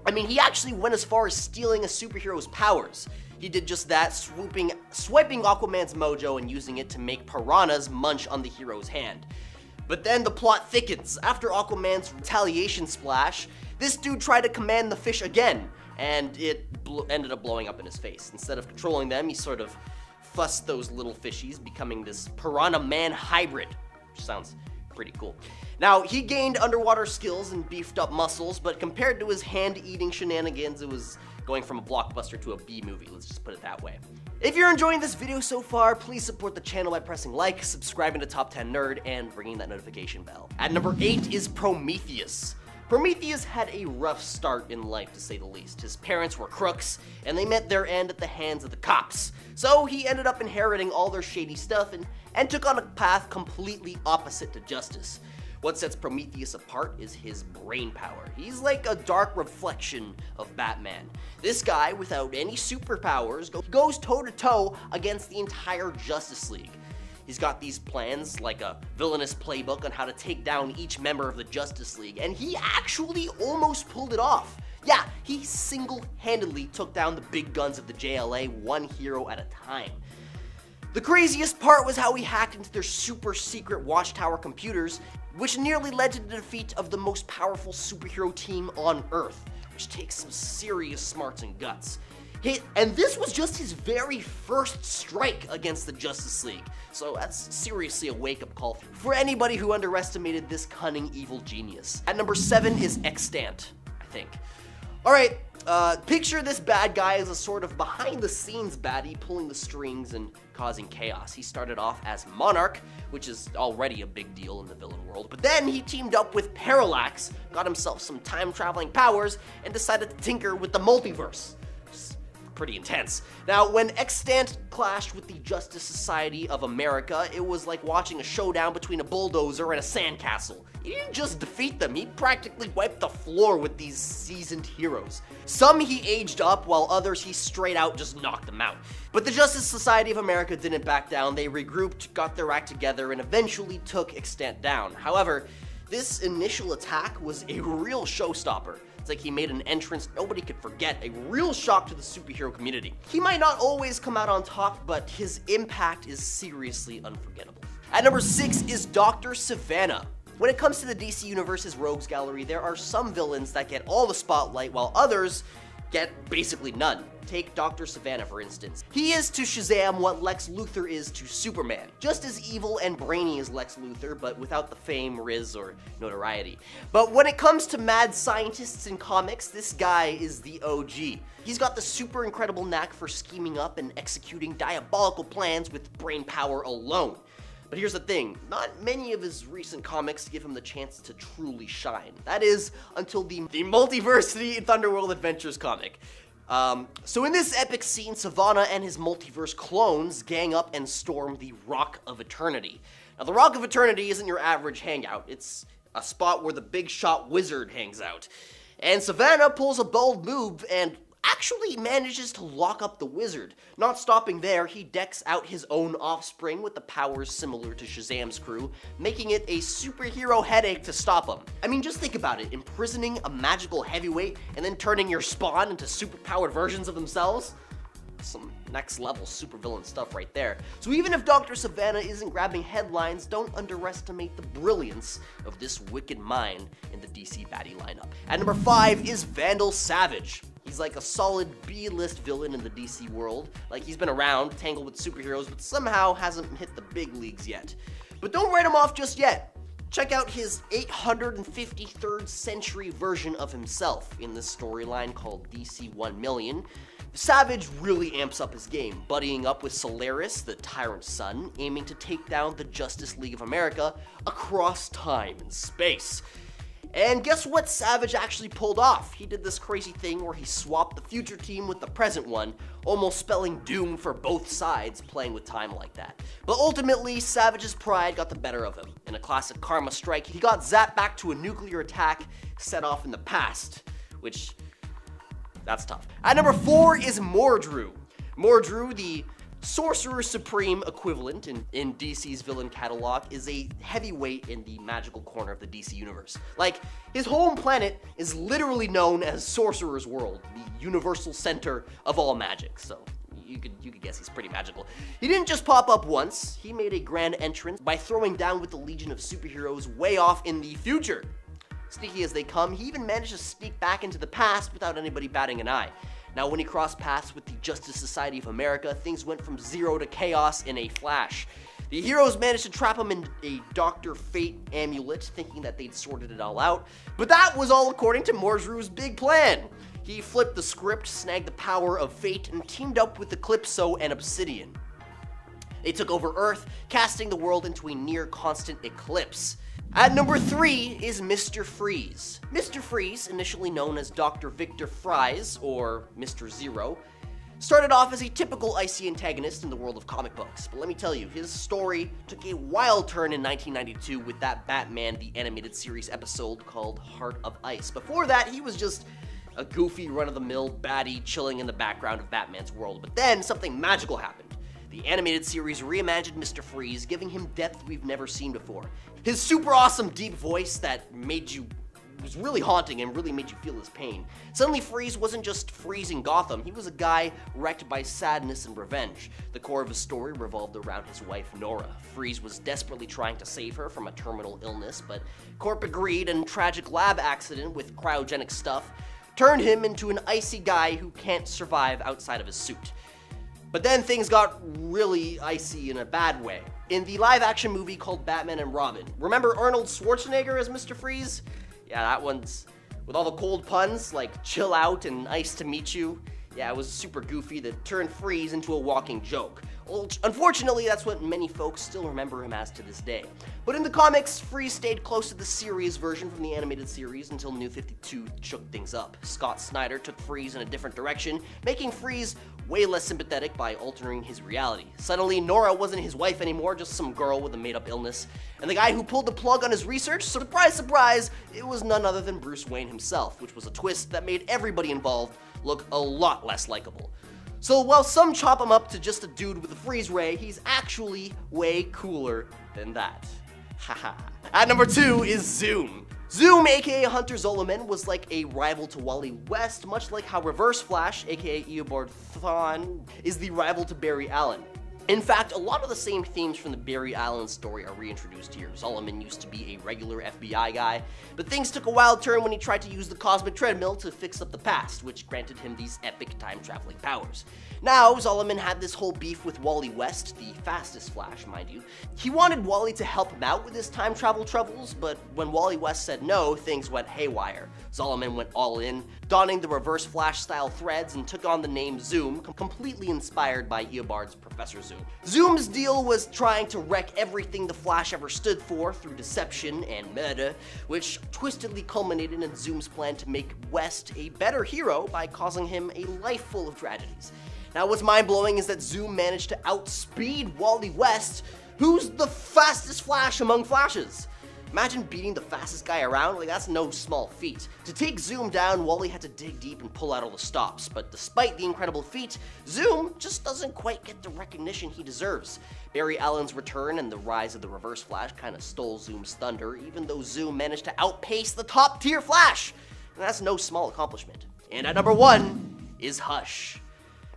I mean, he actually went as far as stealing a superhero's powers. He did just that, swiping Aquaman's mojo and using it to make piranhas munch on the hero's hand. But then the plot thickens. After Aquaman's retaliation splash, this dude tried to command the fish again, and it ended up blowing up in his face. Instead of controlling them, he sort of fussed those little fishies, becoming this piranha-man hybrid, which sounds pretty cool. Now, he gained underwater skills and beefed up muscles, but compared to his hand-eating shenanigans, it was going from a blockbuster to a B-movie, let's just put it that way. If you're enjoying this video so far, please support the channel by pressing like, subscribing to Top 10 Nerd, and ringing that notification bell. At number 8 is Prometheus. Prometheus had a rough start in life, to say the least. His parents were crooks, and they met their end at the hands of the cops. So he ended up inheriting all their shady stuff and took on a path completely opposite to justice. What sets Prometheus apart is his brain power. He's like a dark reflection of Batman. This guy, without any superpowers, goes toe-to-toe against the entire Justice League. He's got these plans, like a villainous playbook on how to take down each member of the Justice League, and he actually almost pulled it off. Yeah, he single-handedly took down the big guns of the JLA, one hero at a time. The craziest part was how he hacked into their super secret Watchtower computers, which nearly led to the defeat of the most powerful superhero team on Earth, which takes some serious smarts and guts. And this was just his very first strike against the Justice League, so that's seriously a wake-up call for anybody who underestimated this cunning evil genius. At number 7 is Extant, I think. Alright, picture this bad guy as a sort of behind-the-scenes baddie pulling the strings and causing chaos. He started off as Monarch, which is already a big deal in the villain world, but then he teamed up with Parallax, got himself some time-traveling powers, and decided to tinker with the multiverse. Pretty intense. Now, when Extant clashed with the Justice Society of America, it was like watching a showdown between a bulldozer and a sandcastle. He didn't just defeat them, he practically wiped the floor with these seasoned heroes. Some he aged up, while others he straight out just knocked them out. But the Justice Society of America didn't back down. They regrouped, got their act together, and eventually took Extant down. However, this initial attack was a real showstopper. It's like he made an entrance nobody could forget, a real shock to the superhero community. He might not always come out on top, but his impact is seriously unforgettable. At number 6 is Dr. Sivana. When it comes to the DC Universe's rogues gallery, there are some villains that get all the spotlight, while others get basically none. Take Dr. Sivana, for instance. He is to Shazam what Lex Luthor is to Superman. Just as evil and brainy as Lex Luthor, but without the fame, riz, or notoriety. But when it comes to mad scientists in comics, this guy is the OG. He's got the super incredible knack for scheming up and executing diabolical plans with brain power alone. But here's the thing, not many of his recent comics give him the chance to truly shine. That is, until the Multiverse Thunderworld Adventures comic. So in this epic scene, Sivana and his multiverse clones gang up and storm the Rock of Eternity. Now, the Rock of Eternity isn't your average hangout. It's a spot where the big shot wizard hangs out. And Sivana pulls a bold move and actually manages to lock up the wizard. Not stopping there, he decks out his own offspring with the powers similar to Shazam's crew, making it a superhero headache to stop him. I mean, just think about it, imprisoning a magical heavyweight and then turning your spawn into superpowered versions of themselves? Some next level supervillain stuff right there. So even if Dr. Sivana isn't grabbing headlines, don't underestimate the brilliance of this wicked mind in the DC baddie lineup. At number 5 is Vandal Savage. He's like a solid B-list villain in the DC world. Like, he's been around, tangled with superheroes, but somehow hasn't hit the big leagues yet. But don't write him off just yet. Check out his 853rd century version of himself in this storyline called DC 1 Million. Savage really amps up his game, buddying up with Solaris, the Tyrant's son, aiming to take down the Justice League of America across time and space. And guess what Savage actually pulled off? He did this crazy thing where he swapped the future team with the present one, almost spelling doom for both sides playing with time like that. But ultimately, Savage's pride got the better of him. In a classic karma strike, he got zapped back to a nuclear attack set off in the past, which, that's tough. At number 4 is Mordru. Mordru, the Sorcerer Supreme equivalent in DC's villain catalog, is a heavyweight in the magical corner of the DC universe. Like, his home planet is literally known as Sorcerer's World, the universal center of all magic, so you could guess he's pretty magical. He didn't just pop up once, he made a grand entrance by throwing down with the legion of superheroes way off in the future. Sneaky as they come, he even managed to sneak back into the past without anybody batting an eye. Now, when he crossed paths with the Justice Society of America, things went from zero to chaos in a flash. The heroes managed to trap him in a Dr. Fate amulet, thinking that they'd sorted it all out, but that was all according to Mordru's big plan. He flipped the script, snagged the power of Fate, and teamed up with Eclipso and Obsidian. They took over Earth, casting the world into a near-constant eclipse. At number 3 is Mr. Freeze. Mr. Freeze, initially known as Dr. Victor Fries, or Mr. Zero, started off as a typical icy antagonist in the world of comic books. But let me tell you, his story took a wild turn in 1992 with that Batman the Animated Series episode called Heart of Ice. Before that, he was just a goofy, run-of-the-mill baddie chilling in the background of Batman's world. But then, something magical happened. The animated series reimagined Mr. Freeze, giving him depth we've never seen before. His super awesome deep voice that was really haunting and really made you feel his pain. Suddenly Freeze wasn't just freezing Gotham, he was a guy wrecked by sadness and revenge. The core of his story revolved around his wife Nora. Freeze was desperately trying to save her from a terminal illness, but corporate greed and tragic lab accident with cryogenic stuff turned him into an icy guy who can't survive outside of his suit. But then things got really icy in a bad way. In the live-action movie called Batman and Robin, remember Arnold Schwarzenegger as Mr. Freeze? Yeah, that one's with all the cold puns like chill out and nice to meet you. Yeah, it was super goofy that turned Freeze into a walking joke. Well, unfortunately, that's what many folks still remember him as to this day. But in the comics, Freeze stayed close to the series version from the animated series until New 52 shook things up. Scott Snyder took Freeze in a different direction, making Freeze way less sympathetic by altering his reality. Suddenly, Nora wasn't his wife anymore, just some girl with a made-up illness. And the guy who pulled the plug on his research, surprise, surprise, it was none other than Bruce Wayne himself, which was a twist that made everybody involved look a lot less likable. So while some chop him up to just a dude with a freeze ray, he's actually way cooler than that. Haha. At number 2 is Zoom. Zoom, aka Hunter Zolomon, was like a rival to Wally West, much like how Reverse Flash, aka Eobard Thawne, is the rival to Barry Allen. In fact, a lot of the same themes from the Barry Allen story are reintroduced here. Zolomon used to be a regular FBI guy, but things took a wild turn when he tried to use the cosmic treadmill to fix up the past, which granted him these epic time-traveling powers. Now, Zolomon had this whole beef with Wally West, the fastest Flash, mind you. He wanted Wally to help him out with his time travel troubles, but when Wally West said no, things went haywire. Zolomon went all in, donning the Reverse Flash-style threads and took on the name Zoom, completely inspired by Eobard's Professor Zoom. Zoom's deal was trying to wreck everything the Flash ever stood for through deception and murder, which twistedly culminated in Zoom's plan to make West a better hero by causing him a life full of tragedies. Now, what's mind-blowing is that Zoom managed to outspeed Wally West, who's the fastest Flash among Flashes. Imagine beating the fastest guy around, like that's no small feat. To take Zoom down, Wally had to dig deep and pull out all the stops, but despite the incredible feat, Zoom just doesn't quite get the recognition he deserves. Barry Allen's return and the rise of the Reverse Flash kind of stole Zoom's thunder, even though Zoom managed to outpace the top-tier Flash, and that's no small accomplishment. And at number 1 is Hush.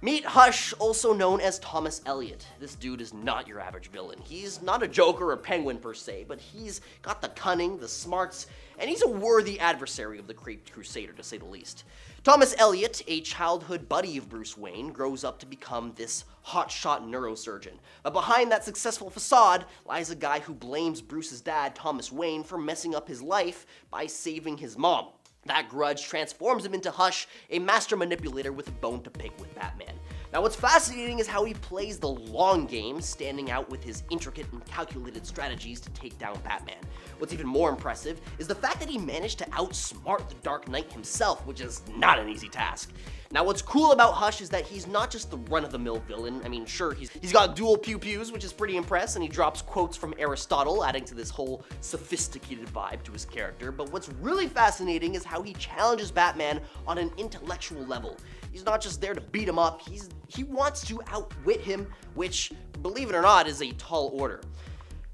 Meet Hush, also known as Thomas Elliot. This dude is not your average villain. He's not a Joker or Penguin per se, but he's got the cunning, the smarts, and he's a worthy adversary of the Caped Crusader, to say the least. Thomas Elliot, a childhood buddy of Bruce Wayne, grows up to become this hotshot neurosurgeon. But behind that successful facade lies a guy who blames Bruce's dad, Thomas Wayne, for messing up his life by saving his mom. That grudge transforms him into Hush, a master manipulator with a bone to pick with Batman. Now what's fascinating is how he plays the long game, standing out with his intricate and calculated strategies to take down Batman. What's even more impressive is the fact that he managed to outsmart the Dark Knight himself, which is not an easy task. Now what's cool about Hush is that he's not just the run-of-the-mill villain. I mean, sure, he's got dual pew-pews, which is pretty impressive, and he drops quotes from Aristotle, adding to this whole sophisticated vibe to his character, but what's really fascinating is how he challenges Batman on an intellectual level. He's not just there to beat him up, he wants to outwit him, which, believe it or not, is a tall order.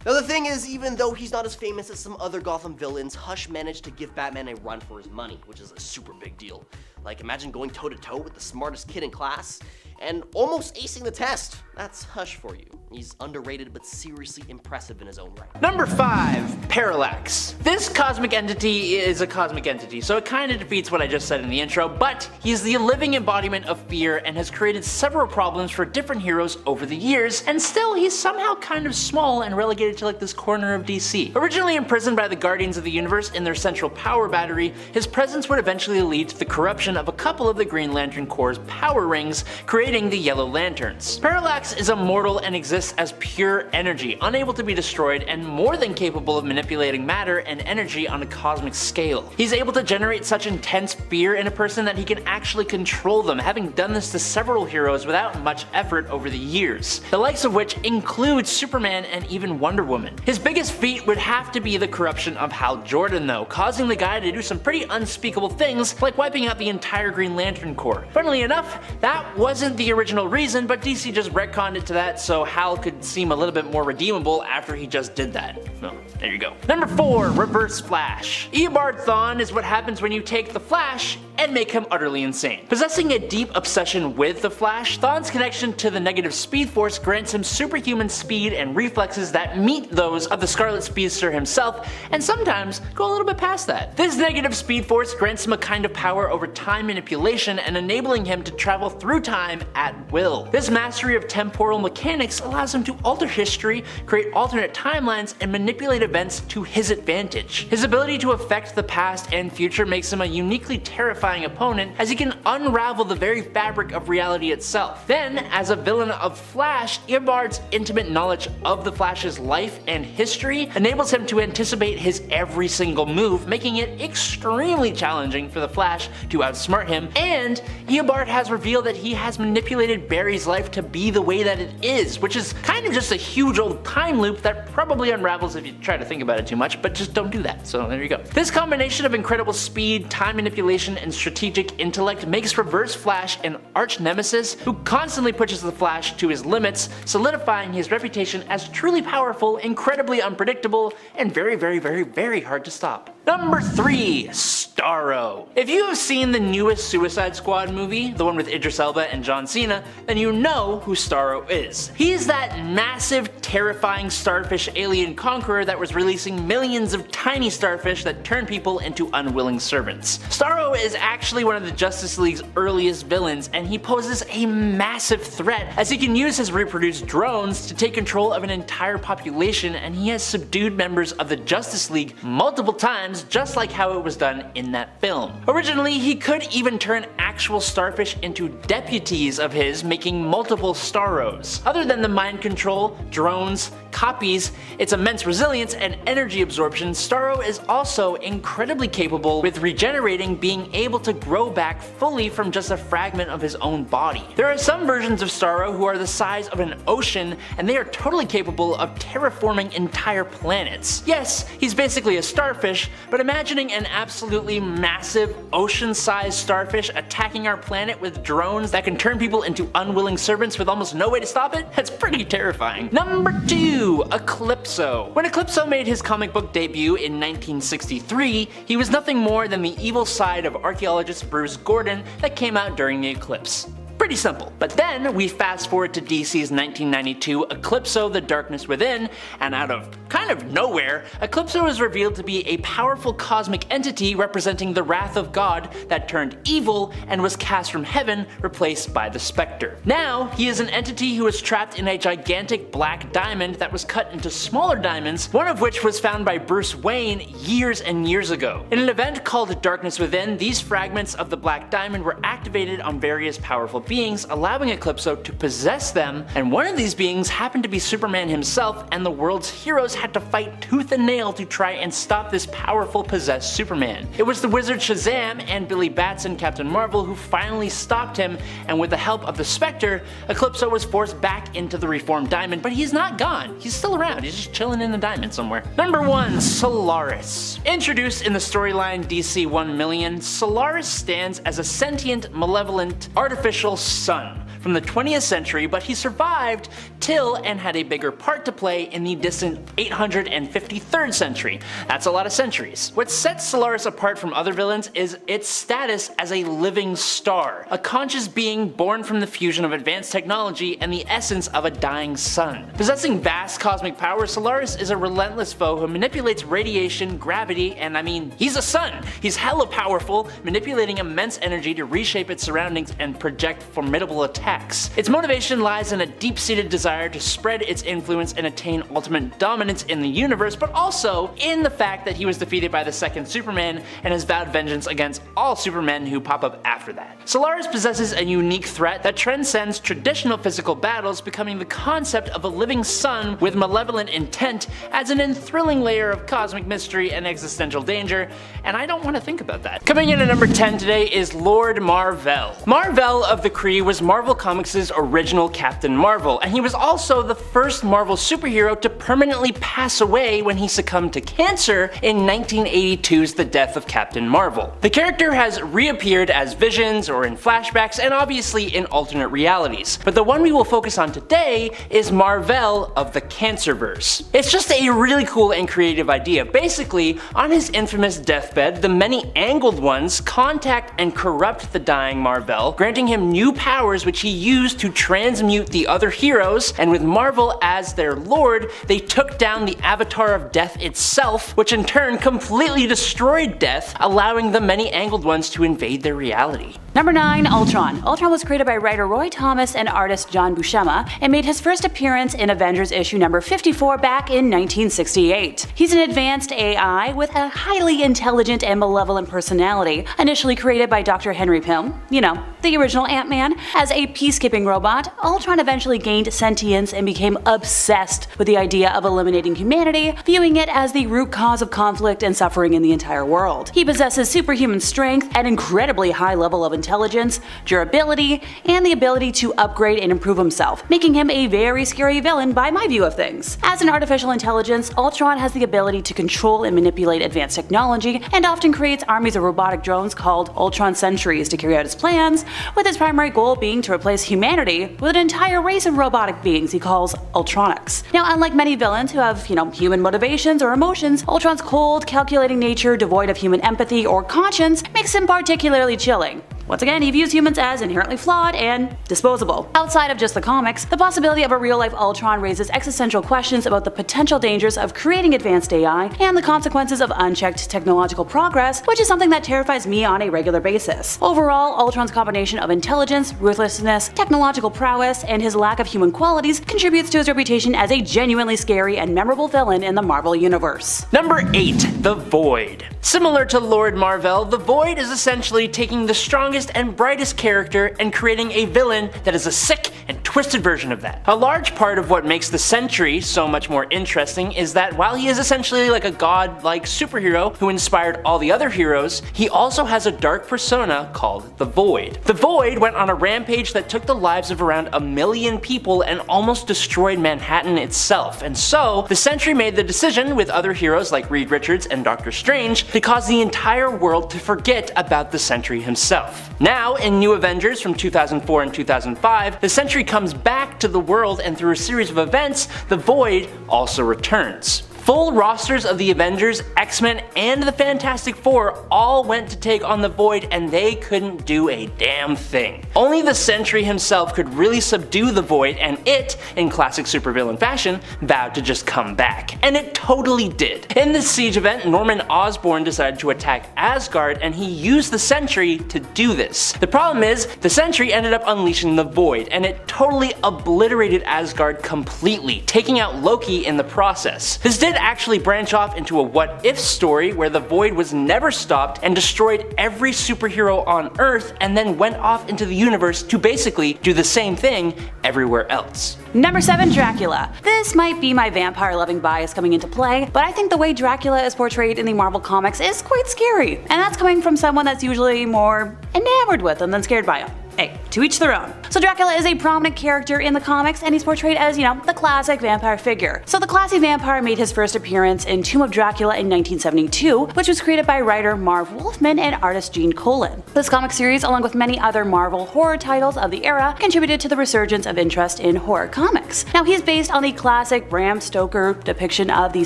Now the thing is, even though he's not as famous as some other Gotham villains, Hush managed to give Batman a run for his money, which is a super big deal. Like, imagine going toe-to-toe with the smartest kid in class and almost acing the test. That's Hush for you. He's underrated but seriously impressive in his own right. Number 5, Parallax. This cosmic entity is a cosmic entity, so it kind of defeats what I just said in the intro, but he's the living embodiment of fear and has created several problems for different heroes over the years, and still he's somehow kind of small and relegated to like this corner of DC. Originally imprisoned by the Guardians of the Universe in their central power battery, his presence would eventually lead to the corruption of a couple of the Green Lantern Corps' power rings, creating the Yellow Lanterns. Parallax is immortal and exists as pure energy, unable to be destroyed and more than capable of manipulating matter and energy on a cosmic scale. He's able to generate such intense fear in a person that he can actually control them, having done this to several heroes without much effort over the years, the likes of which include Superman and even Wonder Woman. His biggest feat would have to be the corruption of Hal Jordan though, causing the guy to do some pretty unspeakable things like wiping out the entire Green Lantern Corps. Funnily enough, that wasn't the original reason, but DC just retconned it to that so Hal could seem a little bit more redeemable after he just did that. Well, there you go. Number 4, Reverse Flash. Eobard Thawne is what happens when you take the Flash and make him utterly insane. Possessing a deep obsession with the Flash, Thawne's connection to the negative Speed Force grants him superhuman speed and reflexes that meet those of the Scarlet Speedster himself, and sometimes go a little bit past that. This negative Speed Force grants him a kind of power over time manipulation and enabling him to travel through time at will. This mastery of temporal mechanics allows him to alter history, create alternate timelines, and manipulate events to his advantage. His ability to affect the past and future makes him a uniquely terrifying opponent, as he can unravel the very fabric of reality itself. Then, as a villain of Flash, Eobard's intimate knowledge of the Flash's life and history enables him to anticipate his every single move, making it extremely challenging for the Flash to outsmart him, and Eobard has revealed that he has manipulated Barry's life to be the way that it is, which is kind of just a huge old time loop that probably unravels if you try to think about it too much, but just don't do that, so there you go. This combination of incredible speed, time manipulation, and strategic intellect makes Reverse Flash an arch nemesis who constantly pushes the Flash to his limits, solidifying his reputation as truly powerful, incredibly unpredictable, and very, very, very, very hard to stop. Number 3, Starro. If you have seen the newest Suicide Squad movie, the one with Idris Elba and John Cena, then you know who Starro is. He's that massive, terrifying starfish alien conqueror that was releasing millions of tiny starfish that turn people into unwilling servants. Starro is actually one of the Justice League's earliest villains, and he poses a massive threat as he can use his reproduced drones to take control of an entire population, and he has subdued members of the Justice League multiple times, just like how it was done in that film. Originally, he could even turn actual starfish into deputies of his, making multiple Starros. Other than the mind control, drones, copies, its immense resilience, and energy absorption, Starro is also incredibly capable with regenerating, being able to grow back fully from just a fragment of his own body. There are some versions of Starro who are the size of an ocean, and they are totally capable of terraforming entire planets. Yes, he's basically a starfish, but imagining an absolutely massive ocean-sized starfish attacking our planet with drones that can turn people into unwilling servants with almost no way to stop it? That's pretty terrifying. Number 2, Eclipso. When Eclipso made his comic book debut in 1963, he was nothing more than the evil side of archaeologist Bruce Gordon that came out during the eclipse. Pretty simple. But then we fast forward to DC's 1992 Eclipso: The Darkness Within, and out of kind of nowhere, Eclipso is revealed to be a powerful cosmic entity representing the wrath of God that turned evil and was cast from heaven, replaced by the Spectre. Now, he is an entity who is trapped in a gigantic black diamond that was cut into smaller diamonds, one of which was found by Bruce Wayne years and years ago. In an event called Darkness Within, these fragments of the black diamond were activated on various powerful beings, beings, allowing Eclipso to possess them, and one of these beings happened to be Superman himself, and the world's heroes had to fight tooth and nail to try and stop this powerful possessed Superman. It was the wizard Shazam and Billy Batson, Captain Marvel, who finally stopped him, and with the help of the Spectre, Eclipso was forced back into the reformed Diamond, but he's not gone. He's still around. He's just chilling in the Diamond somewhere. Number 1. Solaris. Introduced in the storyline DC 1 million, Solaris stands as a sentient, malevolent, artificial sun from the 20th century, but he survived till and had a bigger part to play in the distant 853rd century. That's a lot of centuries. What sets Solaris apart from other villains is its status as a living star, a conscious being born from the fusion of advanced technology and the essence of a dying sun. Possessing vast cosmic power, Solaris is a relentless foe who manipulates radiation, gravity, and I mean, he's a sun! He's hella powerful, manipulating immense energy to reshape its surroundings and project formidable attacks. Its motivation lies in a deep-seated desire to spread its influence and attain ultimate dominance in the universe, but also in the fact that he was defeated by the second Superman and has vowed vengeance against all Supermen who pop up after that. Solaris possesses a unique threat that transcends traditional physical battles, becoming the concept of a living sun with malevolent intent adds an enthralling layer of cosmic mystery and existential danger, and I don't want to think about that. Coming in at number 10 today is Lord Mar-Vell. Mar-Vell of the Kree was Marvel Comics' original Captain Marvel, and he was also the first Marvel superhero to permanently pass away when he succumbed to cancer in 1982's The Death of Captain Marvel. The character has reappeared as visions or in flashbacks and obviously in alternate realities, but the one we will focus on today is Mar-Vell of the Cancerverse. It's just a really cool and creative idea. Basically, on his infamous deathbed, the many angled ones contact and corrupt the dying Mar-Vell, granting him new powers which he used to transmute the other heroes, and with Marvel as their lord, they took down the Avatar of Death itself, which in turn completely destroyed Death, allowing the many angled ones to invade their reality. Number 9. Ultron. Ultron was created by writer Roy Thomas and artist John Buscema, and made his first appearance in Avengers issue number 54 back in 1968. He's an advanced AI with a highly intelligent and malevolent personality, initially created by Dr. Henry Pym, you know, the original Ant-Man. As a peacekeeping robot, Ultron eventually gained sentience and became obsessed with the idea of eliminating humanity, viewing it as the root cause of conflict and suffering in the entire world. He possesses superhuman strength, an incredibly high level of intelligence, durability, and the ability to upgrade and improve himself, making him a very scary villain by my view of things. As an artificial intelligence, Ultron has the ability to control and manipulate advanced technology, and often creates armies of robotic drones called Ultron Sentries to carry out his plans, with his primary goal being to replace humanity with an entire race of robotic beings he calls Ultronics. Now, unlike many villains who have, human motivations or emotions, Ultron's cold, calculating nature, devoid of human empathy or conscience, makes him particularly chilling. Once again, he views humans as inherently flawed and disposable. Outside of just the comics, the possibility of a real-life Ultron raises existential questions about the potential dangers of creating advanced AI and the consequences of unchecked technological progress, which is something that terrifies me on a regular basis. Overall, Ultron's combination of intelligence, ruthlessness, technological prowess, and his lack of human qualities contributes to his reputation as a genuinely scary and memorable villain in the Marvel Universe. Number 8. The Void. Similar to Lord Mar-Vell, the Void is essentially taking the strongest and brightest character and creating a villain that is a sick and twisted version of that. A large part of what makes the Sentry so much more interesting is that while he is essentially like a godlike superhero who inspired all the other heroes, he also has a dark persona called the Void. The Void went on a rampage that took the lives of around 1 million people and almost destroyed Manhattan itself, and so the Sentry made the decision, with other heroes like Reed Richards and Doctor Strange, to cause the entire world to forget about the Sentry himself. Now, in New Avengers from 2004 and 2005, the Sentry comes back to the world, and through a series of events, the Void also returns. Full rosters of the Avengers, X-Men, and the Fantastic Four all went to take on the Void, and they couldn't do a damn thing. Only the Sentry himself could really subdue the Void, and it, in classic supervillain fashion, vowed to just come back. And it totally did. In this siege event, Norman Osborn decided to attack Asgard, and he used the Sentry to do this. The problem is, the Sentry ended up unleashing the Void, and it totally obliterated Asgard completely, taking out Loki in the process. This did actually branch off into a what-if story where the Void was never stopped and destroyed every superhero on Earth and then went off into the universe to basically do the same thing everywhere else. Number 7, Dracula. This might be my vampire-loving bias coming into play, but I think the way Dracula is portrayed in the Marvel Comics is quite scary, and that's coming from someone that's usually more enamored with him than scared by him. Hey, to each their own. So Dracula is a prominent character in the comics, and he's portrayed as, the classic vampire figure. So the classy vampire made his first appearance in Tomb of Dracula in 1972, which was created by writer Marv Wolfman and artist Gene Colan. This comic series, along with many other Marvel horror titles of the era, contributed to the resurgence of interest in horror comics. Now he's based on the classic Bram Stoker depiction of the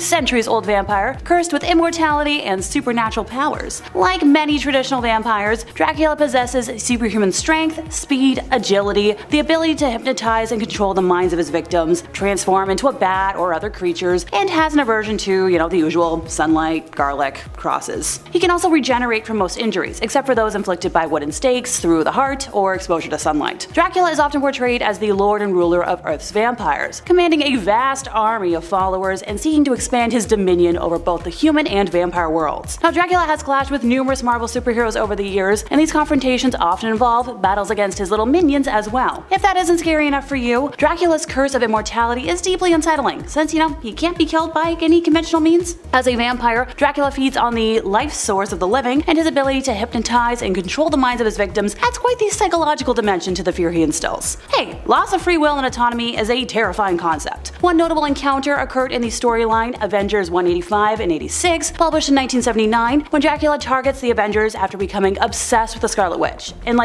centuries-old vampire, cursed with immortality and supernatural powers. Like many traditional vampires, Dracula possesses superhuman strength, speed, agility, the ability to hypnotize and control the minds of his victims, transform into a bat or other creatures, and has an aversion to, the usual sunlight, garlic, crosses. He can also regenerate from most injuries, except for those inflicted by wooden stakes, through the heart, or exposure to sunlight. Dracula is often portrayed as the lord and ruler of Earth's vampires, commanding a vast army of followers and seeking to expand his dominion over both the human and vampire worlds. Now Dracula has clashed with numerous Marvel superheroes over the years, and these confrontations often involve battles against his little minions as well. If that isn't scary enough for you, Dracula's curse of immortality is deeply unsettling, since, he can't be killed by any conventional means. As a vampire, Dracula feeds on the life source of the living, and his ability to hypnotize and control the minds of his victims adds quite the psychological dimension to the fear he instills. Hey, loss of free will and autonomy is a terrifying concept. One notable encounter occurred in the storyline Avengers 185 and 86, published in 1979, when Dracula targets the Avengers after becoming obsessed with the Scarlet Witch. And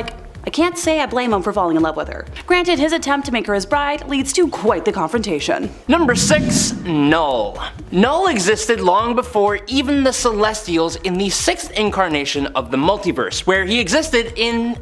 I can't say I blame him for falling in love with her. Granted, his attempt to make her his bride leads to quite the confrontation. Number 6, Null. Null existed long before even the Celestials in the 6th incarnation of the Multiverse, where he existed in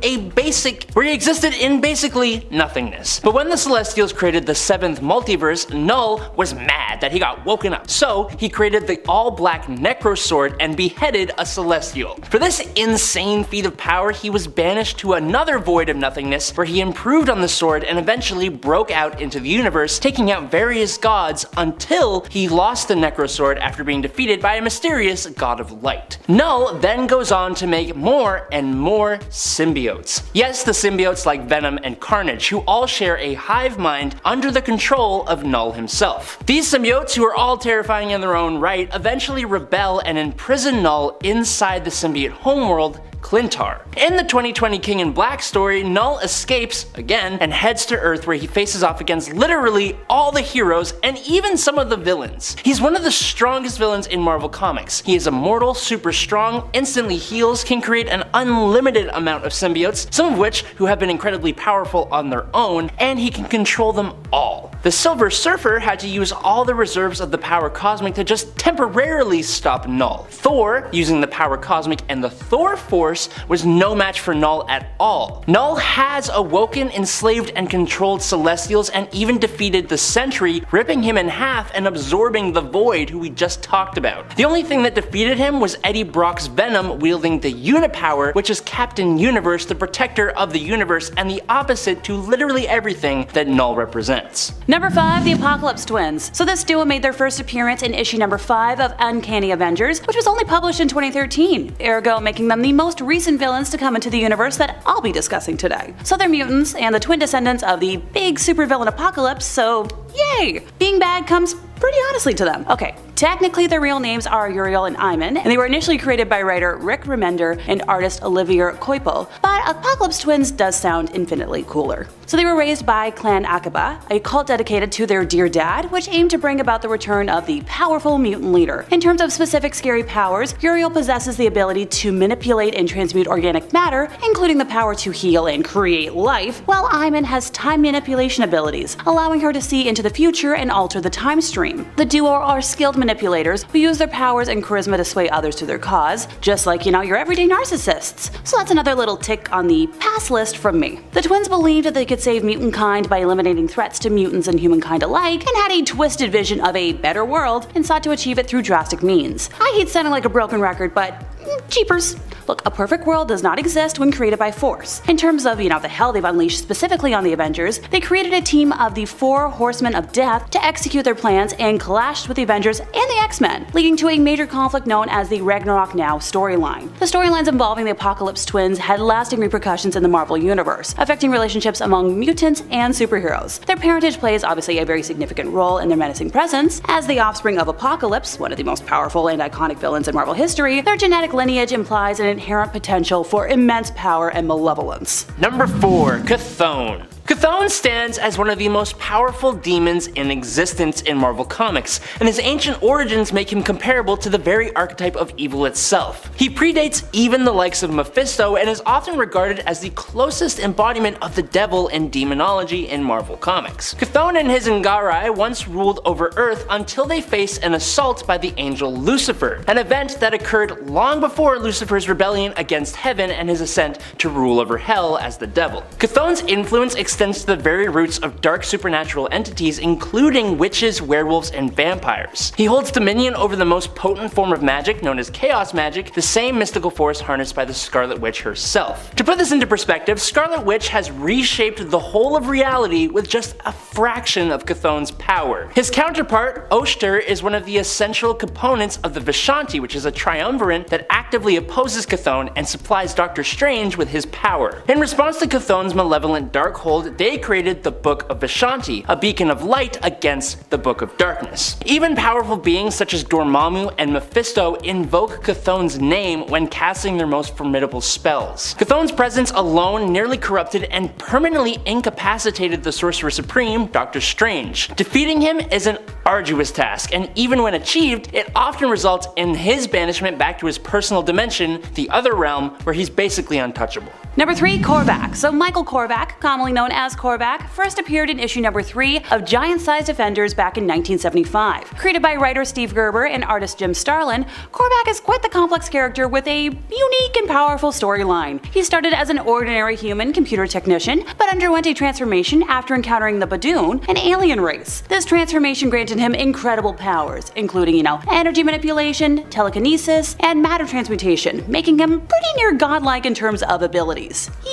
basically nothingness. But when the Celestials created the 7th Multiverse, Null was mad that he got woken up. So he created the all-black Necro Sword and beheaded a Celestial. For this insane feat of power, he was banished to another void of nothingness, where he improved on the sword and eventually broke out into the universe, taking out various gods until he lost the Necro Sword after being defeated by a mysterious god of light. Null then goes on to make more and more symbiotes. Yes, the symbiotes like Venom and Carnage, who all share a hive mind under the control of Null himself. These symbiotes, who are all terrifying in their own right, eventually rebel and imprison Null inside the symbiote homeworld, Clintar. In the 2020 King in Black story, Null escapes, again, and heads to Earth, where he faces off against literally all the heroes and even some of the villains. He's one of the strongest villains in Marvel Comics. He is immortal, super strong, instantly heals, can create an unlimited amount of symbiotes, some of which who have been incredibly powerful on their own, and he can control them all. The Silver Surfer had to use all the reserves of the power cosmic to just temporarily stop Null. Thor, using the power cosmic and the Thor Force, was no match for Null at all. Null has awoken, enslaved, and controlled Celestials and even defeated the Sentry, ripping him in half and absorbing the Void, who we just talked about. The only thing that defeated him was Eddie Brock's Venom wielding the Unipower, which is Captain Universe, the protector of the universe, and the opposite to literally everything that Null represents. Number 5, the Apocalypse Twins. So this duo made their first appearance in issue number 5 of Uncanny Avengers, which was only published in 2013, ergo making them the most recent villains to come into the universe that I'll be discussing today. So they're mutants and the twin descendants of the big supervillain Apocalypse, so yay! Being bad comes pretty honestly to them. Okay, technically their real names are Uriel and Iman, and they were initially created by writer Rick Remender and artist Olivier Coipel, but Apocalypse Twins does sound infinitely cooler. So they were raised by Clan Akaba, a cult dedicated to their dear dad, which aimed to bring about the return of the powerful mutant leader. In terms of specific scary powers, Uriel possesses the ability to manipulate and transmute organic matter, including the power to heal and create life, while Iman has time manipulation abilities, allowing her to see into the future and alter the time stream. The duo are skilled manipulators who use their powers and charisma to sway others to their cause, just like, your everyday narcissists. So that's another little tick on the pass list from me. The twins believed that they could save mutant kind by eliminating threats to mutants and humankind alike, and had a twisted vision of a better world and sought to achieve it through drastic means. I hate sounding like a broken record, but jeepers. Look, a perfect world does not exist when created by force. In terms of, the hell they've unleashed specifically on the Avengers, they created a team of the 4 Horsemen of Death to execute their plans and clashed with the Avengers and the X-Men, leading to a major conflict known as the Ragnarok Now storyline. The storylines involving the Apocalypse twins had lasting repercussions in the Marvel Universe, affecting relationships among mutants and superheroes. Their parentage plays obviously a very significant role in their menacing presence. As the offspring of Apocalypse, one of the most powerful and iconic villains in Marvel history, their genetic lineage implies an inherent potential for immense power and malevolence. Number 4. Chthon. Chthon stands as one of the most powerful demons in existence in Marvel Comics, and his ancient origins make him comparable to the very archetype of evil itself. He predates even the likes of Mephisto and is often regarded as the closest embodiment of the devil in demonology in Marvel Comics. Chthon and his Ngarai once ruled over Earth until they faced an assault by the angel Lucifer, an event that occurred long before Lucifer's rebellion against heaven and his ascent to rule over hell as the devil. Chthon's influence extends to the very roots of dark supernatural entities, including witches, werewolves, and vampires. He holds dominion over the most potent form of magic, known as chaos magic, the same mystical force harnessed by the Scarlet Witch herself. To put this into perspective, Scarlet Witch has reshaped the whole of reality with just a fraction of Chthon's power. His counterpart, Oshter, is one of the essential components of the Vishanti, which is a triumvirate that actively opposes Chthon and supplies Doctor Strange with his power. In response to Chthon's malevolent Darkhold, they created the Book of Vishanti, a beacon of light against the Book of Darkness. Even powerful beings such as Dormammu and Mephisto invoke Chthon's name when casting their most formidable spells. Chthon's presence alone nearly corrupted and permanently incapacitated the Sorcerer Supreme, Doctor Strange. Defeating him is an arduous task, and even when achieved, it often results in his banishment back to his personal dimension, the Other Realm, where he's basically untouchable. Number 3. Korvac. So Michael Korvac, commonly known as Korvac, first appeared in issue number 3 of Giant-Sized Defenders back in 1975. Created by writer Steve Gerber and artist Jim Starlin, Korvac is quite the complex character with a unique and powerful storyline. He started as an ordinary human computer technician, but underwent a transformation after encountering the Badoon, an alien race. This transformation granted him incredible powers, including, energy manipulation, telekinesis, and matter transmutation, making him pretty near godlike in terms of abilities.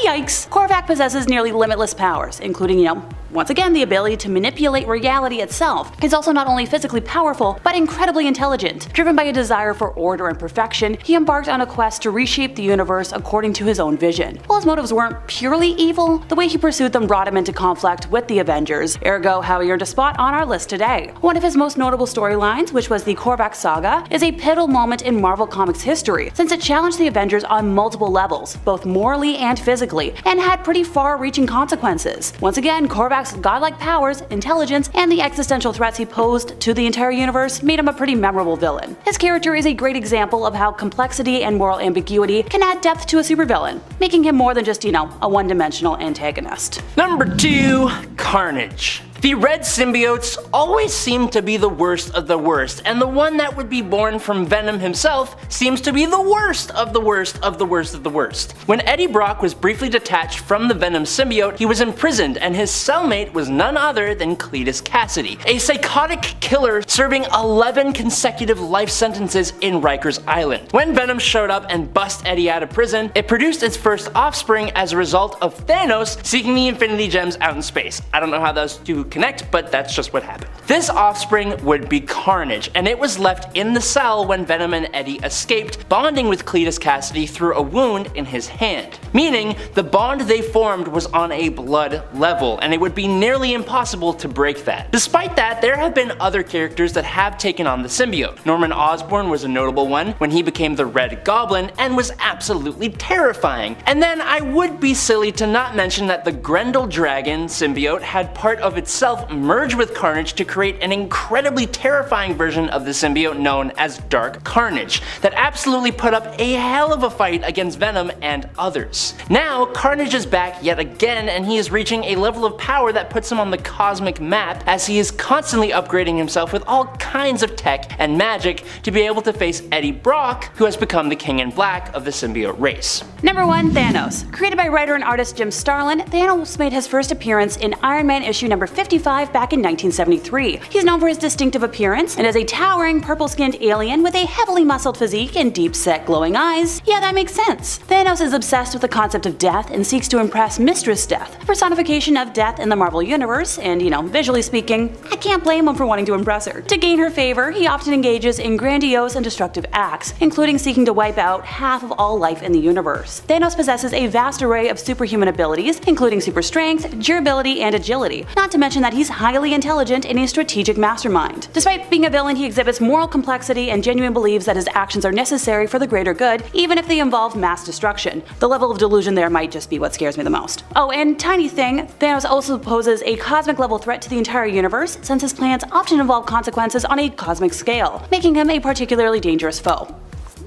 Yikes! Korvac possesses nearly limitless powers, including, once again, the ability to manipulate reality itself. He's also not only physically powerful, but incredibly intelligent. Driven by a desire for order and perfection, he embarked on a quest to reshape the universe according to his own vision. While his motives weren't purely evil, the way he pursued them brought him into conflict with the Avengers, ergo how he earned a spot on our list today. One of his most notable storylines, which was the Korvac saga, is a pivotal moment in Marvel Comics history, since it challenged the Avengers on multiple levels, both morally and physically, and had pretty far-reaching consequences. Once again, Korvac's godlike powers, intelligence, and the existential threats he posed to the entire universe made him a pretty memorable villain. His character is a great example of how complexity and moral ambiguity can add depth to a supervillain, making him more than just, a one-dimensional antagonist. Number 2. Carnage. The red symbiotes always seem to be the worst of the worst, and the one that would be born from Venom himself seems to be the worst of the worst of the worst of the worst. When Eddie Brock was briefly detached from the Venom symbiote, he was imprisoned, and his cellmate was none other than Cletus Cassidy, a psychotic killer serving 11 consecutive life sentences in Rikers Island. When Venom showed up and bust Eddie out of prison, it produced its first offspring as a result of Thanos seeking the Infinity Gems out in space. I don't know how those two connect, but that's just what happened. This offspring would be Carnage, and it was left in the cell when Venom and Eddie escaped, bonding with Cletus Cassidy through a wound in his hand. Meaning, the bond they formed was on a blood level, and it would be nearly impossible to break that. Despite that, there have been other characters that have taken on the symbiote. Norman Osborn was a notable one when he became the Red Goblin and was absolutely terrifying. And then I would be silly to not mention that the Grendel Dragon symbiote had part of itself merge with Carnage to create an incredibly terrifying version of the symbiote known as Dark Carnage that absolutely put up a hell of a fight against Venom and others. Now, Carnage is back yet again, and he is reaching a level of power that puts him on the cosmic map as he is constantly upgrading himself with all kinds of tech and magic to be able to face Eddie Brock, who has become the King in Black of the symbiote race. Number 1. Thanos. Created by writer and artist Jim Starlin, Thanos made his first appearance in Iron Man issue number 50 55 back in 1973. He's known for his distinctive appearance, and as a towering purple-skinned alien with a heavily muscled physique and deep-set glowing eyes, yeah, that makes sense. Thanos is obsessed with the concept of death and seeks to impress Mistress Death, a personification of death in the Marvel Universe, and visually speaking, I can't blame him for wanting to impress her. To gain her favor, he often engages in grandiose and destructive acts, including seeking to wipe out half of all life in the universe. Thanos possesses a vast array of superhuman abilities, including super strength, durability, and agility, not to mention that he's highly intelligent and a strategic mastermind. Despite being a villain, he exhibits moral complexity and genuinely believes that his actions are necessary for the greater good, even if they involve mass destruction. The level of delusion there might just be what scares me the most. Oh, and tiny thing, Thanos also poses a cosmic level threat to the entire universe, since his plans often involve consequences on a cosmic scale, making him a particularly dangerous foe.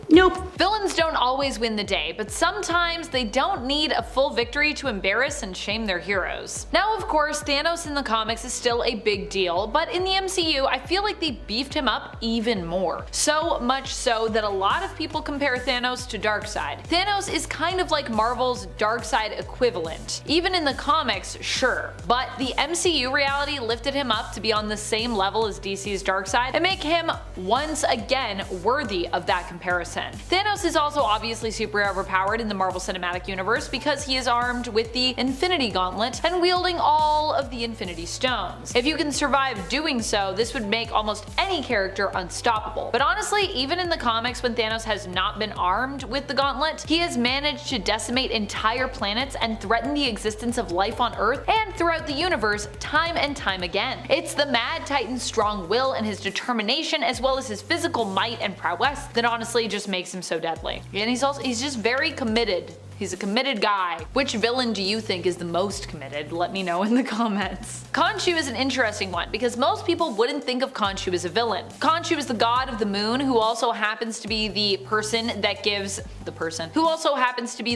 Nope. Villains don't always win the day, but sometimes they don't need a full victory to embarrass and shame their heroes. Now, of course, Thanos in the comics is still a big deal, but in the MCU, I feel like they beefed him up even more. So much so that a lot of people compare Thanos to Darkseid. Thanos is kind of like Marvel's Darkseid equivalent. Even in the comics, sure, but the MCU reality lifted him up to be on the same level as DC's Darkseid and make him once again worthy of that comparison. Thanos is also obviously super overpowered in the Marvel Cinematic Universe because he is armed with the Infinity Gauntlet and wielding all of the Infinity Stones. If you can survive doing so, this would make almost any character unstoppable. But honestly, even in the comics when Thanos has not been armed with the Gauntlet, he has managed to decimate entire planets and threaten the existence of life on Earth and throughout the universe time and time again. It's the Mad Titan's strong will and his determination, as well as his physical might and prowess, that honestly just makes him so deadly. And he's just very committed. He's a committed guy. Which villain do you think is the most committed? Let me know in the comments. Khonshu is an interesting one because most people wouldn't think of Khonshu as a villain. Khonshu is the god of the moon who also happens to be the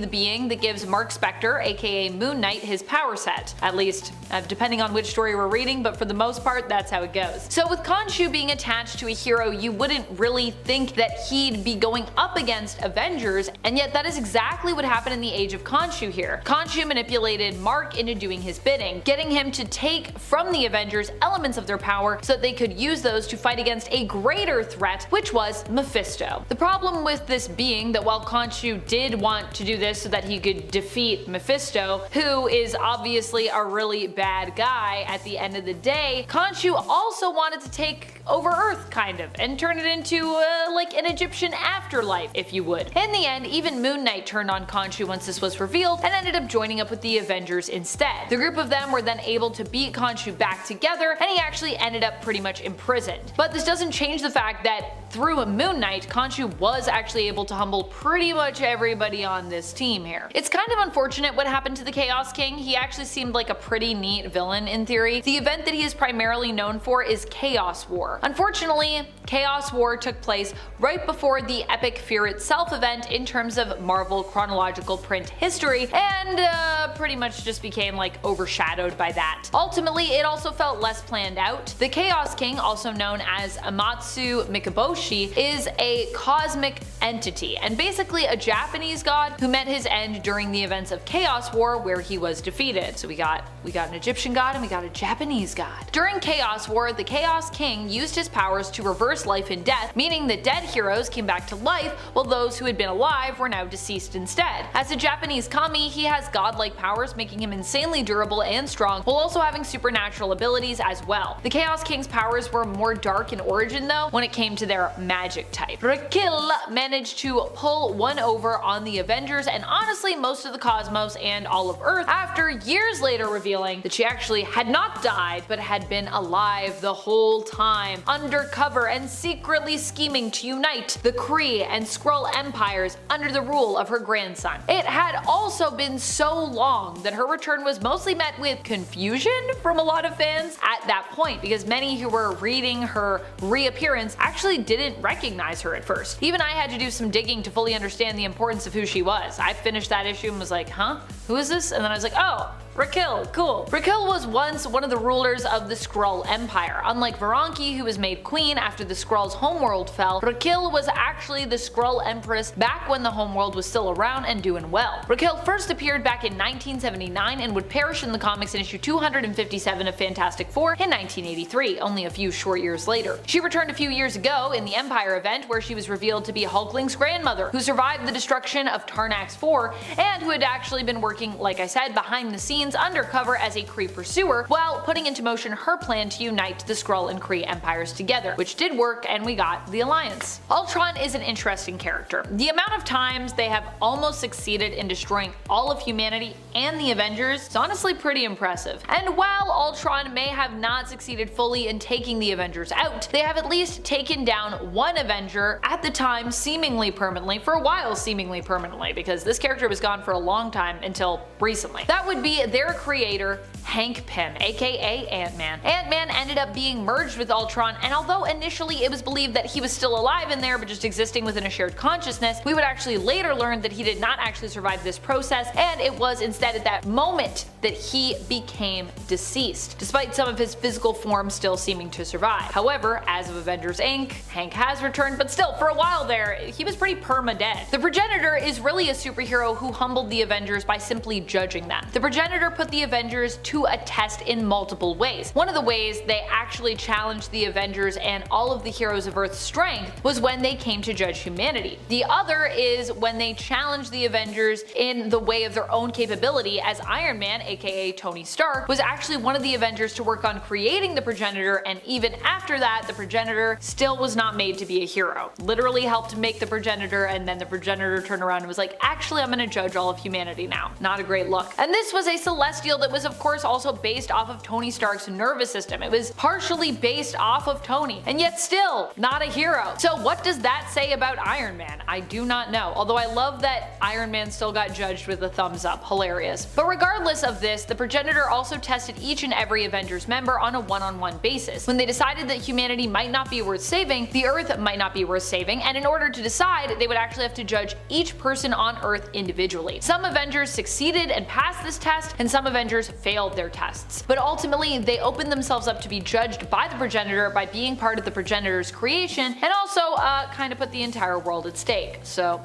being that gives Mark Spector, aka Moon Knight, his power set. At least, depending on which story we're reading, but for the most part, that's how it goes. So with Khonshu being attached to a hero, you wouldn't really think that he'd be going up against Avengers, and yet that is exactly what happened in the age of Khonshu here. Khonshu manipulated Mark into doing his bidding, getting him to take from the Avengers elements of their power so that they could use those to fight against a greater threat, which was Mephisto. The problem with this being that while Khonshu did want to do this so that he could defeat Mephisto, who is obviously a really bad guy at the end of the day, Khonshu also wanted to take over Earth kind of and turn it into like an Egyptian afterlife, if you would. In the end, even Moon Knight turned on Khonshu once this was revealed and ended up joining up with the Avengers instead. The group of them were then able to beat Khonshu back together, and he actually ended up pretty much imprisoned. But this doesn't change the fact that through Moon Knight, Khonshu was actually able to humble pretty much everybody on this team here. It's kind of unfortunate what happened to the Chaos King. He actually seemed like a pretty neat villain in theory. The event that he is primarily known for is Chaos War. Unfortunately, Chaos War took place right before the epic Fear Itself event in terms of Marvel chronological print history, and pretty much just became like overshadowed by that. Ultimately, it also felt less planned out. The Chaos King, also known as Amatsu Mikaboshi, is a cosmic entity and basically a Japanese god who met his end during the events of Chaos War, where he was defeated. So we got an Egyptian god and we got a Japanese god. During Chaos War, the Chaos King used his powers to reverse life and death, meaning that dead heroes came back to life while those who had been alive were now deceased instead. As a Japanese kami, he has godlike powers, making him insanely durable and strong, while also having supernatural abilities as well. The Chaos King's powers were more dark in origin though when it came to their magic type. Rakil managed to pull one over on the Avengers and honestly most of the cosmos and all of Earth, after years later revealing that she actually had not died but had been alive the whole time, undercover and secretly scheming to unite the Kree and Skrull empires under the rule of her grandson. It had also been so long that her return was mostly met with confusion from a lot of fans at that point, because many who were reading her reappearance actually didn't recognize her at first. Even I had to do some digging to fully understand the importance of who she was. I finished that issue and was like, huh? Who is this? And then I was like, oh, Raquel, cool. Raquel was once one of the rulers of the Skrull Empire. Unlike Varanki, who was made queen after the Skrulls' homeworld fell, Raquel was actually the Skrull Empress back when the homeworld was still around and doing well. Raquel first appeared back in 1979 and would perish in the comics in issue 257 of Fantastic Four in 1983, only a few short years later. She returned a few years ago in the Empire event where she was revealed to be Hulkling's grandmother, who survived the destruction of Tarnax 4 and who had actually been working, like I said, behind the scenes undercover as a Kree pursuer while putting into motion her plan to unite the Skrull and Kree empires together, which did work and we got the Alliance. Ultron is an interesting character. The amount of times they have almost succeeded in destroying all of humanity and the Avengers is honestly pretty impressive. And while Ultron may have not succeeded fully in taking the Avengers out, they have at least taken down one Avenger at the time seemingly permanently, for a while seemingly permanently, because this character was gone for a long time until recently. That would be their creator, Hank Pym, aka Ant-Man. Ant-Man ended up being merged with Ultron, and although initially it was believed that he was still alive in there but just existing within a shared consciousness, we would actually later learn that he did not actually survive this process, and it was instead at that moment that he became deceased, despite some of his physical form still seeming to survive. However, as of Avengers Inc., Hank has returned, but still, for a while there, he was pretty perma-dead. The Progenitor is really a superhero who humbled the Avengers by simply judging them. The Progenitor put the Avengers to a test in multiple ways. One of the ways they actually challenged the Avengers and all of the heroes of Earth's strength was when they came to judge humanity. The other is when they challenged the Avengers in the way of their own capability, as Iron Man, aka Tony Stark, was actually one of the Avengers to work on creating the Progenitor, and even after that, the Progenitor still was not made to be a hero. Literally helped make the Progenitor, and then the Progenitor turned around and was like, actually I'm gonna judge all of humanity now. Not a great look. And this was a Celestial that was of course also based off of Tony Stark's nervous system. It was partially based off of Tony, and yet still not a hero. So what does that say about Iron Man? I do not know, although I love that Iron Man still got judged with a thumbs up. Hilarious. But regardless of this, the Progenitor also tested each and every Avengers member on a one-on-one basis. When they decided that humanity might not be worth saving, the Earth might not be worth saving, and in order to decide, they would actually have to judge each person on Earth individually. Some Avengers succeeded and passed this test, and some Avengers failed their tests. But ultimately, they opened themselves up to be judged by the Progenitor by being part of the Progenitor's creation, and also kind of put the entire world at stake. So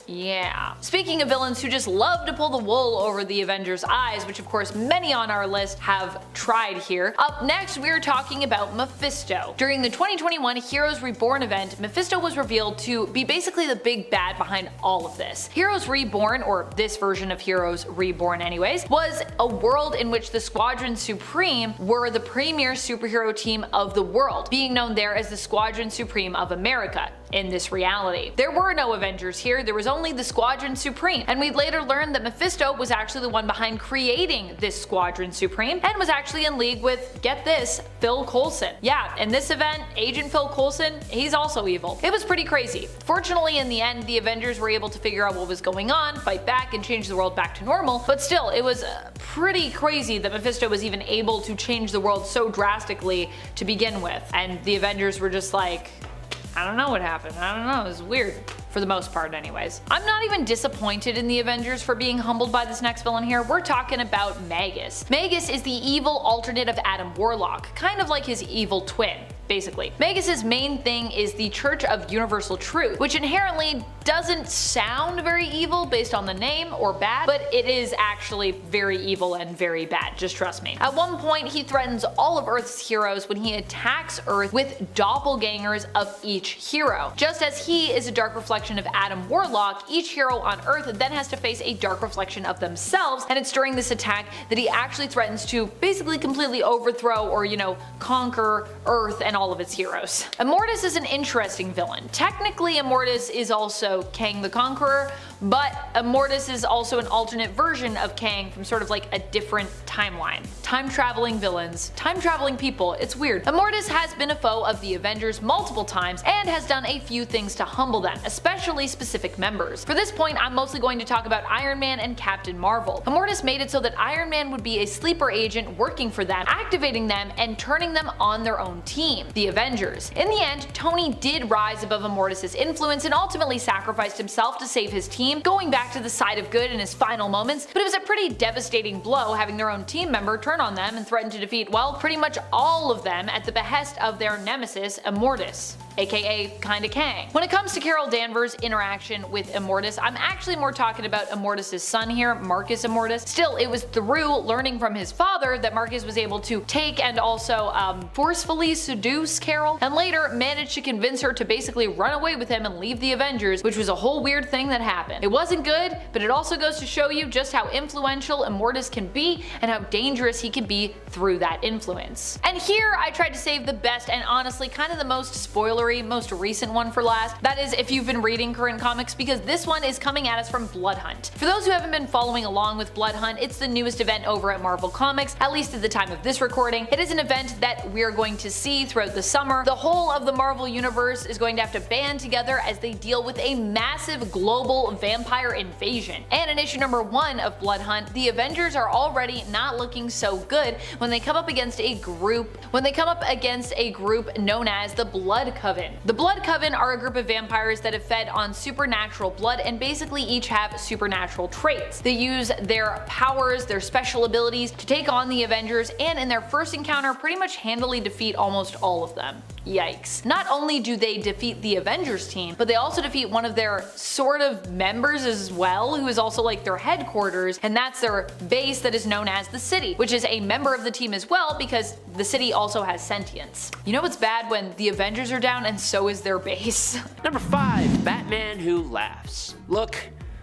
yeah. Speaking of villains who just love to pull the wool over the Avengers' eyes, which of course many on our list have tried here, up next we are talking about Mephisto. During the 2021 Heroes Reborn event, Mephisto was revealed to be basically the big bad behind all of this. Heroes Reborn, or this version of Heroes Reborn anyways, was a world in which the Squadron Supreme were the premier superhero team of the world, being known there as the Squadron Supreme of America. In this reality, there were no Avengers here, there was only the Squadron Supreme, and we'd later learn that Mephisto was actually the one behind creating this Squadron Supreme and was actually in league with, get this, Phil Coulson. Yeah, in this event, Agent Phil Coulson, he's also evil. It was pretty crazy. Fortunately, in the end, the Avengers were able to figure out what was going on, fight back, and change the world back to normal, but still, it was pretty crazy that Mephisto was even able to change the world so drastically to begin with, and the Avengers were just like, I don't know what happened. I don't know. It was weird. For the most part anyways. I'm not even disappointed in the Avengers for being humbled by this next villain here. We're talking about Magus. Magus is the evil alternate of Adam Warlock, kind of like his evil twin. Basically. Magus's main thing is the Church of Universal Truth, which inherently doesn't sound very evil based on the name or bad, but it is actually very evil and very bad, just trust me. At one point, he threatens all of Earth's heroes when he attacks Earth with doppelgangers of each hero. Just as he is a dark reflection of Adam Warlock, each hero on Earth then has to face a dark reflection of themselves, and it's during this attack that he actually threatens to basically completely overthrow or, conquer Earth and all of its heroes. Immortus is an interesting villain. Technically, Immortus is also Kang the Conqueror, but Immortus is also an alternate version of Kang from sort of like a different timeline. Time-traveling villains, time-traveling people, it's weird. Immortus has been a foe of the Avengers multiple times and has done a few things to humble them, especially specific members. For this point, I'm mostly going to talk about Iron Man and Captain Marvel. Immortus made it so that Iron Man would be a sleeper agent working for them, activating them and turning them on their own team, the Avengers. In the end, Tony did rise above Immortus' influence and ultimately sacrificed himself to save his team team, going back to the side of good in his final moments, but it was a pretty devastating blow having their own team member turn on them and threaten to defeat, well, pretty much all of them at the behest of their nemesis, Immortals, aka Kinda Kang. When it comes to Carol Danvers' interaction with Immortals, I'm actually more talking about Immortus' son here, Marcus Immortus. Still, it was through learning from his father that Marcus was able to take and also forcefully seduce Carol, and later managed to convince her to basically run away with him and leave the Avengers, which was a whole weird thing that happened. It wasn't good, but it also goes to show you just how influential Immortus can be and how dangerous he can be through that influence. And here I tried to save the best and honestly kind of the most spoilery, most recent one for last. That is if you've been reading current comics, because this one is coming at us from Blood Hunt. For those who haven't been following along with Blood Hunt, it's the newest event over at Marvel Comics, at least at the time of this recording. It is an event that we're going to see throughout the summer. The whole of the Marvel Universe is going to have to band together as they deal with a massive global vampire invasion. And in issue number 1 of Blood Hunt, the Avengers are already not looking so good when they come up against a group known as the Blood Coven. The Blood Coven are a group of vampires that have fed on supernatural blood and basically each have supernatural traits. They use their powers, their special abilities to take on the Avengers, and in their first encounter pretty much handily defeat almost all of them. Yikes. Not only do they defeat the Avengers team, but they also defeat one of their sort of members as well, who is also like their headquarters, and that's their base that is known as the City, which is a member of the team as well because the City also has sentience. You know what's bad? When the Avengers are down and so is their base. Number 5. Batman Who Laughs. Look,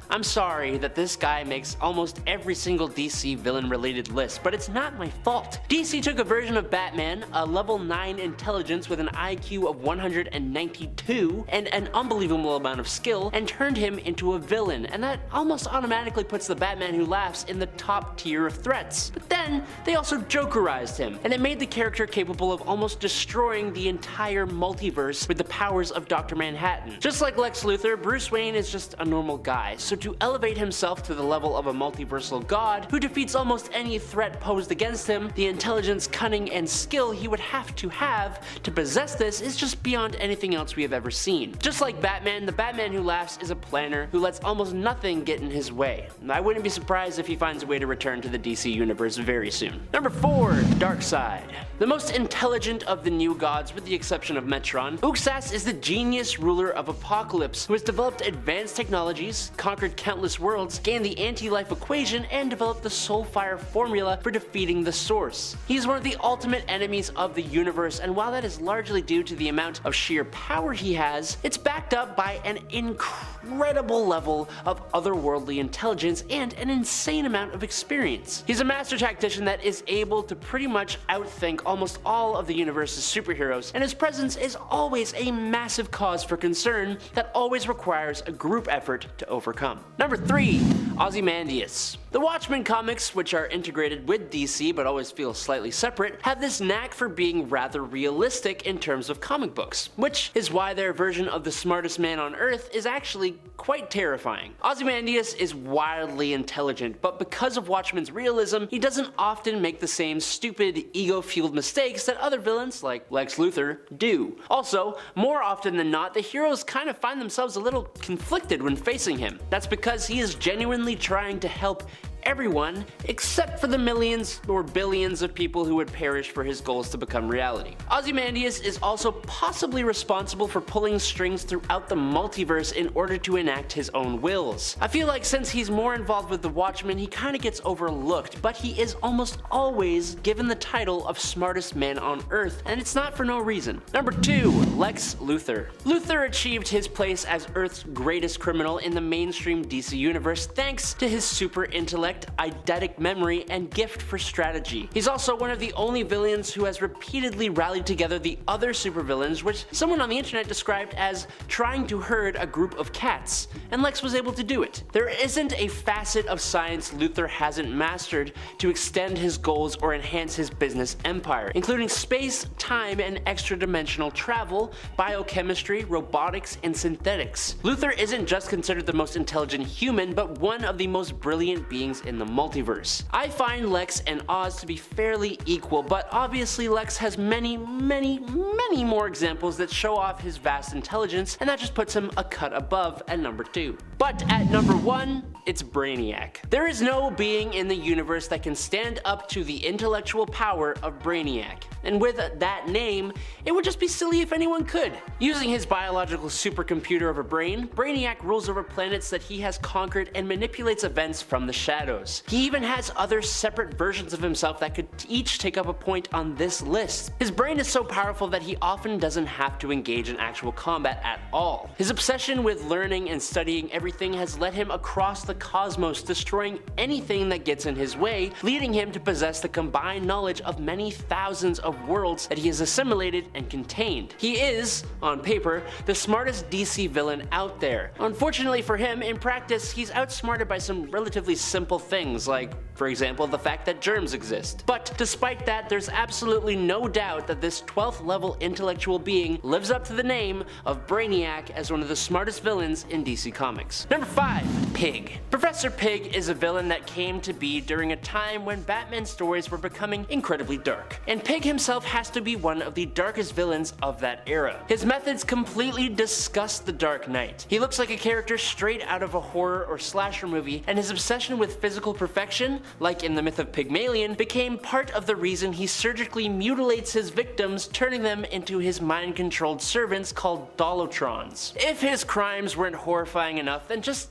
I'm sorry that this guy makes almost every single DC villain related list, but it's not my fault. DC took a version of Batman, a level 9 intelligence with an IQ of 192 and an unbelievable amount of skill, and turned him into a villain, and that almost automatically puts the Batman Who Laughs in the top tier of threats. But then they also Jokerized him, and it made the character capable of almost destroying the entire multiverse with the powers of Dr. Manhattan. Just like Lex Luthor, Bruce Wayne is just a normal guy, so to elevate himself to the level of a multiversal god who defeats almost any threat posed against him, the intelligence, cunning, and skill he would have to possess this is just beyond anything else we have ever seen. Just like Batman, the Batman Who Laughs is a planner who lets almost nothing get in his way. I wouldn't be surprised if he finds a way to return to the DC universe very soon. Number 4. Darkseid. The most intelligent of the new gods with the exception of Metron, Uxas is the genius ruler of Apocalypse who has developed advanced technologies, conquered countless worlds, gained the anti-life equation, and developed the Soulfire formula for defeating the Source. He is one of the ultimate enemies of the universe, and while that is largely due to the amount of sheer power he has, it's backed up by an incredible level of otherworldly intelligence and an insane amount of experience. He's a master tactician that is able to pretty much outthink almost all of the universe's superheroes, and his presence is always a massive cause for concern that always requires a group effort to overcome. Number 3. Ozymandias. The Watchmen comics, which are integrated with DC but always feel slightly separate, have this knack for being rather realistic in terms of comic books, which is why their version of the smartest man on Earth is actually quite terrifying. Ozymandias is wildly intelligent, but because of Watchmen's realism, he doesn't often make the same stupid, ego-fueled mistakes that other villains, like Lex Luthor, do. Also, more often than not, the heroes kind of find themselves a little conflicted when facing him. That's because he is genuinely trying to help everyone except for the millions or billions of people who would perish for his goals to become reality. Ozymandias is also possibly responsible for pulling strings throughout the multiverse in order to enact his own wills. I feel like since he's more involved with the Watchmen, he kinda gets overlooked, but he is almost always given the title of smartest man on Earth, and it's not for no reason. Number 2. Lex Luthor. Luthor achieved his place as Earth's greatest criminal in the mainstream DC universe thanks to his super intellect, eidetic memory, and gift for strategy. He's also one of the only villains who has repeatedly rallied together the other supervillains, which someone on the internet described as trying to herd a group of cats, and Lex was able to do it. There isn't a facet of science Luthor hasn't mastered to extend his goals or enhance his business empire, including space, time, and extra-dimensional travel, biochemistry, robotics, and synthetics. Luthor isn't just considered the most intelligent human, but one of the most brilliant beings villains in the multiverse. I find Lex and Oz to be fairly equal, but obviously Lex has many more examples that show off his vast intelligence, and that just puts him a cut above at number 2. But at number 1, it's Brainiac. There is no being in the universe that can stand up to the intellectual power of Brainiac, and with that name, it would just be silly if anyone could. Using his biological supercomputer of a brain, Brainiac rules over planets that he has conquered and manipulates events from the shadows. He even has other separate versions of himself that could each take up a point on this list. His brain is so powerful that he often doesn't have to engage in actual combat at all. His obsession with learning and studying everything has led him across the cosmos, destroying anything that gets in his way, leading him to possess the combined knowledge of many thousands of worlds that he has assimilated and contained. He is, on paper, the smartest DC villain out there. Unfortunately for him, in practice, he's outsmarted by some relatively simple things, like, for example, the fact that germs exist. But despite that, there's absolutely no doubt that this 12th level intellectual being lives up to the name of Brainiac as one of the smartest villains in DC Comics. Number 5. Pig. Professor Pig is a villain that came to be during a time when Batman stories were becoming incredibly dark, and Pig himself has to be one of the darkest villains of that era. His methods completely disgust the Dark Knight. He looks like a character straight out of a horror or slasher movie, and his obsession with physical perfection, like in the myth of Pygmalion, became part of the reason he surgically mutilates his victims, turning them into his mind-controlled servants called Dolotrons. If his crimes weren't horrifying enough, then just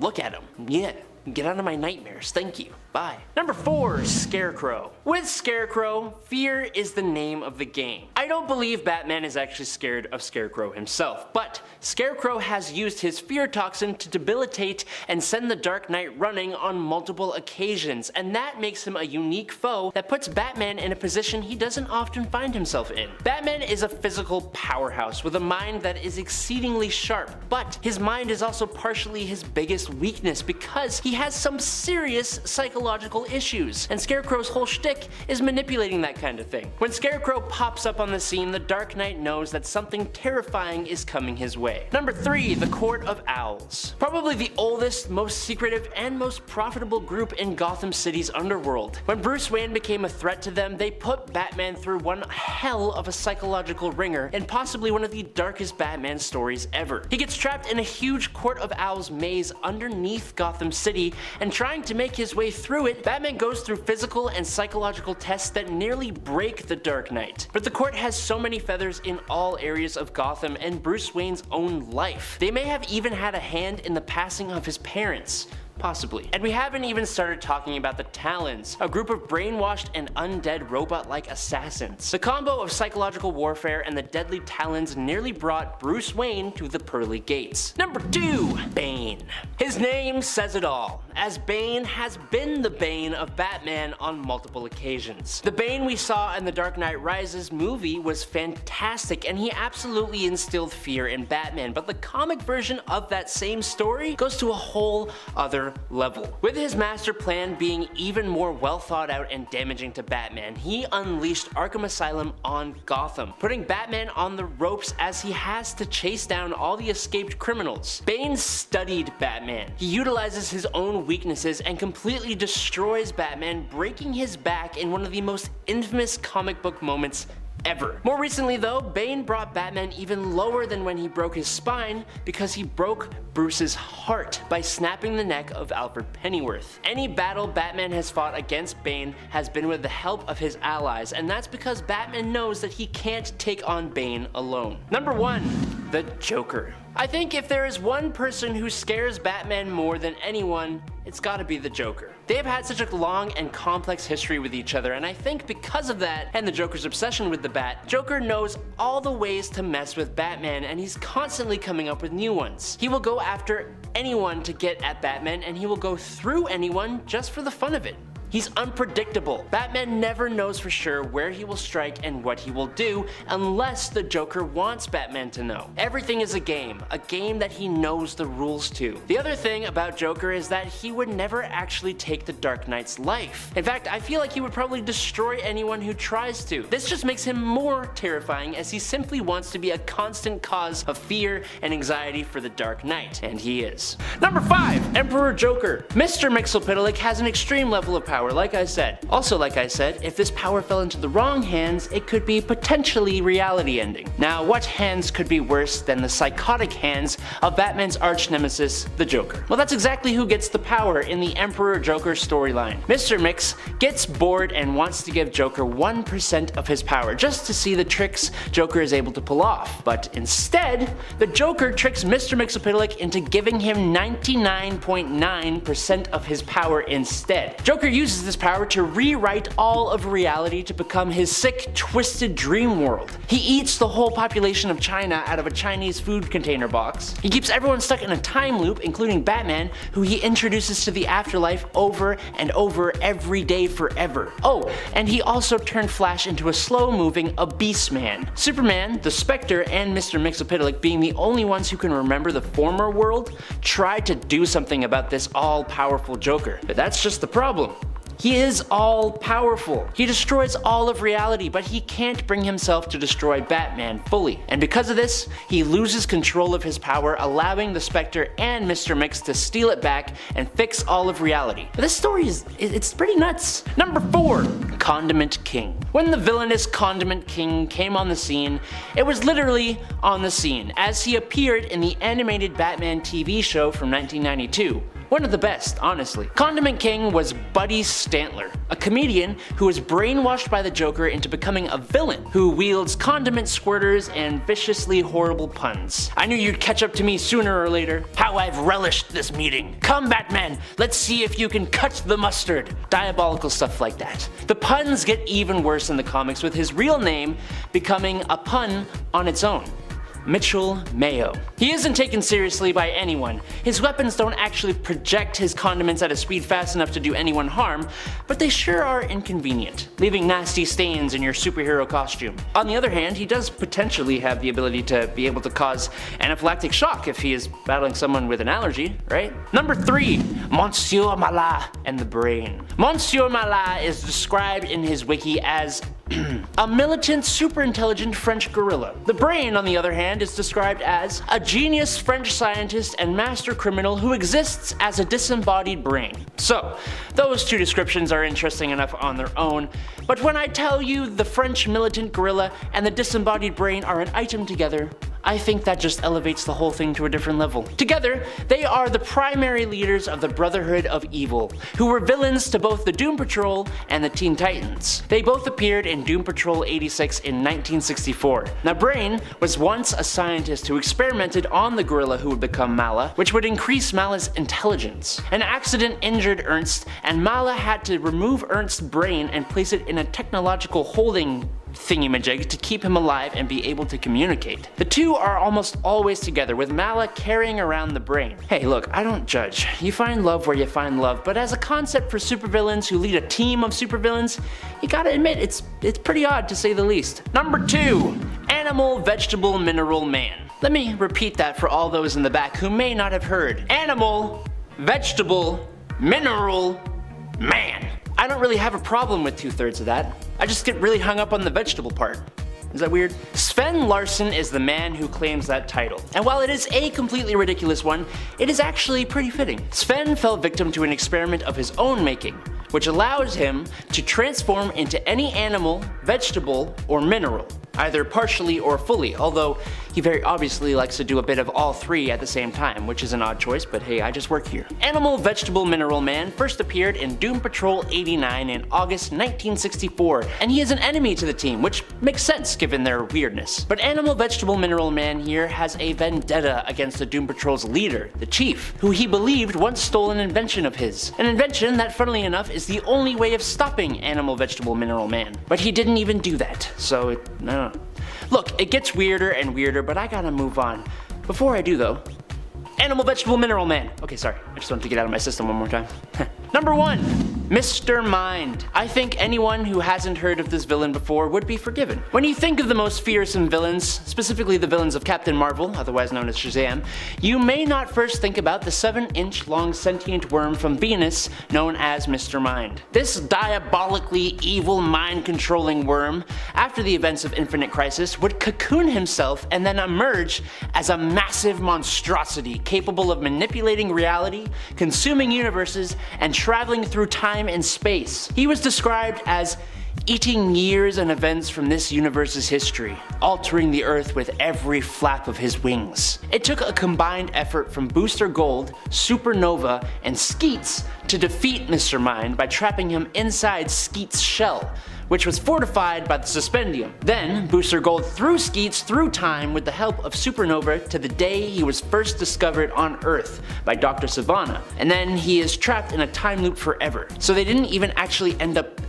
look at him. Yeah. Get out of my nightmares, thank you. Bye. Number 4, Scarecrow. With Scarecrow, fear is the name of the game. I don't believe Batman is actually scared of Scarecrow himself, but Scarecrow has used his fear toxin to debilitate and send the Dark Knight running on multiple occasions, and that makes him a unique foe that puts Batman in a position he doesn't often find himself in. Batman is a physical powerhouse with a mind that is exceedingly sharp, but his mind is also partially his biggest weakness because he has some serious psychological issues, and Scarecrow's whole shtick is manipulating that kind of thing. When Scarecrow pops up on the scene, the Dark Knight knows that something terrifying is coming his way. Number 3, the Court of Owls. Probably the oldest, most secretive, and most profitable group in Gotham City's underworld. When Bruce Wayne became a threat to them, they put Batman through one hell of a psychological ringer, and possibly one of the darkest Batman stories ever. He gets trapped in a huge Court of Owls maze underneath Gotham City, and trying to make his way through it, Batman goes through physical and psychological tests that nearly break the Dark Knight. But the court has so many feathers in all areas of Gotham and Bruce Wayne's own life. They may have even had a hand in the passing of his parents. Possibly. And we haven't even started talking about the Talons, a group of brainwashed and undead robot-like assassins. The combo of psychological warfare and the deadly Talons nearly brought Bruce Wayne to the pearly gates. Number 2, Bane. His name says it all, as Bane has been the bane of Batman on multiple occasions. The Bane we saw in the Dark Knight Rises movie was fantastic, and he absolutely instilled fear in Batman, but the comic version of that same story goes to a whole other level. With his master plan being even more well thought out and damaging to Batman, he unleashed Arkham Asylum on Gotham, putting Batman on the ropes as he has to chase down all the escaped criminals. Bane studied Batman. He utilizes his own weaknesses and completely destroys Batman, breaking his back in one of the most infamous comic book moments ever. More recently though, Bane brought Batman even lower than when he broke his spine because he broke Bruce's heart by snapping the neck of Alfred Pennyworth. Any battle Batman has fought against Bane has been with the help of his allies, and that's because Batman knows that he can't take on Bane alone. Number 1, the Joker. I think if there is one person who scares Batman more than anyone, it's gotta be the Joker. They have had such a long and complex history with each other, and I think because of that, and the Joker's obsession with the Bat, Joker knows all the ways to mess with Batman, and he's constantly coming up with new ones. He will go after anyone to get at Batman, and he will go through anyone just for the fun of it. He's unpredictable. Batman never knows for sure where he will strike and what he will do unless the Joker wants Batman to know. Everything is a game that he knows the rules to. The other thing about Joker is that he would never actually take the Dark Knight's life. In fact, I feel like he would probably destroy anyone who tries to. This just makes him more terrifying as he simply wants to be a constant cause of fear and anxiety for the Dark Knight, and he is. Number 5, Emperor Joker. Mr. Mxyzptlk has an extreme level of power, like I said. Also, like I said, if this power fell into the wrong hands, it could be potentially reality ending. Now, what hands could be worse than the psychotic hands of Batman's arch nemesis, the Joker? Well, that's exactly who gets the power in the Emperor Joker storyline. Mr. Mix gets bored and wants to give Joker 1% of his power just to see the tricks Joker is able to pull off. But instead, the Joker tricks Mr. Mxyzptlk into giving him 99.9% of his power instead. Joker uses this power to rewrite all of reality to become his sick, twisted dream world. He eats the whole population of China out of a Chinese food container box. He keeps everyone stuck in a time loop, including Batman, who he introduces to the afterlife over and over every day forever. Oh, and he also turned Flash into a slow-moving Abyss Man. Superman, the Spectre, and Mr. Mxyzptlk, being the only ones who can remember the former world, tried to do something about this all-powerful Joker. But that's just the problem. He is all-powerful. He destroys all of reality, but he can't bring himself to destroy Batman fully. And because of this, he loses control of his power, allowing the Spectre and Mr. Mix to steal it back and fix all of reality. This story it's pretty nuts. Number 4, Condiment King. When the villainous Condiment King came on the scene, it was literally on the scene, as he appeared in the animated Batman TV show from 1992. One of the best, honestly. Condiment King was Buddy Stantler, a comedian who was brainwashed by the Joker into becoming a villain who wields condiment squirters and viciously horrible puns. I knew you'd catch up to me sooner or later. How I've relished this meeting. Come, Batman, let's see if you can cut the mustard. Diabolical stuff like that. The puns get even worse in the comics, with his real name becoming a pun on its own. Mitchell Mayo. He isn't taken seriously by anyone. His weapons don't actually project his condiments at a speed fast enough to do anyone harm, but they sure are inconvenient, leaving nasty stains in your superhero costume. On the other hand, he does potentially have the ability to be able to cause anaphylactic shock if he is battling someone with an allergy, right? Number 3, Monsieur Mallah and the Brain. Monsieur Mallah is described in his wiki as a militant, super-intelligent French gorilla. The Brain, on the other hand, is described as a genius French scientist and master criminal who exists as a disembodied brain. So, those two descriptions are interesting enough on their own, but when I tell you the French militant gorilla and the disembodied brain are an item together, I think that just elevates the whole thing to a different level. Together, they are the primary leaders of the Brotherhood of Evil, who were villains to both the Doom Patrol and the Teen Titans. They both appeared in Doom Patrol 86 in 1964. Now, Brain was once a scientist who experimented on the gorilla who would become Mallah, which would increase Mallah's intelligence. An accident injured Ernst, and Mallah had to remove Ernst's brain and place it in a technological holding thingamajig to keep him alive and be able to communicate. The two are almost always together, with Mallah carrying around the brain. Hey, look, I don't judge. You find love where you find love, but as a concept for supervillains who lead a team of supervillains, you gotta admit it's pretty odd to say the least. Number 2, Animal, Vegetable, Mineral Man. Let me repeat that for all those in the back who may not have heard. Animal, Vegetable, Mineral, Man. I don't really have a problem with 2/3 of that. I just get really hung up on the vegetable part. Is that weird? Sven Larsson is the man who claims that title. And while it is a completely ridiculous one, it is actually pretty fitting. Sven fell victim to an experiment of his own making, which allows him to transform into any animal, vegetable, or mineral, either partially or fully, although he very obviously likes to do a bit of all three at the same time, which is an odd choice, but hey, I just work here. Animal, Vegetable, Mineral Man first appeared in Doom Patrol 89 in August 1964, and he is an enemy to the team, which makes sense given their weirdness. But Animal, Vegetable, Mineral Man here has a vendetta against the Doom Patrol's leader, the Chief, who he believed once stole an invention of his. An invention that, funnily enough, is the only way of stopping Animal, Vegetable, Mineral Man. But he didn't even do that, so I don't know. Look, it gets weirder and weirder, but I gotta move on. Before I do though, Animal, Vegetable, Mineral Man. Okay, sorry, I just wanted to get out of my system one more time. Number 1, Mr. Mind. I think anyone who hasn't heard of this villain before would be forgiven. When you think of the most fearsome villains, specifically the villains of Captain Marvel, otherwise known as Shazam, you may not first think about the 7-inch long sentient worm from Venus known as Mr. Mind. This diabolically evil mind-controlling worm, after the events of Infinite Crisis, would cocoon himself and then emerge as a massive monstrosity capable of manipulating reality, consuming universes, and traveling through time and space. He was described as eating years and events from this universe's history, altering the Earth with every flap of his wings. It took a combined effort from Booster Gold, Supernova, and Skeets to defeat Mr. Mind by trapping him inside Skeets' shell, which was fortified by the Suspendium. Then, Booster Gold threw Skeets through time with the help of Supernova to the day he was first discovered on Earth by Dr. Sivana, and then he is trapped in a time loop forever. So they didn't even actually end up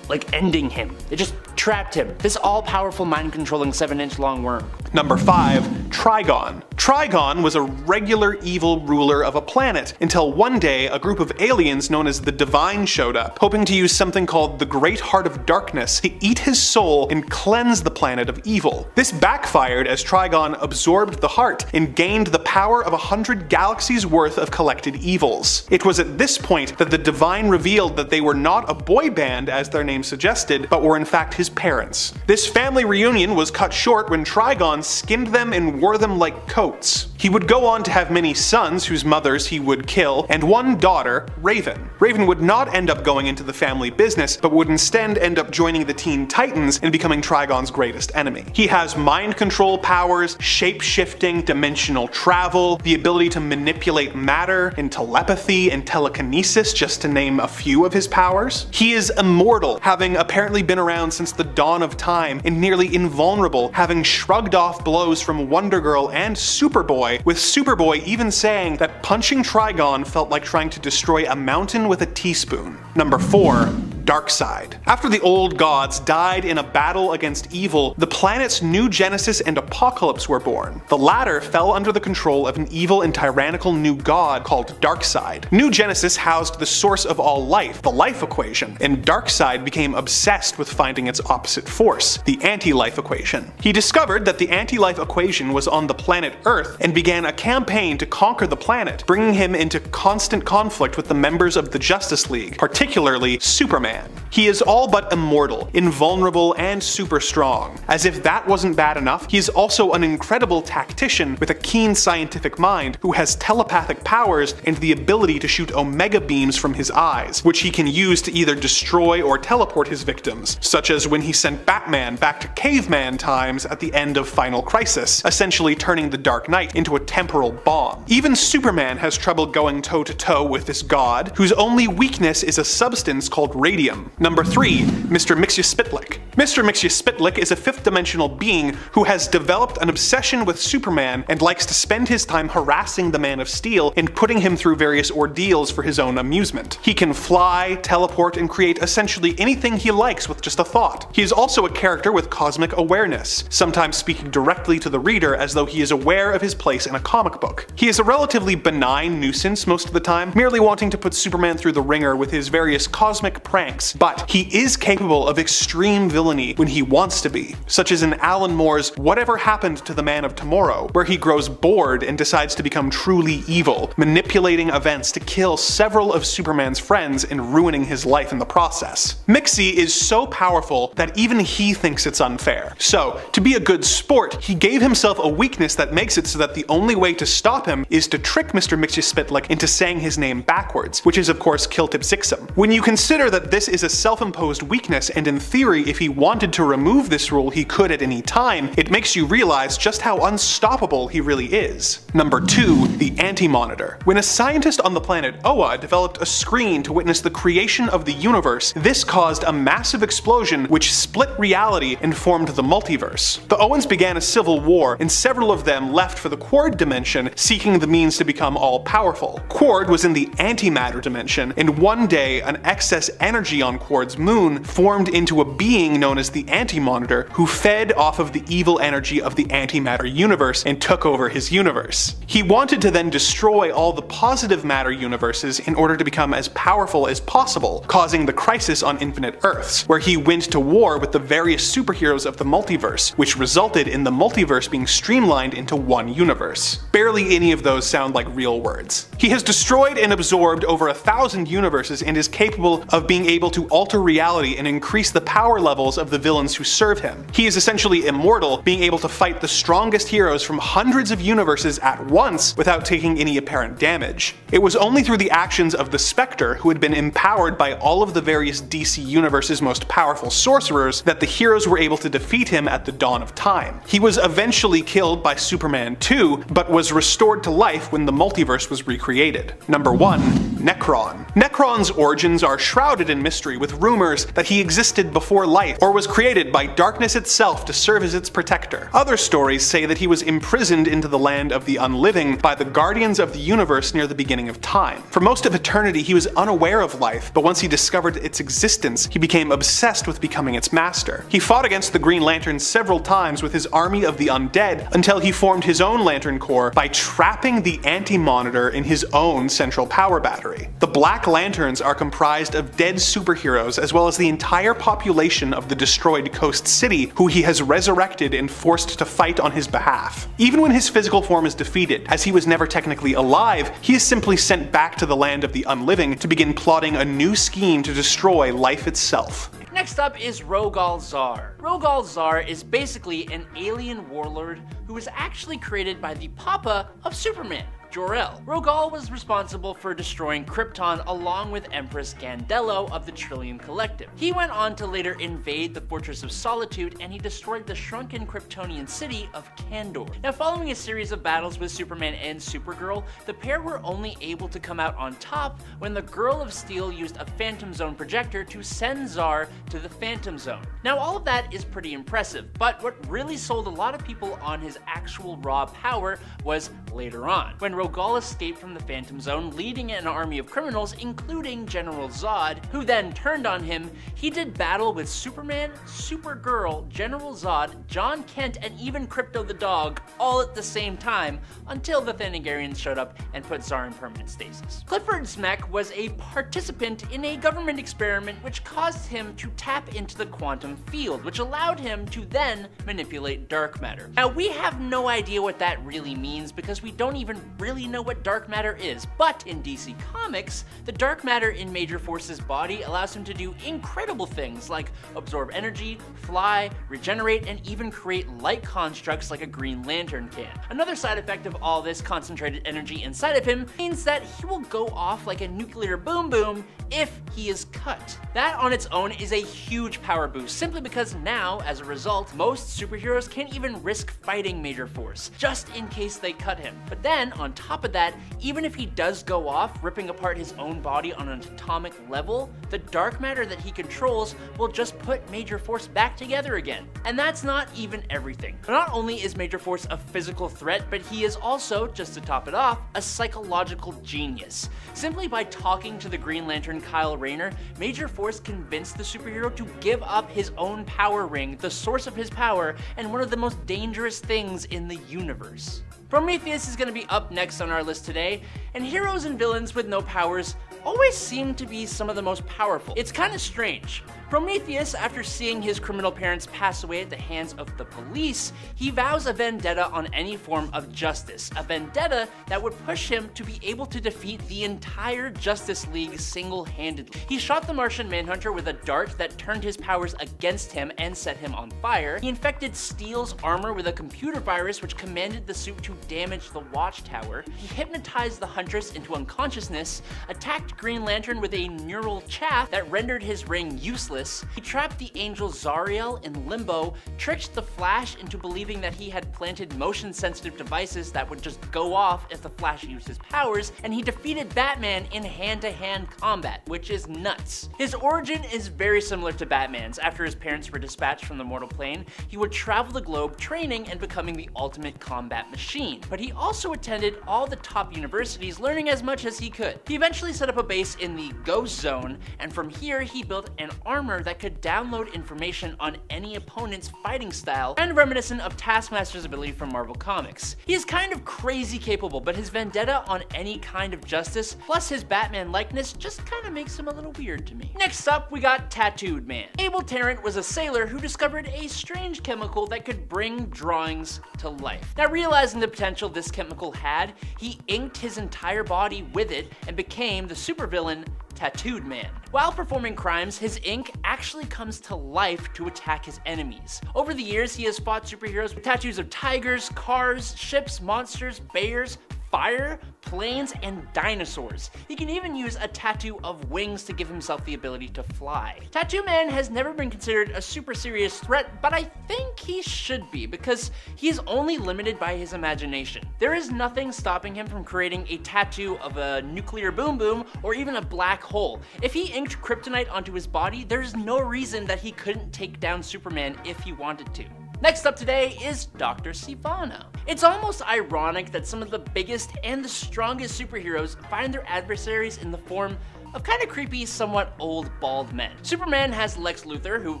ending him. They just trapped him. This all-powerful mind-controlling 7-inch long worm. Number 5. Trigon. Trigon was a regular evil ruler of a planet until one day a group of aliens known as the Divine showed up, hoping to use something called the Great Heart of Darkness to eat his soul and cleanse the planet of evil. This backfired as Trigon absorbed the heart and gained the power of 100 galaxies worth of collected evils. It was at this point that the Divine revealed that they were not a boy band as their name suggested, but were in fact his parents. This family reunion was cut short when Trigon skinned them and wore them like coats. He would go on to have many sons whose mothers he would kill, and one daughter, Raven. Raven would not end up going into the family business, but would instead end up joining the Teen Titans and becoming Trigon's greatest enemy. He has mind control powers, shape-shifting, dimensional travel, the ability to manipulate matter, and telepathy and telekinesis, just to name a few of his powers. He is immortal, having apparently been around since the dawn of time, and nearly invulnerable, having shrugged off blows from Wonder Girl and Superboy, with Superboy even saying that punching Trigon felt like trying to destroy a mountain with a teaspoon. Number 4. Darkseid. After the old gods died in a battle against evil, the planets New Genesis and Apocalypse were born. The latter fell under the control of an evil and tyrannical new god called Darkseid. New Genesis housed the source of all life, the life equation, and Darkseid became obsessed with finding its opposite force, the anti-life equation. He discovered that the anti-life equation was on the planet Earth and began a campaign to conquer the planet, bringing him into constant conflict with the members of the Justice League, particularly Superman. He is all but immortal, invulnerable, and super strong. As if that wasn't bad enough, he is also an incredible tactician with a keen scientific mind who has telepathic powers and the ability to shoot omega beams from his eyes, which he can use to either destroy or teleport his victims, such as when he sent Batman back to caveman times at the end of Final Crisis, essentially turning the Dark Knight into a temporal bomb. Even Superman has trouble going toe-to-toe with this god, whose only weakness is a substance called radium. Number 3. Mr. Mxyzptlk. Mr. Mxyzptlk is a 5th-dimensional being who has developed an obsession with Superman and likes to spend his time harassing the Man of Steel and putting him through various ordeals for his own amusement. He can fly, teleport, and create essentially anything he likes with just a thought. He is also a character with cosmic awareness, sometimes speaking directly to the reader as though he is aware of his place in a comic book. He is a relatively benign nuisance most of the time, merely wanting to put Superman through the ringer with his various cosmic pranks, but he is capable of extreme villainy when he wants to be, such as in Alan Moore's Whatever Happened to the Man of Tomorrow, where he grows bored and decides to become truly evil, manipulating events to kill several of Superman's friends and ruining his life in the process. Mixie is so powerful that even he thinks it's unfair. So, to be a good sport, he gave himself a weakness that makes it so that the only way to stop him is to trick Mr. Mxyzptlk into saying his name backwards, which is of course Kiltipsixum. When you consider that this is a self-imposed weakness, and in theory if he wanted to remove this rule he could at any time, it makes you realize just how unstoppable he really is. Number 2. The Anti-Monitor. When a scientist on the planet Oa developed a screen to witness the creation of the universe, this caused a massive explosion which split reality and formed the Multiverse. The Oans began a civil war, and several of them left for the Quard dimension, seeking the means to become all-powerful. Quard was in the antimatter dimension, and one day an excess energy energy on Qord's moon, formed into a being known as the Anti-Monitor, who fed off of the evil energy of the antimatter universe and took over his universe. He wanted to then destroy all the positive matter universes in order to become as powerful as possible, causing the crisis on Infinite Earths, where he went to war with the various superheroes of the multiverse, which resulted in the multiverse being streamlined into one universe. Barely any of those sound like real words. He has destroyed and absorbed over 1,000 universes and is capable of being able to alter reality and increase the power levels of the villains who serve him. He is essentially immortal, being able to fight the strongest heroes from hundreds of universes at once without taking any apparent damage. It was only through the actions of the Spectre, who had been empowered by all of the various DC universe's most powerful sorcerers, that the heroes were able to defeat him at the dawn of time. He was eventually killed by Superman 2, but was restored to life when the multiverse was recreated. Number 1. Necron. Necron's origins are shrouded in mystery, with rumors that he existed before life or was created by darkness itself to serve as its protector. Other stories say that he was imprisoned into the land of the unliving by the guardians of the universe near the beginning of time. For most of eternity he was unaware of life, but once he discovered its existence, he became obsessed with becoming its master. He fought against the Green Lantern several times with his army of the undead until he formed his own Lantern Corps by trapping the Anti-Monitor in his own central power battery. The Black Lanterns are comprised of dead superheroes as well as the entire population of the destroyed Coast City, who he has resurrected and forced to fight on his behalf. Even when his physical form is defeated, as he was never technically alive, he is simply sent back to the land of the unliving to begin plotting a new scheme to destroy life itself. Next up is Rogal Zar. Rogal Zar is basically an alien warlord who was actually created by the papa of Superman, Jor-El. Rogal was responsible for destroying Krypton along with Empress Gandello of the Trillium Collective. He went on to later invade the Fortress of Solitude, and he destroyed the shrunken Kryptonian city of Kandor. Now, following a series of battles with Superman and Supergirl, the pair were only able to come out on top when the Girl of Steel used a Phantom Zone projector to send Zar to the Phantom Zone. Now, all of that is pretty impressive, but what really sold a lot of people on his actual raw power was later on, when Rogal escaped from the Phantom Zone, leading an army of criminals, including General Zod, who then turned on him. He did battle with Superman, Supergirl, General Zod, John Kent, and even Crypto the dog, all at the same time, until the Thanagarians showed up and put Zar in permanent stasis. Clifford Smek was a participant in a government experiment which caused him to tap into the quantum field, which allowed him to then manipulate dark matter. Now, we have no idea what that really means because we don't even really know what dark matter is, but in DC Comics, the dark matter in Major Force's body allows him to do incredible things like absorb energy, fly, regenerate, and even create light constructs like a Green Lantern can. Another side effect of all this concentrated energy inside of him means that he will go off like a nuclear boom boom if he is cut. That on its own is a huge power boost, simply because now, as a result, most superheroes can't even risk fighting Major Force, just in case they cut him. But then, on top of that, even if he does go off, ripping apart his own body on an atomic level, the dark matter that he controls will just put Major Force back together again. And that's not even everything. Not only is Major Force a physical threat, but he is also, just to top it off, a psychological genius. Simply by talking to the Green Lantern Kyle Rayner, Major Force convinced the superhero to give up his own power ring, the source of his power, and one of the most dangerous things in the universe. Prometheus is going to be up next on our list today, and heroes and villains with no powers always seem to be some of the most powerful. It's kind of strange. Prometheus, after seeing his criminal parents pass away at the hands of the police, he vows a vendetta on any form of justice, a vendetta that would push him to be able to defeat the entire Justice League single-handedly. He shot the Martian Manhunter with a dart that turned his powers against him and set him on fire. He infected Steel's armor with a computer virus which commanded the suit to damage the Watchtower. He hypnotized the Huntress into unconsciousness, attacked Green Lantern with a neural chaff that rendered his ring useless, Metropolis, he trapped the angel Zariel in limbo, tricked the Flash into believing that he had planted motion-sensitive devices that would just go off if the Flash used his powers, and he defeated Batman in hand-to-hand combat, which is nuts. His origin is very similar to Batman's. After his parents were dispatched from the mortal plane, he would travel the globe training and becoming the ultimate combat machine. But he also attended all the top universities, learning as much as he could. He eventually set up a base in the Ghost Zone, and from here he built an armor that could download information on any opponent's fighting style, and reminiscent of Taskmaster's ability from Marvel Comics. He is kind of crazy capable, but his vendetta on any kind of justice, plus his Batman likeness, just kind of makes him a little weird to me. Next up, we got Tattooed Man. Abel Tarrant was a sailor who discovered a strange chemical that could bring drawings to life. Now, realizing the potential this chemical had, he inked his entire body with it and became the supervillain Tattooed Man. While performing crimes, his ink actually comes to life to attack his enemies. Over the years, he has fought superheroes with tattoos of tigers, cars, ships, monsters, bears, fire, planes, and dinosaurs. He can even use a tattoo of wings to give himself the ability to fly. Tattoo Man has never been considered a super serious threat, but I think he should be, because he is only limited by his imagination. There is nothing stopping him from creating a tattoo of a nuclear boom boom or even a black hole. If he inked kryptonite onto his body, there's no reason that he couldn't take down Superman if he wanted to. Next up today is Dr. Sivana. It's almost ironic that some of the biggest and the strongest superheroes find their adversaries in the form of kind of creepy, somewhat old, bald men. Superman has Lex Luthor, who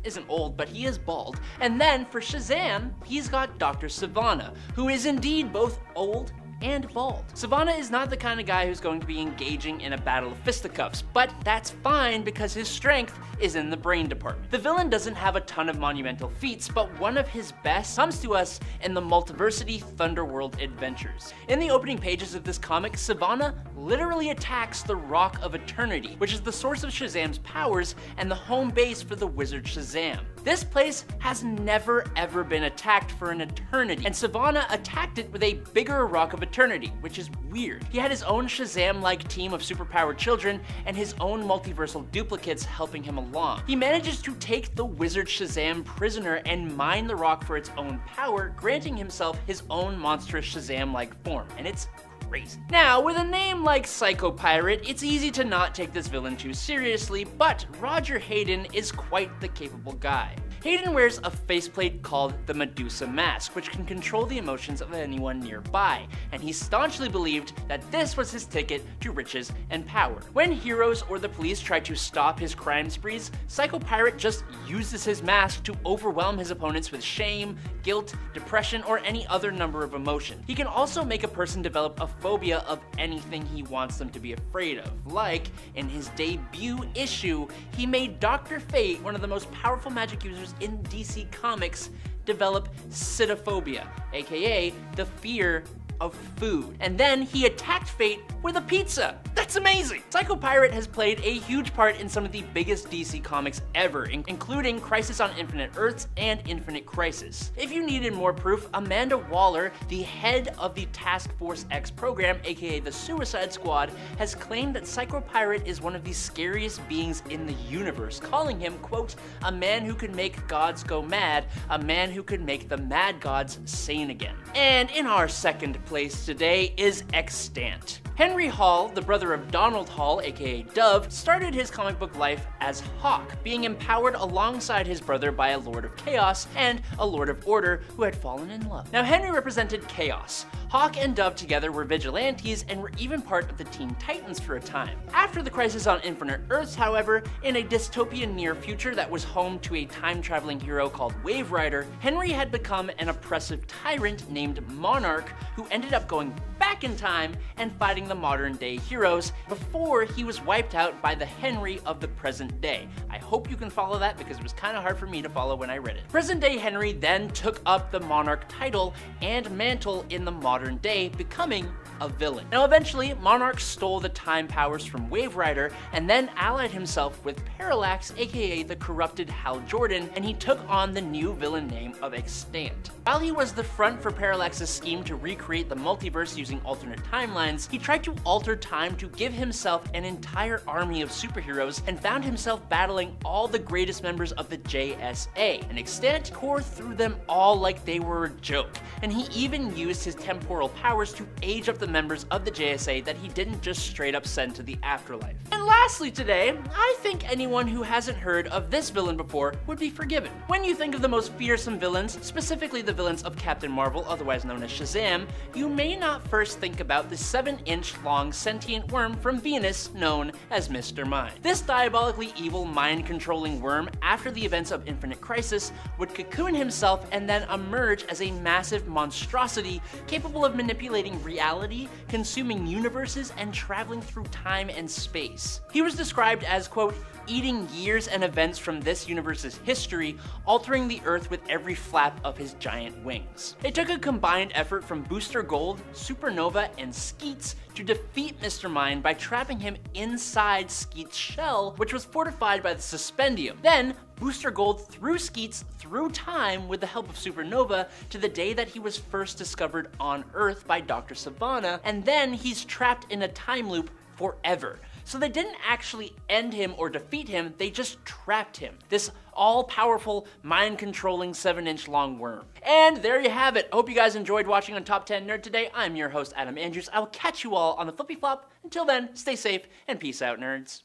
isn't old, but he is bald. And then for Shazam, he's got Dr. Sivana, who is indeed both old and bald. Sivana is not the kind of guy who's going to be engaging in a battle of fisticuffs, but that's fine because his strength is in the brain department. The villain doesn't have a ton of monumental feats, but one of his best comes to us in the Multiversity Thunderworld Adventures. In the opening pages of this comic, Sivana literally attacks the Rock of Eternity, which is the source of Shazam's powers and the home base for the wizard Shazam. This place has never ever been attacked for an eternity, and Sivana attacked it with a bigger Rock of Eternity, which is weird. He had his own Shazam-like team of superpowered children and his own multiversal duplicates helping him along. He manages to take the wizard Shazam prisoner and mine the rock for its own power, granting himself his own monstrous Shazam-like form, and it's crazy. Now, with a name like Psycho Pirate, it's easy to not take this villain too seriously, but Roger Hayden is quite the capable guy. Hayden wears a faceplate called the Medusa Mask, which can control the emotions of anyone nearby, and he staunchly believed that this was his ticket to riches and power. When heroes or the police try to stop his crime sprees, Psycho Pirate just uses his mask to overwhelm his opponents with shame, guilt, depression, or any other number of emotions. He can also make a person develop a phobia of anything he wants them to be afraid of. Like, in his debut issue, he made Dr. Fate, one of the most powerful magic users in DC Comics, develop Cytophobia, aka the fear of food. And then he attacked Fate with a pizza. That's amazing! Psycho Pirate has played a huge part in some of the biggest DC comics ever, including Crisis on Infinite Earths and Infinite Crisis. If you needed more proof, Amanda Waller, the head of the Task Force X program, aka the Suicide Squad, has claimed that Psycho Pirate is one of the scariest beings in the universe, calling him, quote, a man who could make gods go mad, a man who could make the mad gods sane again. And in our second place today is Extant. Henry Hall, the brother of Donald Hall, aka Dove, started his comic book life as Hawk, being empowered alongside his brother by a Lord of Chaos and a Lord of Order who had fallen in love. Now, Henry represented chaos. Hawk and Dove together were vigilantes and were even part of the Teen Titans for a time. After the Crisis on Infinite Earths, however, in a dystopian near future that was home to a time-traveling hero called Wave Rider, Henry had become an oppressive tyrant named Monarch who ended up going back in time and fighting the modern-day heroes before he was wiped out by the Henry of the present day. I hope you can follow that because it was kind of hard for me to follow when I read it. Present-day Henry then took up the Monarch title and mantle in the modern day, becoming a villain. Now eventually, Monarch stole the time powers from Wave Rider and then allied himself with Parallax, aka the corrupted Hal Jordan, and he took on the new villain name of Extant. While he was the front for Parallax's scheme to recreate the multiverse using alternate timelines, he tried to alter time to give himself an entire army of superheroes and found himself battling all the greatest members of the JSA, and Extant tore through them all like they were a joke, and he even used his temporal powers to age up the members of the JSA that he didn't just straight up send to the afterlife. And lastly today, I think anyone who hasn't heard of this villain before would be forgiven. When you think of the most fearsome villains, specifically the villains of Captain Marvel, otherwise known as Shazam, you may not first think about the 7-inch long sentient worm from Venus known as Mr. Mind. This diabolically evil mind-controlling worm, after the events of Infinite Crisis, would cocoon himself and then emerge as a massive monstrosity capable of manipulating reality, consuming universes, and traveling through time and space. He was described as, quote, eating years and events from this universe's history, altering the Earth with every flap of his giant wings. It took a combined effort from Booster Gold, Supernova, and Skeets to defeat Mr. Mind by trapping him inside Skeets' shell, which was fortified by the Suspendium. Then, Booster Gold threw Skeets through time with the help of Supernova to the day that he was first discovered on Earth by Dr. Sivana, and then he's trapped in a time loop forever. So they didn't actually end him or defeat him, they just trapped him. This all-powerful, mind-controlling 7-inch long worm. And there you have it. Hope you guys enjoyed watching on Top 10 Nerd today. I'm your host, Adam Andrews. I will catch you all on the flippy flop. Until then, stay safe and peace out, nerds.